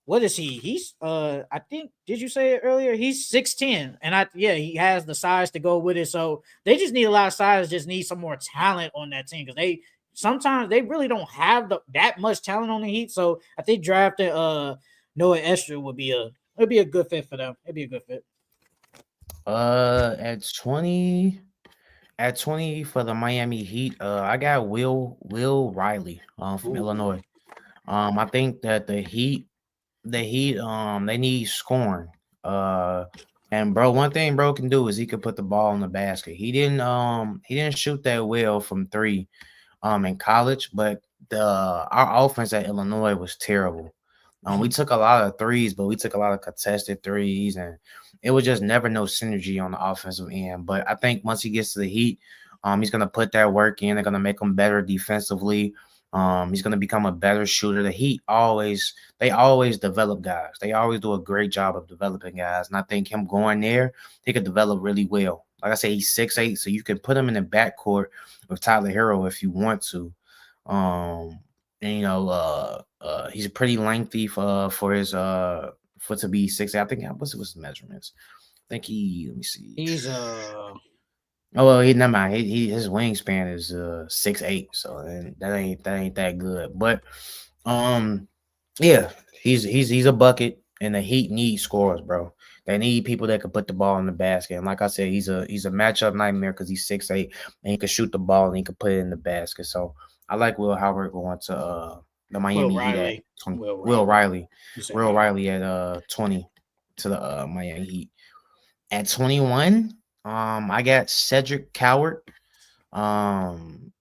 What is he? He's I think, did you say it earlier? He's 6'10. And he has the size to go with it. So they just need a lot of size, just need some more talent on that team because they sometimes they really don't have that much talent on the Heat. So I think drafting Noah Estra would be a good fit for them. It'd be a good fit. At 20, for the Miami Heat, I got Will Riley, from Ooh. Illinois. I think that the Heat, they need scoring. Uh, and bro, one thing bro can do is he could put the ball in the basket. He didn't shoot that well from three, in college, but our offense at Illinois was terrible. We took a lot of threes, but we took a lot of contested threes, and it was just never no synergy on the offensive end. But I think once he gets to the Heat, he's gonna put that work in. They're gonna make him better defensively. He's gonna become a better shooter. The Heat always develop guys. They always do a great job of developing guys, and I think him going there, he could develop really well. Like I say, he's 6'8", so you can put him in the backcourt with Tyler Hero if you want to. Um, and he's pretty lengthy for his for to be 6'8". I think what's his measurements? I think let me see. He's Oh well, he never mind. His wingspan is 6'8", so that ain't that good. But um, yeah, he's a bucket, and the Heat need scorers, bro. They need people that can put the ball in the basket. And like I said, he's a matchup nightmare because he's 6'8", and he can shoot the ball and he can put it in the basket. So I like Will Howard going to the Will Miami Heat at Riley. 20. Will Will Riley. Riley, You said Will Howard. Riley at 20 to the Miami Heat. At 21, I got Cedric Coward. Um,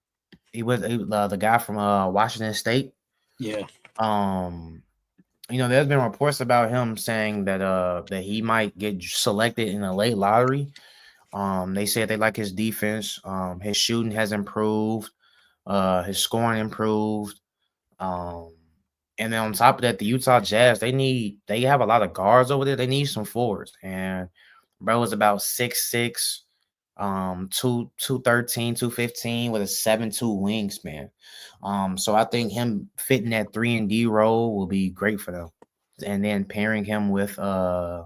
he was the guy from Washington State. Yeah. Um, There's been reports about him saying that he might get selected in a late lottery. They said they like his defense. His shooting has improved. His scoring improved. Um, and then on top of that, the Utah Jazz, they have a lot of guards over there. They need some forwards. And bro is about 6'6", 213, 215 with a 7'2" wingspan. So I think him fitting that 3-and-D role will be great for them. And then pairing him with who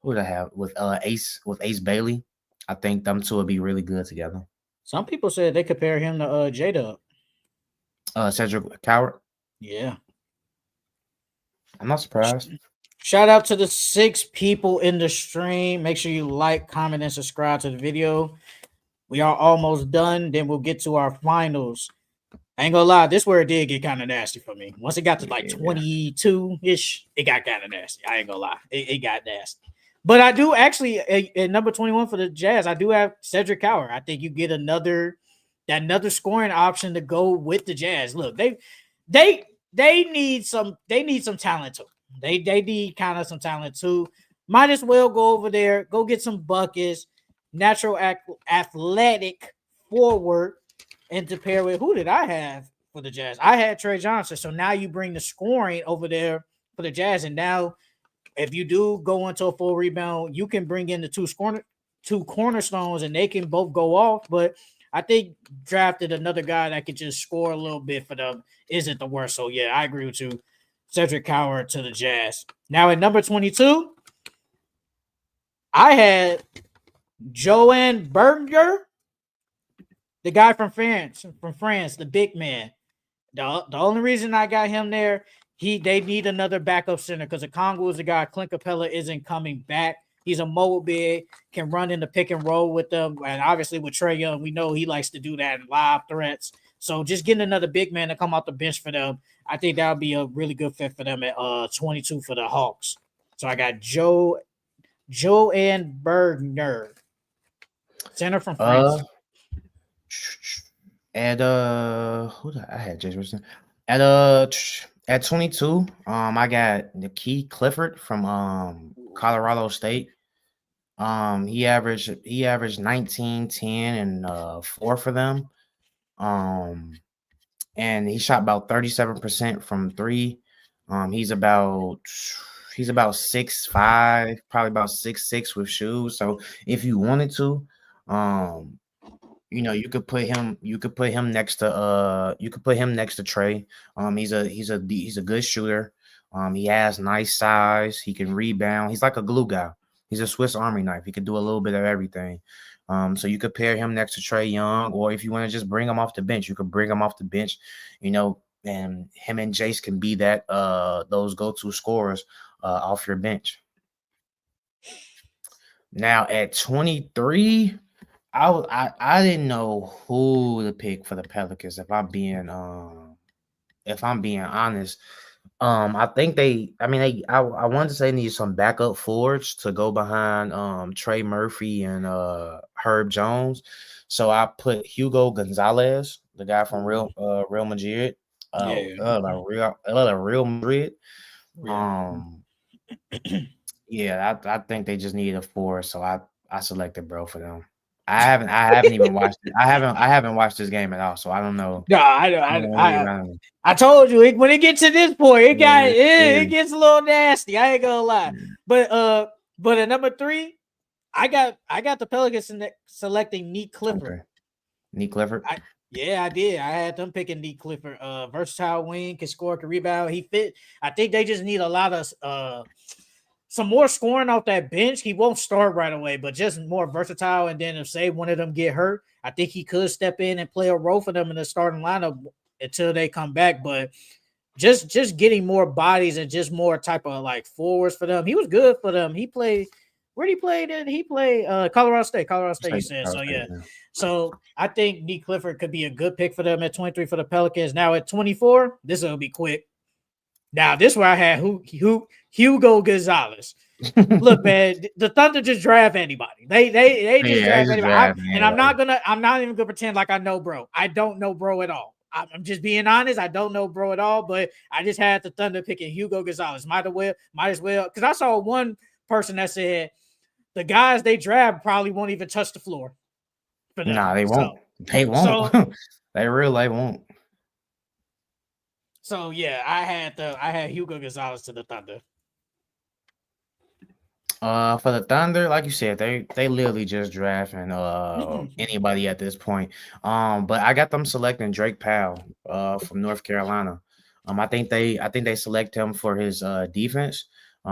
would I have with Ace Bailey, I think them two would be really good together. Some people said they compare him to J-Dub. Cedric Coward, Yeah. I'm not surprised. Shout out to the 6 people in the stream. Make sure you like, comment, and subscribe to the video. We are almost done. Then we'll get to our finals. I ain't gonna lie, this where it did get kind of nasty for me. Once it got to like 22-ish, it got kind of nasty. I ain't gonna lie. It got nasty. But I do actually, at number 21 for the Jazz, I do have Cedric Coward. I think you get another scoring option to go with the Jazz. Look, they need some talent too. They need kind of some talent too. Might as well go over there, go get some buckets, natural athletic forward, and to pair with who did I have for the Jazz? I had Trey Johnson. So now you bring the scoring over there for the Jazz, and now if you do go into a full rebound, you can bring in the two cornerstones, and they can both go off. But I think drafted another guy that could just score a little bit for them isn't the worst. So yeah, I agree with you. Cedric Coward to the Jazz. Now at number 22, I had Joan Berger, the guy from France, the big man. The only reason I got him there, they need another backup center because Okongwu is the guy. Clint Capella isn't coming back. He's a mobile big, can run in the pick and roll with them. And obviously with Trae Young, we know he likes to do that in live threats. So just getting another big man to come off the bench for them, I think that would be a really good fit for them at 22 for the Hawks. So I got Joan Berger, center from France. And who did I had Jason at 22, I got Nikki Clifford from Colorado State. He averaged 19, 10, and 4 for them. And he shot about 37% from 3. He's about 6'5", probably about 6'6" with shoes. So if you wanted to, you could put him next to Trey. He's a good shooter. He has nice size. He can rebound. He's like a glue guy. He's a Swiss Army knife. He can do a little bit of everything. So you could pair him next to Trae Young, or if you want to just bring him off the bench, you could bring him off the bench, and him and Jace can be that those go-to scorers off your bench. Now at 23, I didn't know who to pick for the Pelicans. If I'm being honest, I think I wanted to say they need some backup forwards to go behind Trey Murphy and Herb Jones. So I put Hugo Gonzalez, the guy from Real Madrid. Real Madrid. Yeah, I think they just need a forward, so I selected bro for them. I haven't even watched it. I haven't watched this game at all, so I don't know. No, I told you when it gets to this point, it gets a little nasty. I ain't gonna lie. But at number 3, I got the Pelicans selecting Nick Clifford. Okay. Nick Clifford. I did. I had them picking Nick Clifford. Versatile wing, can score, can rebound. He fit. I think they just need a lot of some more scoring off that bench. He won't start right away, but just more versatile. And then if say one of them get hurt, I think he could step in and play a role for them in the starting lineup until they come back. But just getting more bodies and just more type of like forwards for them. He was good for them. He played where did he play? He played Colorado State. You said so, yeah. So I think Nick Clifford could be a good pick for them at 23 for the Pelicans. Now at 24, this will be quick. Now, this is where I had Hugo Gonzalez. Look, man, the Thunder just draft anybody. They just draft anybody. I'm not even gonna pretend like I know bro. I don't know bro at all. I'm just being honest. I don't know bro at all, but I just had the Thunder picking Hugo Gonzalez. Might as well. Because I saw one person that said the guys they draft probably won't even touch the floor for them. Nah, they won't. They won't. So They really won't. So yeah, I had Hugo Gonzalez to the Thunder. For the Thunder, like you said, they literally just drafting anybody at this point. But I got them selecting Drake Powell from North Carolina. I think they select him for his defense.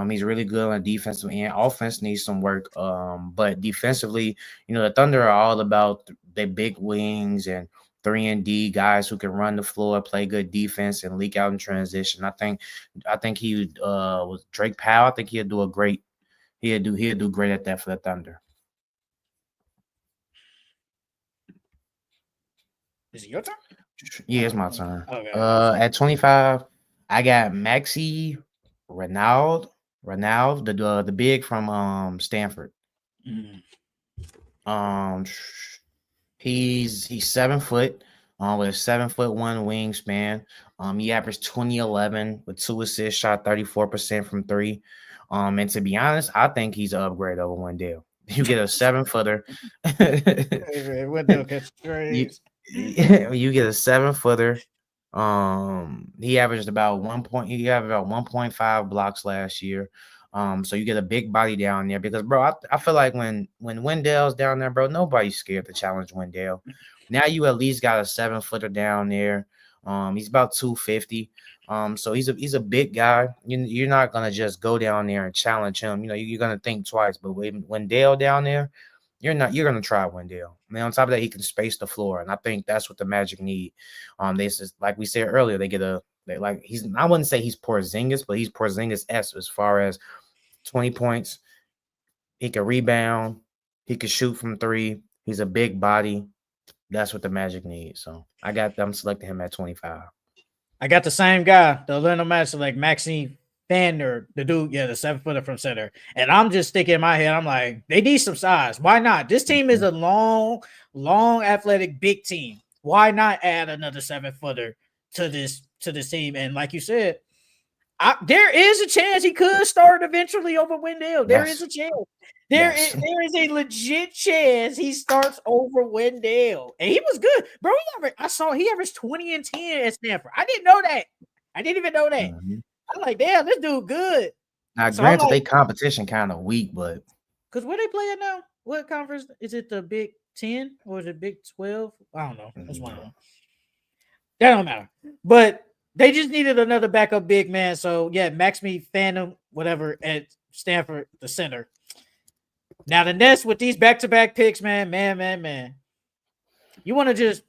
He's really good on defensive and offense needs some work. But defensively, the Thunder are all about their big wings and 3-and-D guys who can run the floor, play good defense, and leak out in transition. I think he with Drake Powell. I think he'll do great at that for the Thunder. Is it your turn? Yeah, it's my turn. Okay. At 25, I got Maxey Ronald, the big from Stanford. He's 7 foot, with a 7'1" wingspan. He averaged 20-11 with 2 assists, shot 34% from 3. And to be honest, I think he's an upgrade over Wendell. You get a 7-footer. Wendell catch trades. You get a 7-footer. He averaged about 1.5 blocks last year. So you get a big body down there because, bro, I feel like when Wendell's down there, bro, nobody's scared to challenge Wendell. Now you at least got a 7-footer down there. He's about 250. So he's a big guy. You're not gonna just go down there and challenge him. You're gonna think twice. But when Wendell down there, you're gonna try Wendell. I mean, on top of that, he can space the floor, and I think that's what the Magic need. They just, like we said earlier, I wouldn't say he's Porzingis, but he's Porzingis-esque as far as 20 points. He can rebound. He can shoot from 3. He's a big body. That's what the Magic need. So I'm selecting him at 25. I got the same guy, the Orlando Magic, like Maxime Fander, the dude, the 7-footer from center. And I'm just thinking in my head, I'm like, they need some size. Why not? This team is a long, athletic, big team. Why not add another 7-footer to this team? And like you said, there is a chance he could start eventually over Wendell. There is a chance. There is a legit chance he starts over Wendell. And he was good. Bro, I saw he averaged 20 and 10 at Stanford. I didn't know that. I didn't even know that. Mm-hmm. I'm like, damn, this dude good. Now, granted, they competition kind of weak, but because where they playing now? What conference? Is it the Big 10 or is it Big 12? I don't know. That's one of them. That don't matter. But they just needed another backup big man. So yeah, Maxime Phantom, whatever, at Stanford, the center. Now the Nets with these back-to-back picks, man. You want to just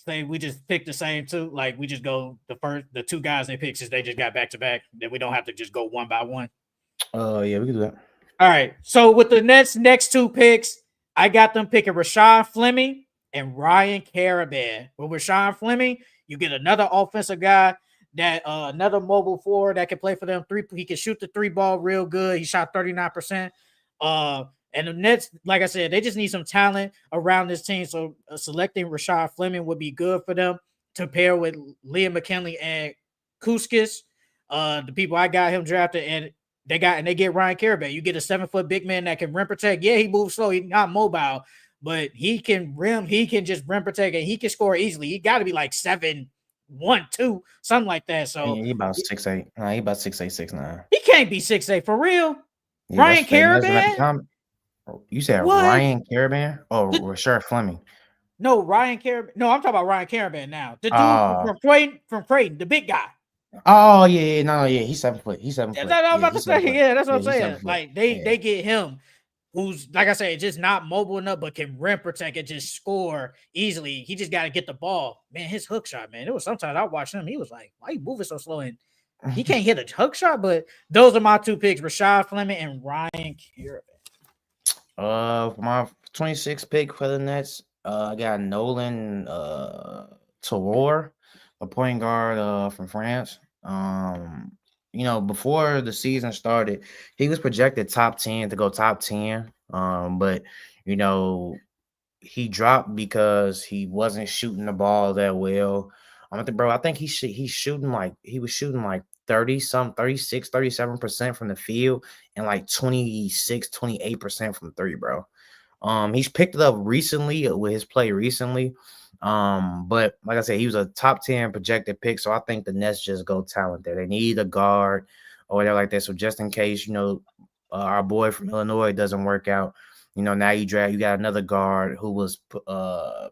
say we just pick the same two, like we just go the 2 guys they pick since they just got back-to-back, that we don't have to just go one by one. Yeah, we can do that. All right. So with the Nets next 2 picks, I got them picking Rashad Fleming and Ryan Caravan. With Rashad Fleming, you get another offensive guy, that another mobile forward that can play for them. He can shoot the 3 ball real good. He shot 39%. And the Nets, like I said, they just need some talent around this team. So selecting Rashad Fleming would be good for them to pair with Liam McKinley and Kuskis. The people I got him drafted, and they get Ryan Caravan. You get a 7-foot big man that can rim protect. Yeah, he moves slow. He's not mobile, but he can rim. He can just rim protect, and he can score easily. He got to be like 7'1", 2", something like that. So he about 6'8". He about 6'8", 6'9". He can't be 6'8" for real. Yeah, Ryan Caravan. You said what? Ryan Caravan? Oh, Rashad Fleming. No, Ryan Caravan. No, I'm talking about Ryan Caravan now. The dude from Creighton, the big guy. Oh yeah, he's 7 foot. He's 7 foot. That's what I'm about to say. Yeah, that's what I'm saying. Like they get him, who's, like I said, just not mobile enough, but can rim protect and just score easily. He just got to get the ball. Man, his hook shot, man. It was sometimes I watched him. He was like, why are you moving so slow? And he can't hit a hook shot. But those are my 2 picks: Rashad Fleming and Ryan Caravan. For my 26th pick for the Nets, I got Nolan Terror, a point guard from France. Before the season started, he was projected top 10 to go top 10. But he dropped because he wasn't shooting the ball that well. I think he was shooting like 37% from the field and like 28% from three, bro. He's picked it up recently with his play recently. But like I said, he was a top 10 projected pick. So I think the Nets just go talent there. They need a guard or whatever like that. So just in case, our boy from Illinois doesn't work out, now you got another guard who was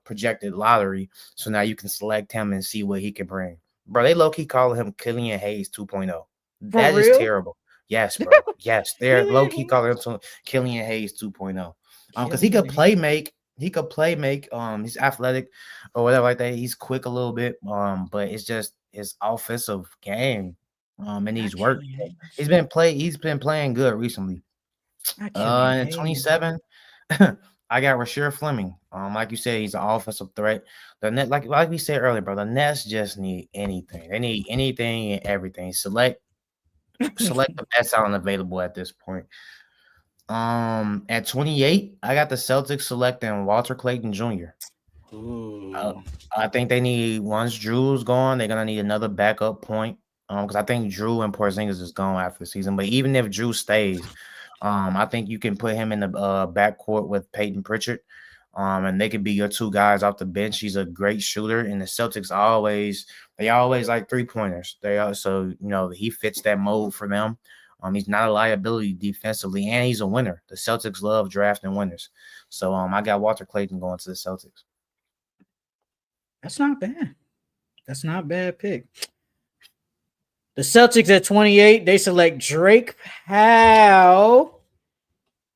projected lottery. So now you can select him and see what he can bring. Bro, they low-key call him Killian Hayes 2.0. For That is real? terrible. Yes, bro. Yes, they're low-key Killian calling him Killian Hayes 2.0. Because Hayes. he could play make. He's athletic or whatever like that. He's quick a little bit. But it's just his offensive game. And Not he's worked. Killian Hayes. He's been playing good recently. Not Killian In Hayes. 27, I got Rasheer Fleming. Like you said, he's an offensive threat. The net, like we said earlier, bro, the Nets just need anything. They need anything and everything. Select the best talent available at this point. At 28, I got the Celtics selecting Walter Clayton Jr. Uh, Ooh. I think they need once Drew's gone, they're gonna need another backup point. Because I think Drew and Porzingis is gone after the season. But even if Drew stays, I think you can put him in the backcourt with Peyton Pritchard. And they could be your two guys off the bench. He's a great shooter, and the Celtics always like 3-pointers. They also, he fits that mold for them. He's not a liability defensively, and he's a winner. The Celtics love drafting winners. So I got Walter Clayton going to the Celtics. That's not bad. That's not a bad pick. The Celtics at 28, they select Drake Powell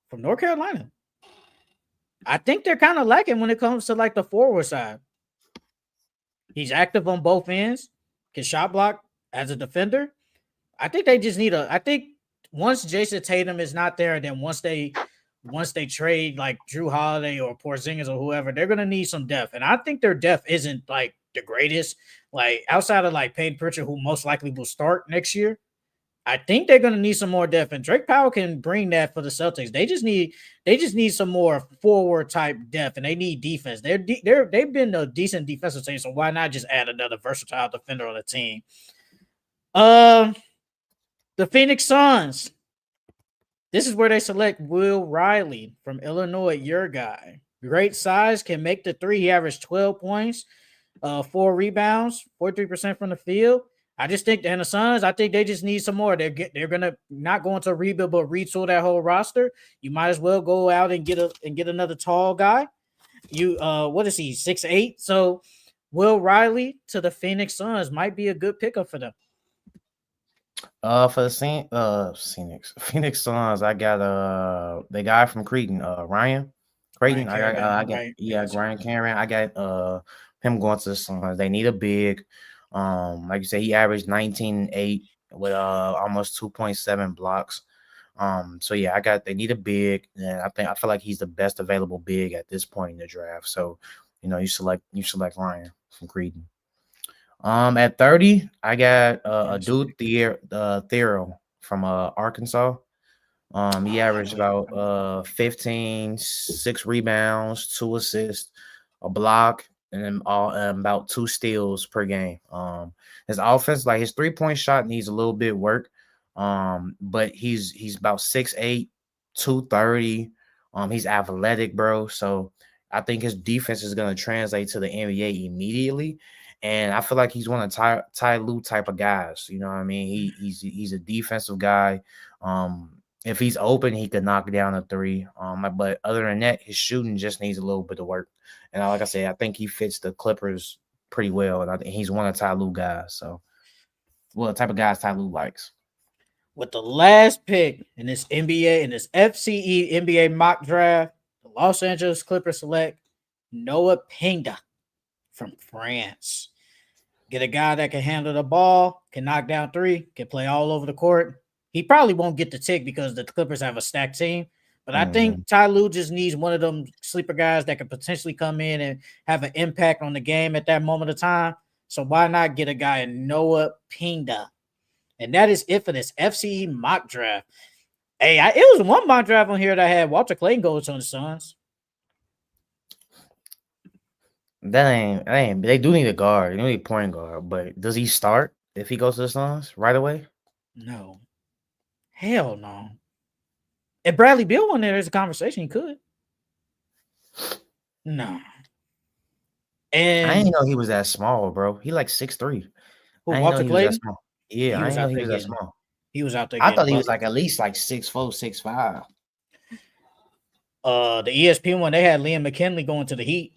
from North Carolina. I think they're kind of lacking when it comes to like the forward side. He's active on both ends, can shot block as a defender. I think they just need I think once Jason Tatum is not there, then once they trade like Drew Holiday or Porzingis or whoever, they're gonna need some depth. And I think their depth isn't like the greatest. Like outside of like Peyton Pritchard, who most likely will start next year. I think they're gonna need some more depth, and Drake Powell can bring that for the Celtics. They just need some more forward type depth, and they need defense. They've been a decent defensive team, so why not just add another versatile defender on the team? The Phoenix Suns. This is where they select Will Riley from Illinois, your guy. Great size, can make the three. He averaged 12 points, 4 rebounds, 43% from the field. I just think, and the Suns, I think they just need some more. They're gonna not going to rebuild, but retool that whole roster. You might as well go out and get another tall guy. What is he, 6'8"? So Will Riley to the Phoenix Suns might be a good pickup for them. For the Phoenix Suns, I got the guy from Creighton, Ryan Creighton. I got Ryan Cameron. I got him going to the Suns. They need a big. Like you said, he averaged 19-8 with almost 2.7 blocks. So yeah, they need a big, and I feel like he's the best available big at this point in the draft. So, you select Ryan from Creighton. At 30, I got a dude Thero from Arkansas. He averaged about 15, 6 rebounds, 2 assists, a block, and then about 2 steals per game. His offense, like his 3-point shot, needs a little bit work. But he's about 6'8", 230. He's athletic, bro. So I think his defense is gonna translate to the NBA immediately. And I feel like he's one of Ty Lue type of guys. You know what I mean? He's a defensive guy. If he's open, he could knock down a 3. But other than that, his shooting just needs a little bit of work. And like I said, I think he fits the Clippers pretty well. And I think he's one of Ty Lue guys. So, the type of guys Ty Lue likes. With the last pick in this FCE NBA mock draft, the Los Angeles Clippers select Noah Pinga from France. Get a guy that can handle the ball, can knock down 3, can play all over the court. He probably won't get the tick because the Clippers have a stacked team. But I think Ty Lue just needs one of them sleeper guys that could potentially come in and have an impact on the game at that moment of time. So why not get a guy in Noah Pinga? And that is it for this FCE mock draft. Hey, it was one mock draft on here that had Walter Clayton goes on the Suns. That ain't. They do need a guard. They need a point guard. But does he start if he goes to the Suns right away? No. Hell no. If Bradley Beal went there, there's a conversation. He could. No. I And didn't know he was that small, bro. He like 6'3". who, I didn't know Walter he was that Clayton? small. Yeah, He I was didn't know out he there was that getting. small. He was out there I getting thought he was buckets. like at least like 6'4", 6'5". The ESPN one, they had Liam McKinley going to the Heat.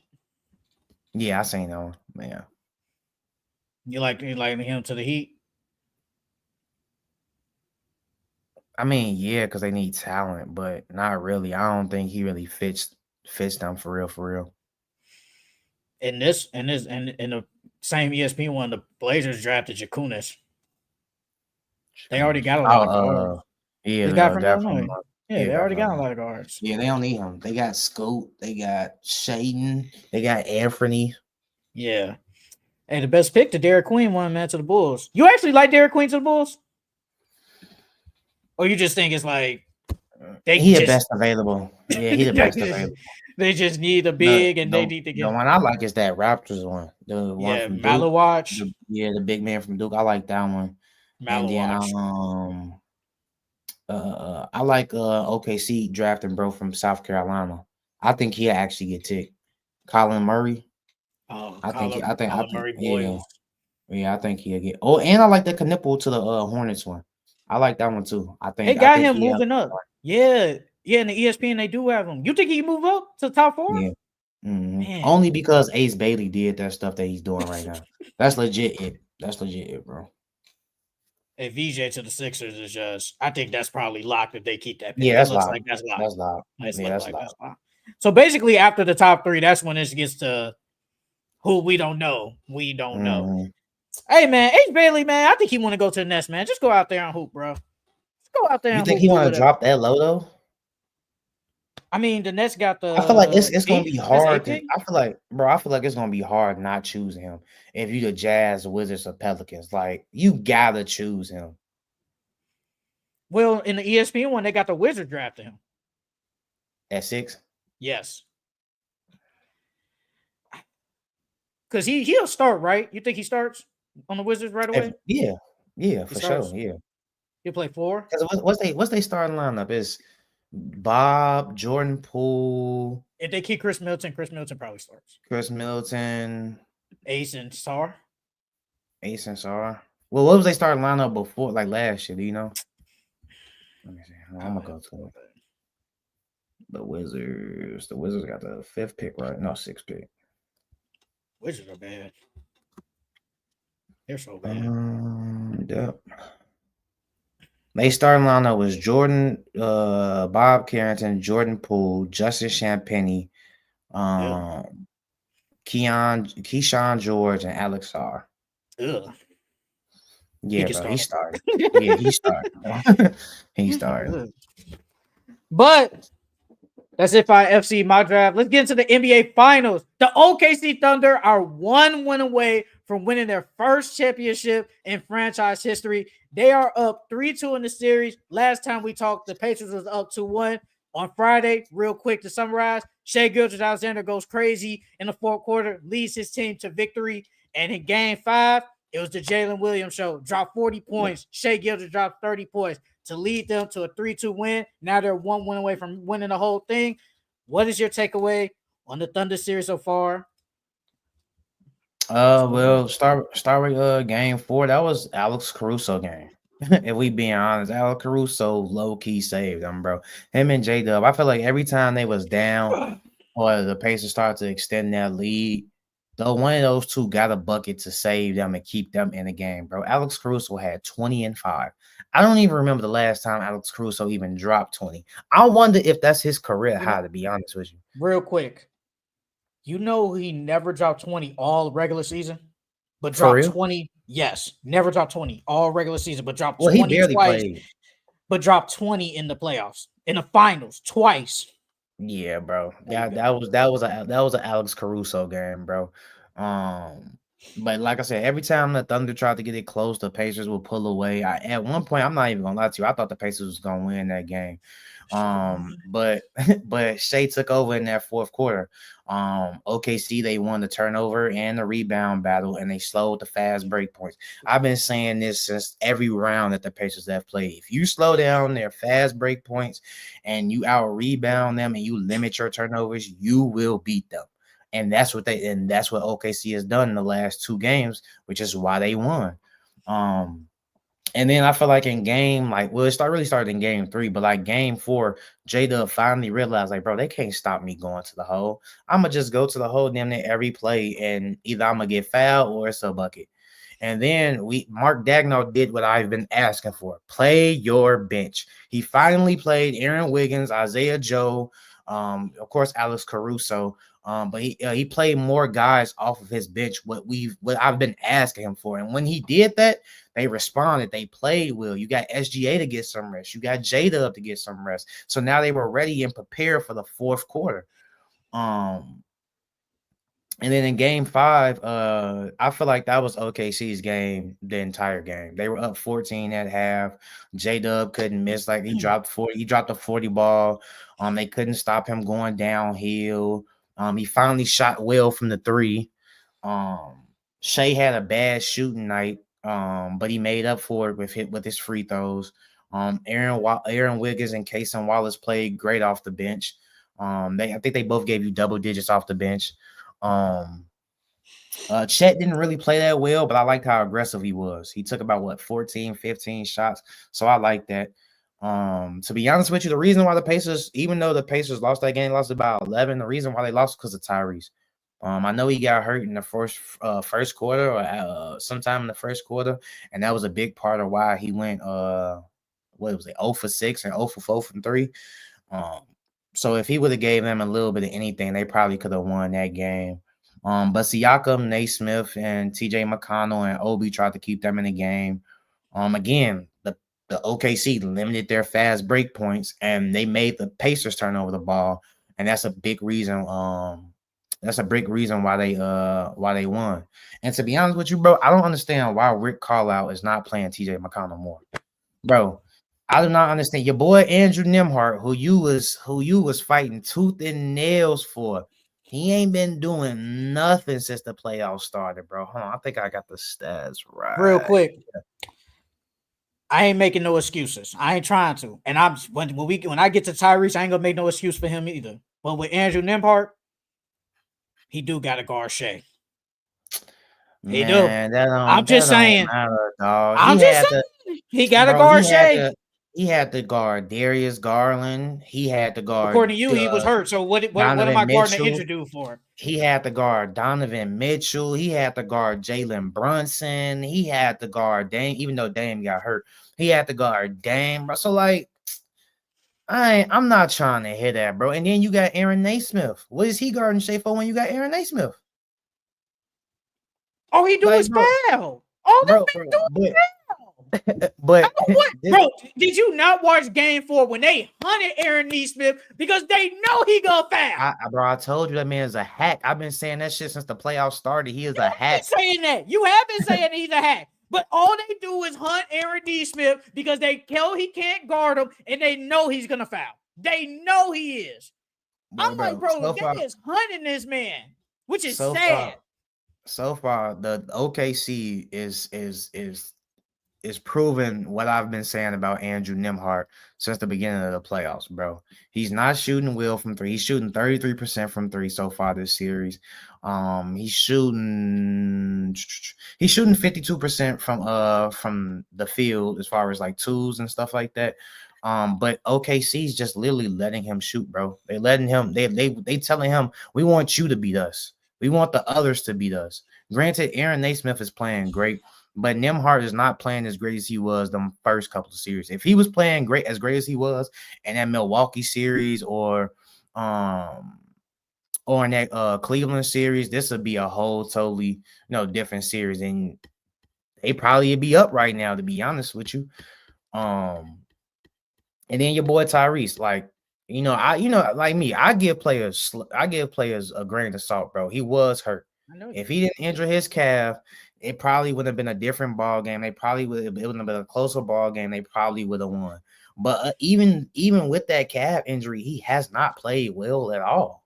Yeah, I seen that one. Yeah. You like him to the Heat? I mean, yeah, because they need talent, but not really. I don't think he really fits them for real, for real. In the same ESPN one, the Blazers drafted Giannis. They already got a lot of guards. Yeah, This guy from that from Illinois. Yeah, they already got a lot of guards. Yeah, they don't need him. They got Scoot, they got Shaden, they got Anthony. Yeah. Hey, the best pick to Derek Queen won, man, to the Bulls. You actually like Derek Queen to the Bulls? Or you just think it's like he the best available. Yeah, he the best available. They just need a big and they need to get the one I like is that Raptors one. The one from Duke. Malawatch. The big man from Duke. I like that one. Malawatch. And then I like OKC drafting bro from South Carolina. I think he'll actually get ticked. Colin Murray. Oh, I think Murray Boyles. Yeah, I think he'll get. Oh, and I like the Knipple to the Hornets one. I like that one too. I think they got him moving up. Yeah, in the ESPN they do have him. You think he can move up to top 4? Yeah. Mm-hmm. Only because Ace Bailey did that stuff that he's doing right now. That's legit it. That's legit it, bro. A VJ to the Sixers is just. I think that's probably locked if they keep that pick. Yeah, that's locked. Like that's locked. That's locked. That's locked. So basically, after the top 3, that's when it gets to who we don't know. We don't know. Hey man, Ace Bailey, man, I think he want to go to the Nets, man. Just go out there and hoop, bro. Just go out there. You think he want to drop that low though? I mean, the Nets got the. I feel like it's gonna be hard. I feel like it's gonna be hard not choosing him if you the Jazz, Wizards, or Pelicans. Like you gotta choose him. Well, in the ESPN one, they got the Wizards drafting him at 6. Yes, because he'll start, right? You think he starts on the Wizards right away? Yeah, for sure. Yeah, he'll play 4. What's they starting lineup is Bob, Jordan Poole. If they keep Chris Middleton probably starts. Chris Middleton, Ace and Sarr. Well, what was they starting lineup before, like last year? Do you know? Let me see. I'm gonna go to it. The Wizards. The Wizards got the 5th pick, right? No, 6th pick. Wizards are bad. They're so bad. Yep. They starting lineup was Jordan, Bob Carrington, Jordan Poole, Justice Champagnie, Keyshawn George, and Alex Sarr. Ugh. Yeah, bro, he started. Yeah, he started. He started. But that's it for our FCE mock draft. Let's get into the NBA Finals. The OKC Thunder are 1 win away from winning their first championship in franchise history. They are up 3-2 in the series. Last time we talked, the Pacers was up 2-1. On Friday, real quick to summarize, Shai Gilgeous-Alexander goes crazy in the 4th quarter, leads his team to victory. And in Game 5, it was the Jalen Williams show. Dropped 40 points. Shai Gilgeous dropped 30 points to lead them to a 3-2 win. Now they're 1 win away from winning the whole thing. What is your takeaway on the Thunder series so far? Well, start with Game 4. That was Alex Caruso game. If we being honest, Alex Caruso low-key saved them, bro. Him and J-Dub. I feel like every time they was down or the Pacers started to extend their lead, though one of those two got a bucket to save them and keep them in the game, bro. Alex Caruso had 20 and 5. I don't even remember the last time Alex Caruso even dropped 20. I wonder if that's his career high, to be honest with you. Real quick. You know he never dropped 20 all regular season, but dropped 20. Yes, never dropped 20 all regular season, but dropped 20 he barely twice. Played. But dropped 20 in the playoffs, in the finals twice. Yeah, bro. That was an Alex Caruso game, bro. But like I said, every time the Thunder tried to get it close, the Pacers will pull away. At one point, I'm not even gonna lie to you, I thought the Pacers was gonna win that game. But but Shea took over in that fourth quarter. OKC, they won the turnover and the rebound battle, and they slowed the fast break points. I've been saying this since every round that the Pacers have played. If you slow down their fast break points and you out rebound them and you limit your turnovers, you will beat them. And that's what OKC has done in the last two games, which is why they won. And then I feel like in game, really started in game 3, but like game 4, J-Dub finally realized, like, bro, they can't stop me going to the hole. I'm gonna just go to the hole damn near every play, and either I'm gonna get fouled or it's a bucket. And then Mark Dagnall did what I've been asking for: play your bench. He finally played Aaron Wiggins, Isaiah Joe, of course Alex Caruso. But he played more guys off of his bench, what I've been asking him for. And when he did that, they responded. They played well. You got SGA to get some rest. You got J-Dub to get some rest. So now they were ready and prepared for the fourth quarter. And then in game 5, I feel like that was OKC's game the entire game. They were up 14 at half. J-Dub couldn't miss. Like, he dropped a 40 ball. They couldn't stop him going downhill. He finally shot well from the 3. Shea had a bad shooting night, but he made up for it with his free throws. Aaron Wiggins and Cason Wallace played great off the bench. I think they both gave you double digits off the bench. Chet didn't really play that well, but I liked how aggressive he was. He took about 14, 15 shots. So I like that. To be honest with you, the reason why the Pacers, even though the Pacers lost that game, lost about 11, the reason why they lost because of Tyrese. I know he got hurt in the first quarter or sometime in the first quarter, and that was a big part of why he went 0 for 6 and 0 for 4 from 3. So if he would have gave them a little bit of anything, they probably could have won that game. But Siakam, Naismith, and TJ McConnell and Obi tried to keep them in the game. Again, the OKC limited their fast break points, and they made the Pacers turn over the ball, and that's a big reason. That's a big reason why they won. And to be honest with you, bro, I don't understand why Rick Carlisle is not playing TJ McConnell more, bro. I do not understand. Your boy Andrew Nembhard, who you was fighting tooth and nails for, he ain't been doing nothing since the playoffs started, bro. Hold on, I think I got the stats right. Real quick, I ain't making no excuses. I ain't trying to. And when I get to Tyrese, I ain't gonna make no excuse for him either. But with Andrew Nembhard, he do got to guard Shea. He do. I'm just saying. I'm just saying. He got to guard Shea. He had to guard Darius Garland. He had to guard. According to you, he was hurt. So what am I guarding the injury do for? He had to guard Donovan Mitchell. He had to guard Jalen Brunson. He had to guard Dame, even though Dame got hurt. He had to guard Dame. So like, I'm not trying to hit that, bro. And then you got Aaron Naismith. What is he guarding Shea for when you got Aaron Naismith? All he do is foul. All he do is foul. But bro, did you not watch Game 4 when they hunted Aaron Nesmith because they know he gonna foul? Bro, I told you that man is a hack. I've been saying that shit since the playoffs started. He is a hack. Saying that you have been saying he's a hack, but all they do is hunt Aaron Nesmith because they know he can't guard him and they know he's gonna foul. They know he is. I'm like, bro, they is hunting this man, which is sad. So far, the OKC is proving what I've been saying about Andrew Nembhard since the beginning of the playoffs, bro. He's not shooting well from 3. He's shooting 33% from 3 so far this series. He's shooting 52% from the field as far as like twos and stuff like that. But OKC's just literally letting him shoot, bro. They letting him, they telling him, we want you to beat us. We want the others to beat us. Granted, Aaron Naismith is playing great, but Nembhard is not playing as great as he was the first couple of series. If he was playing great as he was in that Milwaukee series or in that Cleveland series, this would be a whole totally different series, and they probably would be up right now, to be honest with you. And then your boy Tyrese, like, like me, I give players a grain of salt, bro. He was hurt. I know you If do. he didn't injure his calf, it probably would have been a different ball game. They probably would have been a closer ball game. They probably would have won. But even with that calf injury, he has not played well at all.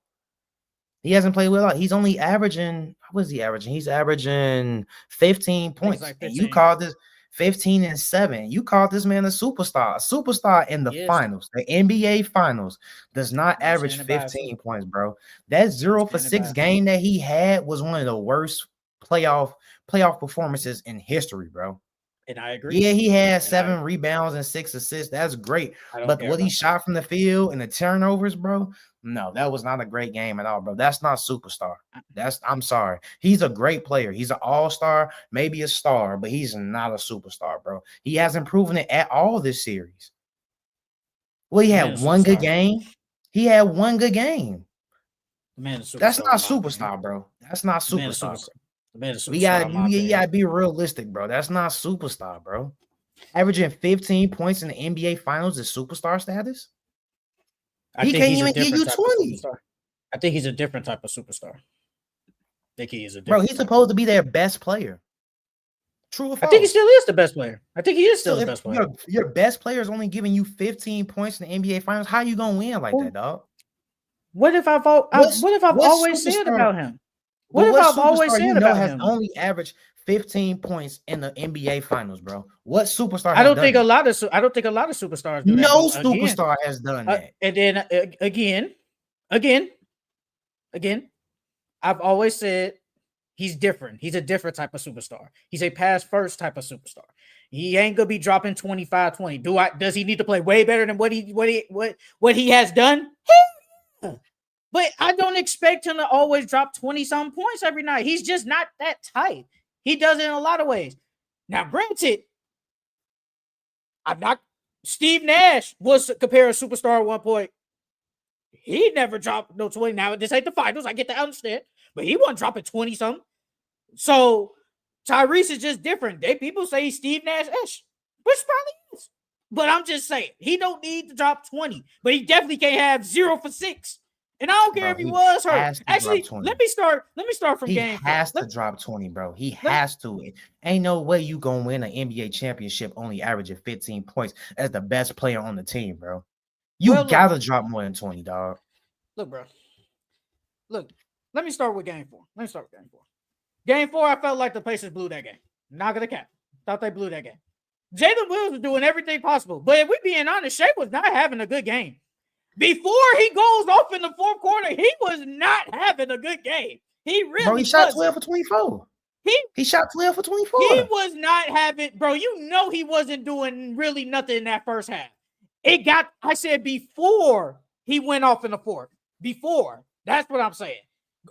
He hasn't played well at all. He's only averaging, what is he averaging? He's averaging 15 I think points. it's like And you 15. called this 15 and 7. You called this man a superstar. A superstar in the Yes. finals. The NBA finals does not I'm average standing by it 15 too. points, bro. That 0 for standing 6 by. game that he had was one of the worst playoff performances in history, bro. And I agree. Yeah, he had And 7 rebounds and 6 assists. That's great. I don't But care what he about that. shot from the field and the turnovers, bro, no, that was not a great game at all, bro. That's not superstar. I'm sorry. He's a great player. He's an all-star, maybe a star, but he's not a superstar, bro. He hasn't proven it at all this series. Well, he The man had is one good superstar. game. He had one good game. The man is That's superstar. not in my opinion. superstar, bro. That's not The man is superstar, bro. superstar. The man is We superstar. in my you opinion. gotta be realistic, bro. That's not superstar, bro. Averaging 15 points in the NBA Finals is superstar status. I He think can't he's a even give you different type of 20. superstar. I think he's a different type of superstar. I think he is a Bro, different he's type. supposed to be their best player. True or I false? think he still is the best player. I think he is still So the if best player. your best player is only giving you 15 points in the NBA Finals, how you gonna win like that, dog? What if I've always said about him? What if I've always said about has him? only averaged 15 points in the NBA Finals, bro? What superstar? I don't think a lot of superstars do that. No But again, superstar has done that. and then again, I've always said he's different. He's a different type of superstar. He's a pass first type of superstar. He ain't gonna be dropping 25, 20. Does he need to play way better than what he has done? Yeah. But I don't expect him to always drop 20-some points every night. He's just not that type. He does it in a lot of ways. Now, granted, Steve Nash was compared a superstar at one point. He never dropped no 20. Now, this ain't the finals. I get to understand. But he wasn't dropping 20-something. So, Tyrese is just different. People say he's Steve Nash-ish, which probably is. But I'm just saying, he don't need to drop 20. But he definitely can't have 0 for 6. And I don't care if he was hurt. Actually, let me start from game 4. He has to drop 20, bro. He has to. Ain't no way you gonna win an NBA championship only averaging 15 points as the best player on the team, bro. You gotta drop more than 20, dog. Look, bro. Look, let me start with game 4. Game 4, I felt like the Pacers blew that game. Not gonna cap. Thought they blew that game. Jalen Williams was doing everything possible. But if we're being honest, Shea was not having a good game. Before he goes off in the fourth quarter, he was not having a good game. He really bro, he shot 12 for 24. He shot 12 for 24. He was not having, bro, he wasn't doing really nothing in that first half. I said before he went off in the fourth. Before. That's what I'm saying.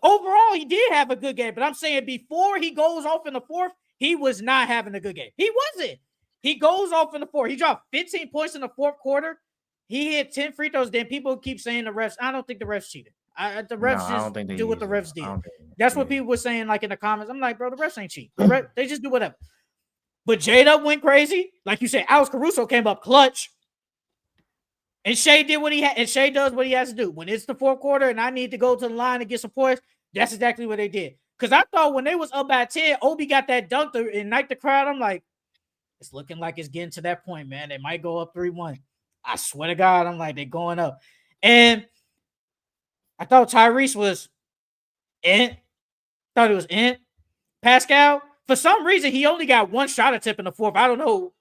Overall, he did have a good game, but I'm saying before he goes off in the fourth, he was not having a good game. He wasn't. He goes off in the fourth. He dropped 15 points in the fourth quarter. He hit 10 free throws. Then people keep saying the refs. I don't think the refs cheated. The refs just do what the refs did. That's what people were saying, like in the comments. I'm like, bro, the refs ain't cheat. They just do whatever. But J-Dub went crazy. Like you said, Alex Caruso came up clutch. And Shea did what he had. And Shea does what he has to do. When it's the fourth quarter and I need to go to the line and get some points, that's exactly what they did. Because I thought when they was up by 10, Obi got that dunk to ignite the crowd. I'm like, it's looking like it's getting to that point, man. They might go up 3-1. I swear to God, I'm like, they're going up. And I thought Tyrese was in. Thought it was in. Pascal, for some reason, he only got one shot attempt in the fourth. I don't know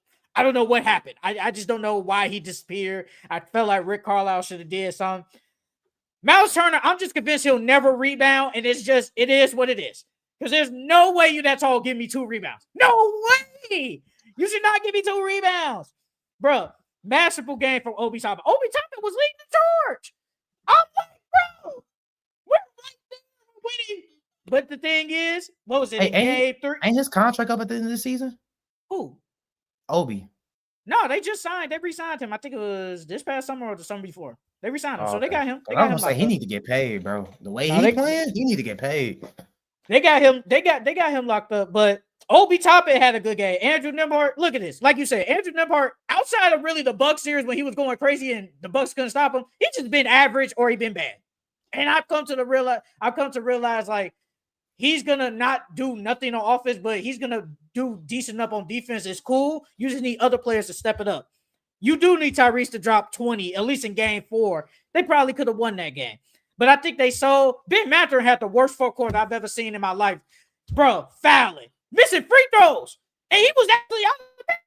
what happened. I just don't know why he disappeared. I felt like Rick Carlisle should have did something. Miles Turner, I'm just convinced he'll never rebound, and it is what it is. Because there's no way you that tall give me 2 rebounds. No way! You should not give me 2 rebounds. Bro, masterful game from Obi Toppin. Obi Toppin was leading the charge. I'm like, bro, we're right there winning. But the thing is, what was it? Game 3? Ain't his contract up at the end of the season? Who? Obi. No, they just signed. They re-signed him. I think it was this past summer or the summer before. They re-signed him. So they got him. I was gonna say he need to get paid, bro. The way he playing, he need to get paid. They got him. They got him locked up. But Obi Toppin had a good game. Andrew Nembhard, look at this. Like you said, Andrew Nembhard, outside of really the Bucks series when he was going crazy and the Bucks couldn't stop him, he just been average or he been bad. And I've come to realize like he's going to not do nothing on offense, but he's going to do decent enough on defense. It's cool. You just need other players to step it up. You do need Tyrese to drop 20, at least in game 4. They probably could have won that game. But I think Ben Mathurin had the worst fourth quarter I've ever seen in my life. Bro, fouling, missing free throws. And he was actually out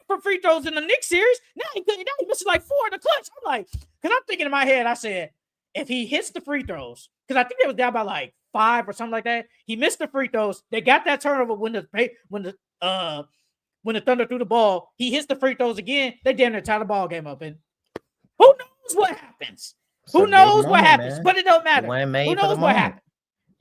for free throws in the Knicks series. Now he missing like 4 in the clutch. I'm like, because I'm thinking in my head, I said, if he hits the free throws, because I think they was down by like 5 or something like that. He missed the free throws. They got that turnover when the Thunder threw the ball. He hits the free throws again. They damn near tie the ball game up. And who knows what happens? Who knows what happens? Man. But it don't matter. Who knows what happens?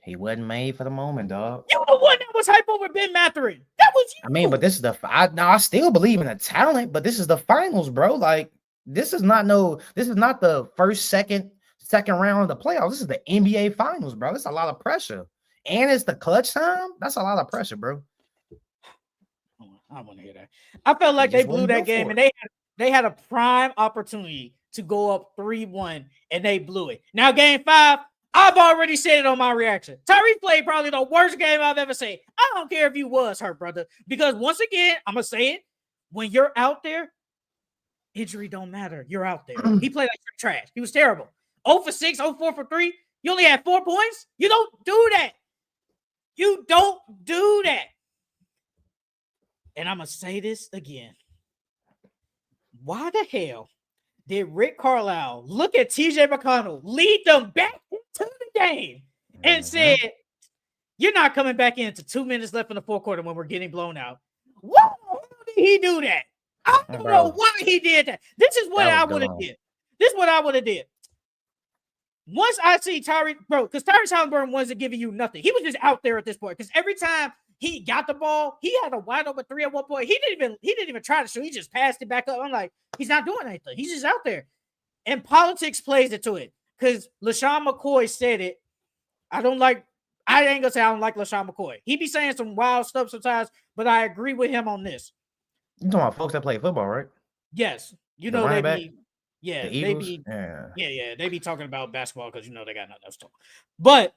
He wasn't made for the moment, dog. You the one that was hype over Ben Mathurin. That was you. I mean, but this is I still believe in the talent, but this is the finals, bro. Like, this is not the first, second round of the playoffs. This is the NBA finals, bro. It's a lot of pressure. And it's the clutch time. That's a lot of pressure, bro. I want to hear that. I felt like they blew that game, and they had a prime opportunity to go up 3-1, and they blew it. Now, game 5, I've already said it on my reaction. Tyrese played probably the worst game I've ever seen. I don't care if you was hurt, brother, because once again, I'm going to say it, when you're out there, injury don't matter. You're out there. He played like trash. He was terrible. 0 for 6, 0 for 3. You only had 4 points? You don't do that. You don't do that. And I'm going to say this again. Why the hell did Rick Carlisle look at TJ McConnell, lead them back into the game, and said, you're not coming back into 2 minutes left in the fourth quarter when we're getting blown out? Why the hell did he do that? I don't know why he did that. This is what I would have did. This is what I would have did. Once I see Tyrese, bro, because Tyrese Halliburton wasn't giving you nothing. He was just out there at this point. Because every time he got the ball, he had a wide open 3 at one point. He didn't even try to shoot. He just passed it back up. I'm like, he's not doing anything. He's just out there. And politics plays into it. Because LaShawn McCoy said it. I ain't gonna say I don't like LaShawn McCoy. He be saying some wild stuff sometimes, but I agree with him on this. You talking about folks that play football, right? Yes. You know they be. Yeah, they be talking about basketball because they got nothing else to talk. But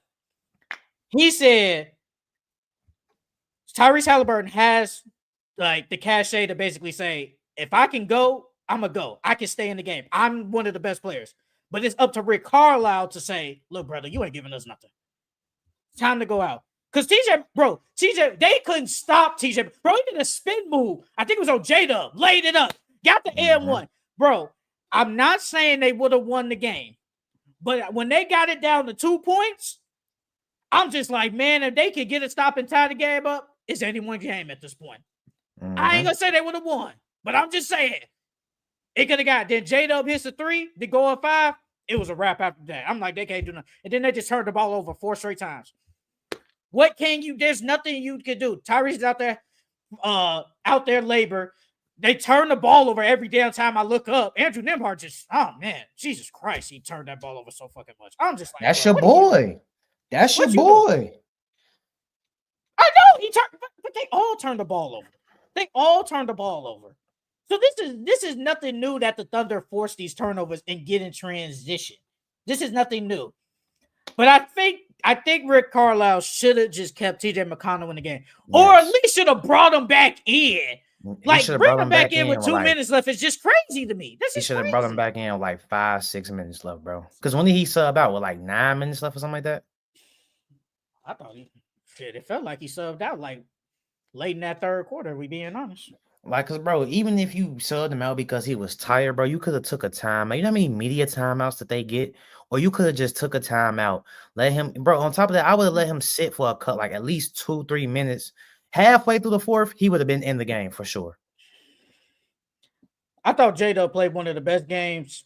he said Tyrese Halliburton has like the cachet to basically say, if I can go, I'm gonna go. I can stay in the game. I'm one of the best players. But it's up to Rick Carlisle to say, look, brother, you ain't giving us nothing. It's time to go out. Because TJ, they couldn't stop TJ. Bro, he did a spin move. I think it was on J-Dub. Laid it up. Got the M1. Bro, I'm not saying they would have won the game, but when they got it down to 2 points, I'm just like, man, if they could get a stop and tie the game up, it's anyone's game at this point. I ain't gonna say they would have won, but I'm just saying it could have got. Then J-Dub hits a 3, they go on 5. It was a wrap after that. I'm like, they can't do nothing. And then they just turned the ball over 4 straight times. What can you? There's nothing you can do. Tyrese is out there labor. They turn the ball over every damn time I look up. Andrew Nembhard oh man, Jesus Christ, he turned that ball over so fucking much. I'm just like, that's your boy. That's your boy. I know but they all turned the ball over. They all turned the ball over. So this is nothing new that the Thunder forced these turnovers and get in transition. This is nothing new. But I think Rick Carlisle should have just kept TJ McConnell in the game, or at least should have brought him back in. Like, bring him back in with 2 minutes left is just crazy to me. He should have brought him back in with like 5-6 minutes left, bro. Because when did he sub out with like 9 minutes left or something like that? I thought it felt like he subbed out like late in that third quarter, we being honest. Like, because, bro, even if you subbed him out because he was tired, bro, you could have took a timeout. You know how many media timeouts that they get? Or you could have just took a timeout. Let him, bro, on top of that, I would have let him sit for a cut, like at least 2-3 minutes. Halfway through the fourth, he would have been in the game for sure. I thought J-Dub played one of the best games.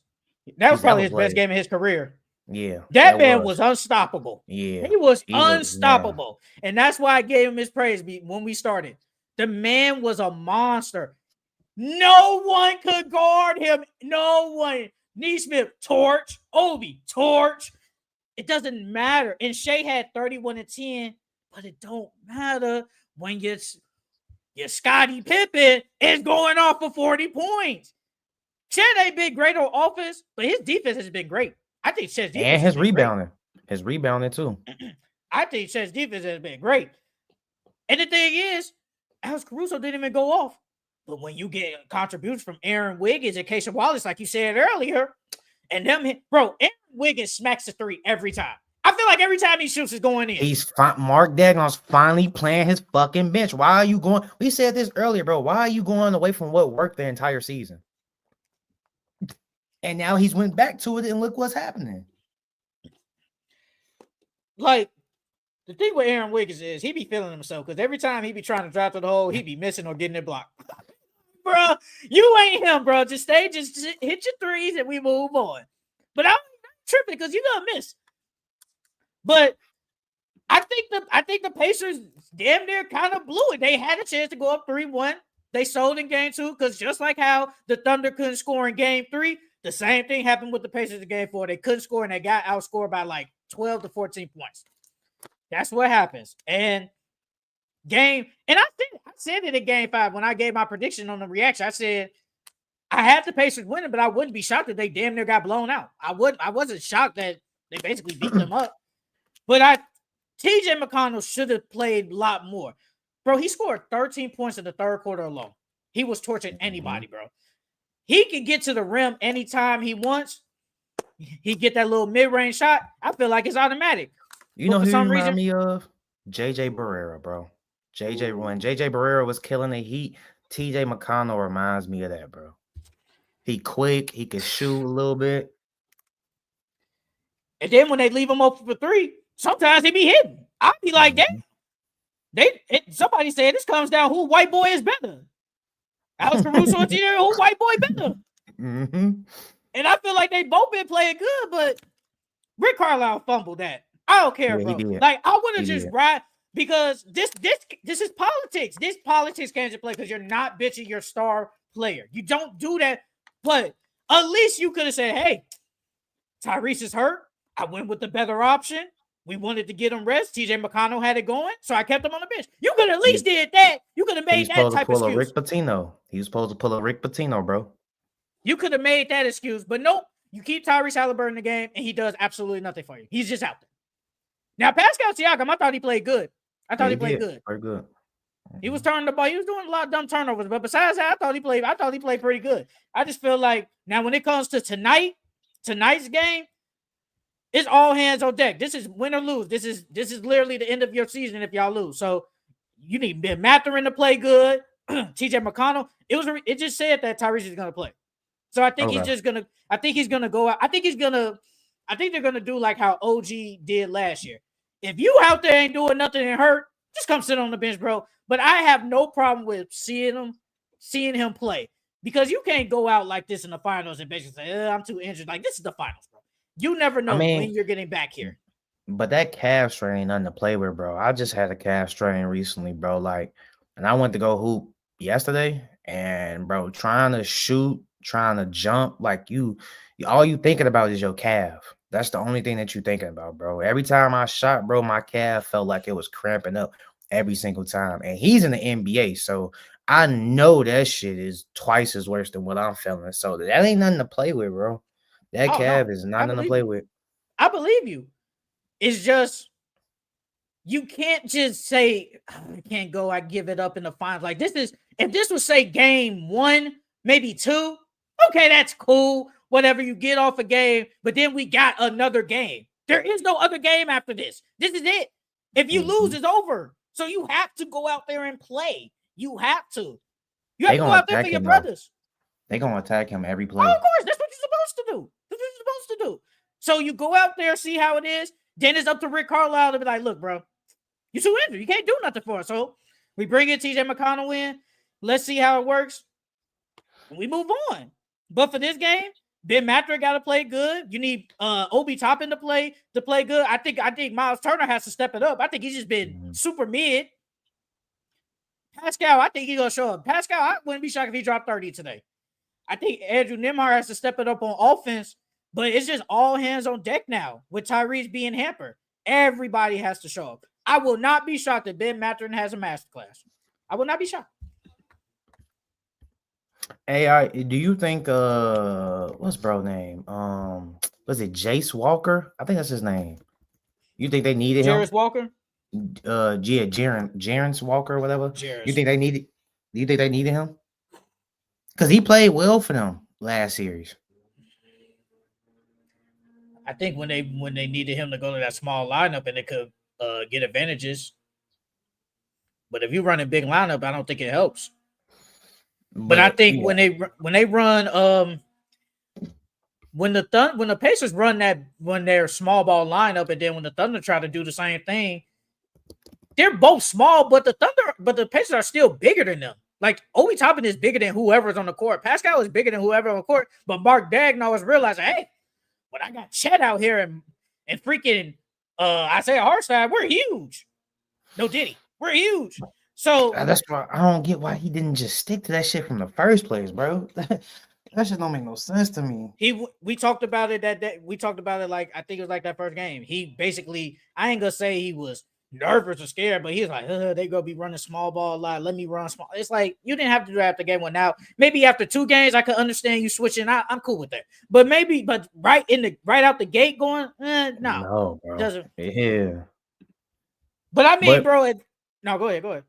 That was probably his best game in his career. Yeah. That man was unstoppable. Yeah. He was unstoppable. And that's why I gave him his praise when we started. The man was a monster. No one could guard him. No one. Neesmith, torch. Obi, torch. It doesn't matter. And Shea had 31 and 10, but it don't matter when your Scottie Pippen is going off for 40 points. Chet ain't been great on offense, but his defense has been great. I think Chet's defense and his rebounding. His rebounding too. I think Chet's defense has been great. And the thing is, Alex Caruso didn't even go off. But when you get contributions from Aaron Wiggins and Keisha Wallace, like you said earlier, and them, bro, Aaron Wiggins smacks the three every time. I feel like every time he shoots is going in. Mark Dagnall's finally playing his fucking bench. Why are you going? We said this earlier, bro. Why are you going away from what worked the entire season? And now he's went back to it, and look what's happening. Like, the thing with Aaron Wiggins is he be feeling himself because every time he be trying to drive to the hole, he be missing or getting it blocked. Bro, you ain't him, bro. Just hit your threes and we move on. But I'm tripping because you're gonna miss. But I think the Pacers damn near kind of blew it. They had a chance to go up 3-1. They sold in game 2 because just like how the Thunder couldn't score in game 3, the same thing happened with the Pacers in game 4. They couldn't score and they got outscored by like 12 to 14 points. That's what happens. And I said it in game 5 when I gave my prediction on the reaction. I said I had the Pacers winning, but I wouldn't be shocked that they damn near got blown out. I wasn't shocked that they basically beat them up. But TJ McConnell should have played a lot more. Bro, he scored 13 points in the third quarter alone. He was torching anybody, bro. He can get to the rim anytime he wants. He get that little mid-range shot. I feel like it's automatic. You know who you remind me of? JJ Barrera, bro. When JJ Barrera was killing the Heat, TJ McConnell reminds me of that, bro. He quick. He can shoot a little bit. And then when they leave him open for 3, sometimes he be hitting. I'll be like, damn. Somebody said this comes down who white boy is better. Alex Caruso and TJ, who white boy better. And I feel like they both been playing good, but Rick Carlisle fumbled that. I don't care, bro. Like, I want to just ride because this is politics. This politics can't just play because you're not bitching your star player. You don't do that. But at least you could have said, hey, Tyrese is hurt. I went with the better option. We wanted to get him rest. TJ McConnell had it going, so I kept him on the bench. You could at least did that. You could have made that type of excuse. Rick Pitino. He was supposed to pull a Rick Pitino, bro. You could have made that excuse, but nope. You keep Tyrese Halliburton in the game, and he does absolutely nothing for you. He's just out there. Now, Pascal Siakam, I thought he played good. Very good. He was turning the ball. He was doing a lot of dumb turnovers, but besides that, I thought he played pretty good. I just feel like now when it comes to tonight's game, it's all hands on deck. This is win or lose. This is literally the end of your season if y'all lose. So you need Ben Mathurin to play good. TJ McConnell. It just said that Tyrese is gonna play. So I think he's just gonna. I think he's gonna go out. I think they're gonna do like how OG did last year. If you out there ain't doing nothing and hurt, just come sit on the bench, bro. But I have no problem with seeing him play because you can't go out like this in the finals and basically say, I'm too injured. Like, this is the finals, bro. You never know when you're getting back here. But that calf strain ain't nothing to play with, bro. I just had a calf strain recently, bro. Like, and I went to go hoop yesterday, and bro, trying to shoot, trying to jump, like all you thinking about is your calf. That's the only thing that you're thinking about, bro. Every time I shot, bro, my calf felt like it was cramping up every single time. And he's in the NBA, so I know that shit is twice as worse than what I'm feeling. So that ain't nothing to play with, bro. That calf is not nothing to play with. I believe you. It's just you can't just say I can't go. I give it up in the finals. Like this is if this was say game 1, maybe 2. Okay, that's cool. Whatever, you get off a game, but then we got another game. There is no other game after this. This is it. If you lose, it's over. So you have to go out there and play. You have to. You have to go out there for your brothers. They're going to attack him every play. Oh, of course. That's what you're supposed to do. That's what you're supposed to do. So you go out there, see how it is. Then it's up to Rick Carlisle to be like, look, bro, you're too injured. You can't do nothing for us. So we bring in TJ McConnell in. Let's see how it works. And we move on. But for this game, Ben Mathurin got to play good. You need Obi Toppin to play good. I think Miles Turner has to step it up. I think he's just been super mid. Pascal, I think he's gonna show up. Pascal, I wouldn't be shocked if he dropped 30 today. I think Andrew Nembhard has to step it up on offense, but it's just all hands on deck now with Tyrese being hampered. Everybody has to show up. I will not be shocked if Ben Mathurin has a masterclass. I will not be shocked. Hey, do you think what's bro name? Was it Jace Walker? I think that's his name. You think they needed him? Jarris Walker? Yeah, Jarence Walker or whatever. You Jarris. think they needed? Do you think they needed him? Because he played well for them last series. I think when they needed him to go to that small lineup and they could get advantages. But if you run a big lineup, I don't think it helps. But I think yeah. when they run when the Pacers run that when they're small ball lineup, and then when the Thunder try to do the same thing, they're both small, but the Pacers are still bigger than them. Like Obi Toppin is bigger than whoever's on the court. Pascal is bigger than whoever on the court. But Mark Daigneault is realizing, hey, when I got Chet out here and freaking Isaiah Hartenstein, we're huge. No Diddy, we're huge. So That's why I don't get why he didn't just stick to that shit from the first place, bro. That shit don't make no sense to me. We talked about it that day. We talked about it like I think it was like that first game. He basically, I ain't gonna say he was nervous or scared, but he was like, they gonna be running small ball a lot. Let me run small. It's like you didn't have to do that after game one. Now maybe after 2 games, I could understand you switching. I'm cool with that. But right out the gate going, No, bro. Doesn't. Yeah. But I mean, bro, no, go ahead.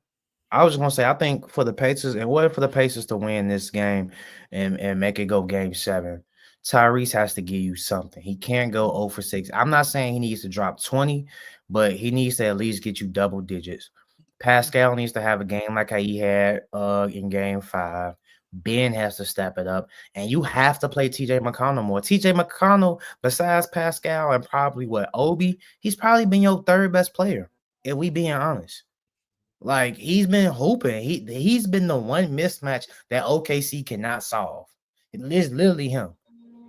I was just gonna say, I think for the Pacers, in order for the Pacers to win this game and make it go game 7, Tyrese has to give you something. He can't go 0 for 6. I'm not saying he needs to drop 20, but he needs to at least get you double digits. Pascal needs to have a game like how he had in game 5. Ben has to step it up, and you have to play TJ McConnell more. TJ McConnell, besides Pascal and probably Obi, he's probably been your 3rd best player, if we being honest. Like he's been hooping. He's been the one mismatch that OKC cannot solve. It's literally him.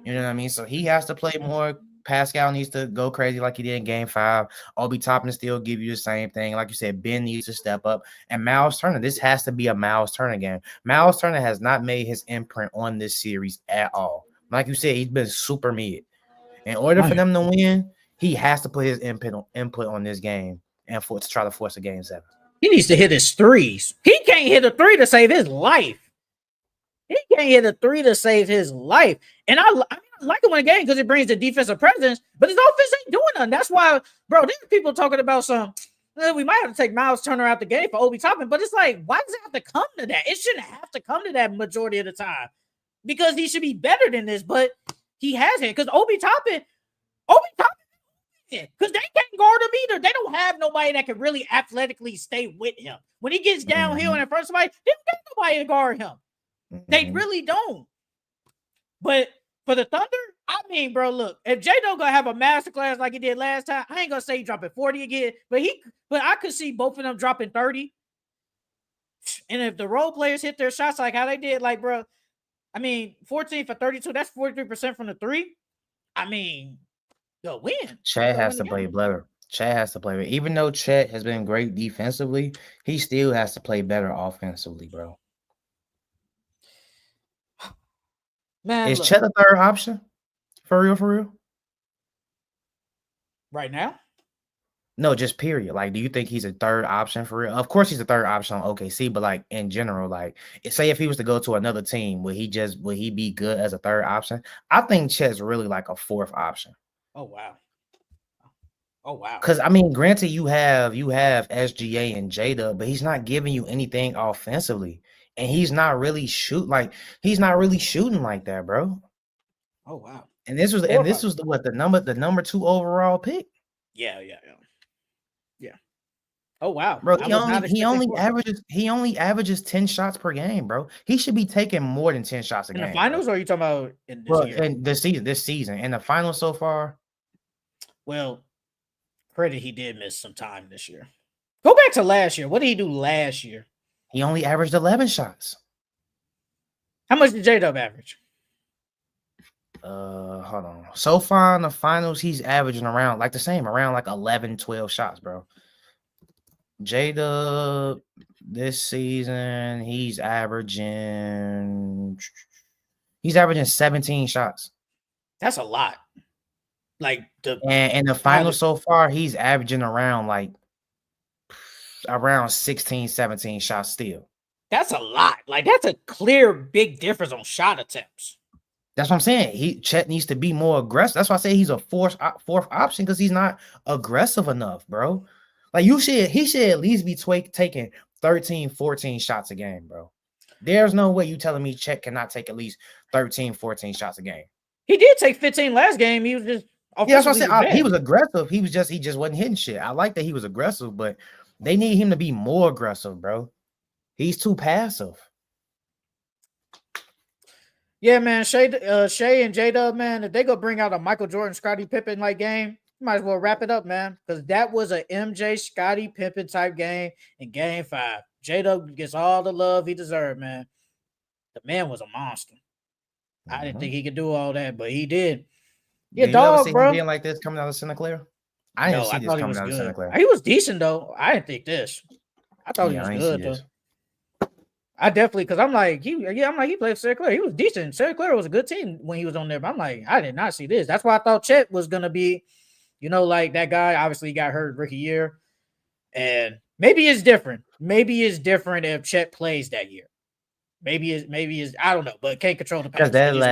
You know what I mean? So he has to play more. Pascal needs to go crazy like he did in game 5. Obi Toppin still give you the same thing. Like you said, Ben needs to step up. And Miles Turner, this has to be a Miles Turner game. Miles Turner has not made his imprint on this series at all. Like you said, he's been super mid. In order for them to win, he has to put his input on this game and to try to force a game 7. He needs to hit his threes. He can't hit a 3 to save his life. He can't hit a 3 to save his life. And I like it when a game because it brings the defensive presence, but his offense ain't doing nothing. That's why, bro, there's people talking about we might have to take Miles Turner out the game for Obi Toppin, but it's like, why does it have to come to that? It shouldn't have to come to that majority of the time because he should be better than this, but he hasn't because Obi Toppin, because they can't guard him either. They don't have nobody that can really athletically stay with him. When he gets downhill and in front of somebody, they don't got nobody to guard him. They really don't. But for the Thunder, I mean, bro, look, if J don't gonna have a masterclass like he did last time, I ain't gonna say he dropping 40 again, but I could see both of them dropping 30. And if the role players hit their shots like how they did, like, bro, I mean, 14 for 32, that's 43% from the 3. I mean, they'll win. Chad has to play better. Chad has to play better. Even though Chet has been great defensively, he still has to play better offensively, bro. Man, is Chet the 3rd option? For real? Right now? No, just period. Like, do you think he's a 3rd option for real? Of course he's a 3rd option on OKC, but like in general, like say if he was to go to another team, would he be good as a 3rd option? I think Chet's really like a 4th option. Oh wow. Because I mean, granted, you have SGA and Jada, but he's not giving you anything offensively, and he's not really shooting like that, bro. Oh wow. And this was the number 2 overall pick. Yeah. Oh wow, bro. He only averages 10 shots per game, bro. He should be taking more than 10 shots a game. In the finals, or are you talking about in this year? In this season, in the finals so far. Well, credit he did miss some time this year. Go back to last year. What did he do last year? He only averaged 11 shots. How much did J-Dub average? Hold on. So far in the finals, he's averaging around like 11, 12 shots, bro. J-Dub this season, he's averaging 17 shots. That's a lot. Like and the finals so far, he's averaging around 16, 17 shots still. That's a lot. Like, that's a clear big difference on shot attempts. That's what I'm saying. Chet needs to be more aggressive. That's why I say he's a fourth option because he's not aggressive enough, bro. Like he should at least be taking 13, 14 shots a game, bro. There's no way you telling me Chet cannot take at least 13, 14 shots a game. He did take 15 last game. He was just Yeah, that's what offensively I said. He bad. was aggressive. He just wasn't hitting shit. I like that he was aggressive, but they need him to be more aggressive, bro. He's too passive. Yeah, man. Shea and J-Dub, man, if they go bring out a Michael Jordan, Scottie Pippen like game, you might as well wrap it up, man. Because that was a MJ Scottie Pippen type game in game 5. J-Dub gets all the love he deserved, man. The man was a monster. I didn't think he could do all that, but he did. Yeah, Did you ever see dog, him bro. being like this coming out of Santa Clara? I didn't No, see I this thought he coming was out of Santa good. Clara. He was decent though. I didn't think this. I thought he Yeah, was I didn't see good though. this. I definitely because I'm like he played for Santa Clara. He was decent. Santa Clara was a good team when he was on there. But I'm like, I did not see this. That's why I thought Chet was gonna be, like that guy. Obviously, he got hurt rookie year, and maybe it's different. Maybe it's different if Chet plays that year. Maybe it's I don't know, but can't control the Because past. It is what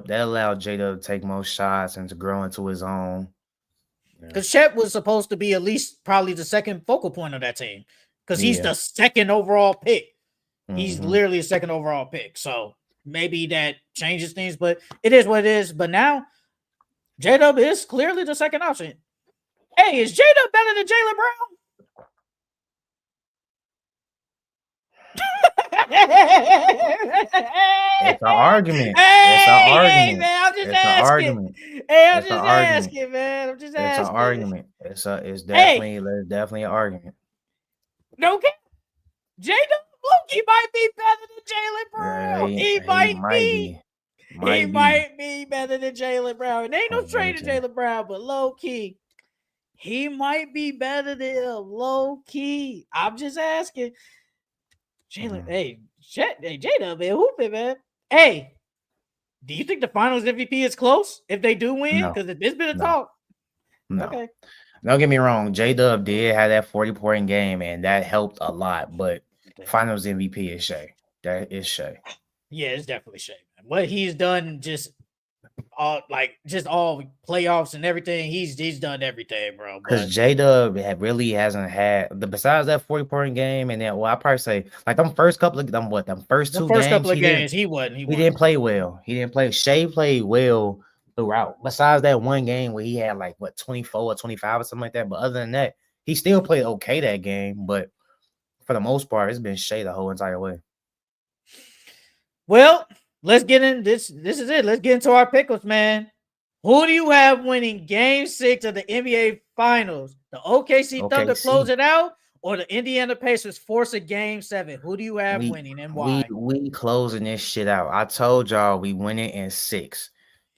that allowed J-Dub to take more shots and to grow into his own. Yeah. because Chet was supposed to be at least probably the second focal point of that team because he's the second overall pick. He's literally a second overall pick. So maybe that changes things, but it is what it is. But now J-Dub is clearly the second option. Hey, is J-Dub better than Jaylen Brown? It's an argument. Hey, man, I'm just asking. Hey, I'm just asking, man. I'm just asking. It's an argument. It's definitely an argument. No cap. J-Dub he might be better than Jaylen Brown. He might be. He might be better than Jaylen Brown. And ain't no trade to Jaylen Brown, but low key, he might be better than him. Low key. I'm just asking. Jaylen, J-Dub, man, hooping, man. Hey, do you think the Finals MVP is close if they do win? Because it's been a talk. No. Okay. Don't get me wrong. J-Dub did have that 40-point game, and that helped a lot. But Finals MVP is Shea. That is Shea. Yeah, it's definitely Shea. Man. What he's done, just all playoffs and everything. He's done everything, bro. Because J-Dub really hasn't had besides that 40-point game, and then I probably say like them first couple of them first two games. Couple of games, he didn't play well. He didn't play. Shea played well throughout. Besides that one game where he had 24 or 25 or something like that. But other than that, he still played okay that game. But for the most part, it's been Shea the whole entire way. Well, let's get in this. This is it. Let's get into our pickles, man. Who do you have winning Game 6 of the NBA Finals? The OKC Thunder close it out, or the Indiana Pacers force a Game 7? Who do you have winning and why? We closing this shit out. I told y'all we winning in 6.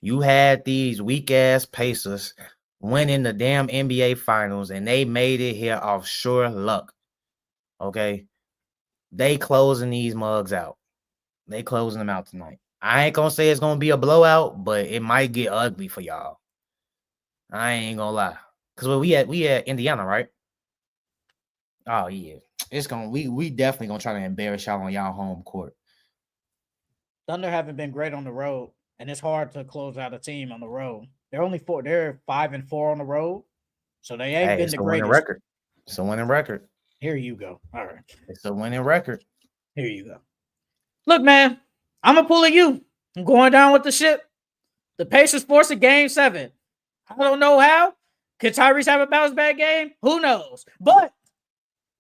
You had these weak ass Pacers winning the damn NBA Finals, and they made it here off sure luck. Okay, they closing these mugs out. They closing them out tonight. I ain't gonna say it's gonna be a blowout, but it might get ugly for y'all. I ain't gonna lie, cause we at Indiana, right? Oh yeah, it's gonna we definitely gonna try to embarrass y'all on y'all home court. Thunder haven't been great on the road, and it's hard to close out a team on the road. They're 5-4 on the road, so they ain't been the greatest. Record. It's a winning record. Here you go. All right, it's a winning record. Here you go. Look, man, I'm gonna pull at you. I'm going down with the ship. The Pacers force a Game 7. I don't know how. Could Tyrese have a bounce back game? Who knows? But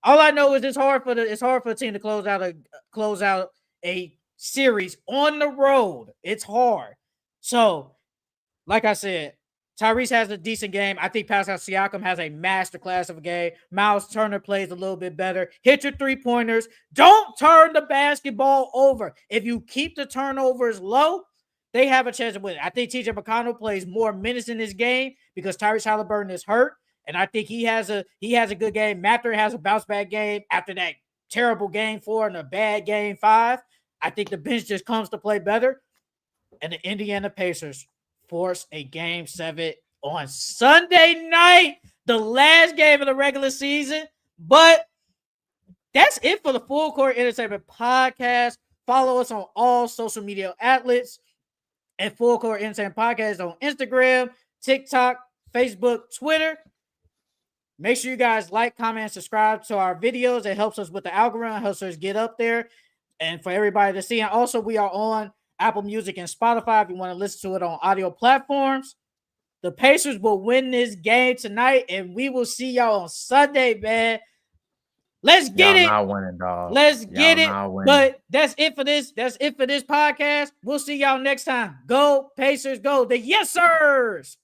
all I know is it's hard for a team to close out a series on the road. It's hard. So, like I said, Tyrese has a decent game. I think Pascal Siakam has a masterclass of a game. Miles Turner plays a little bit better. Hit your three-pointers. Don't turn the basketball over. If you keep the turnovers low, they have a chance to win. I think TJ McConnell plays more minutes in this game because Tyrese Halliburton is hurt, and I think he has a good game. Mather has a bounce-back game after that terrible Game 4 and a bad Game 5. I think the bench just comes to play better, and the Indiana Pacers force a Game 7 on Sunday night, the last game of the regular season. But that's it for the Full Court Entertainment Podcast. Follow us on all social media outlets. at Full Court Insane Podcast on Instagram, TikTok, Facebook, Twitter. Make sure you guys like, comment, and subscribe to our videos. It helps us with the algorithm, helps us get up there, and for everybody to see. And also, we are on Apple Music and Spotify if you want to listen to it on audio platforms. The Pacers will win this game tonight, and we will see y'all on Sunday, man. Let's get it. Not winning, dog. Let's get it. But that's it for this. That's it for this podcast. We'll see y'all next time. Go Pacers, go. The yes sirs.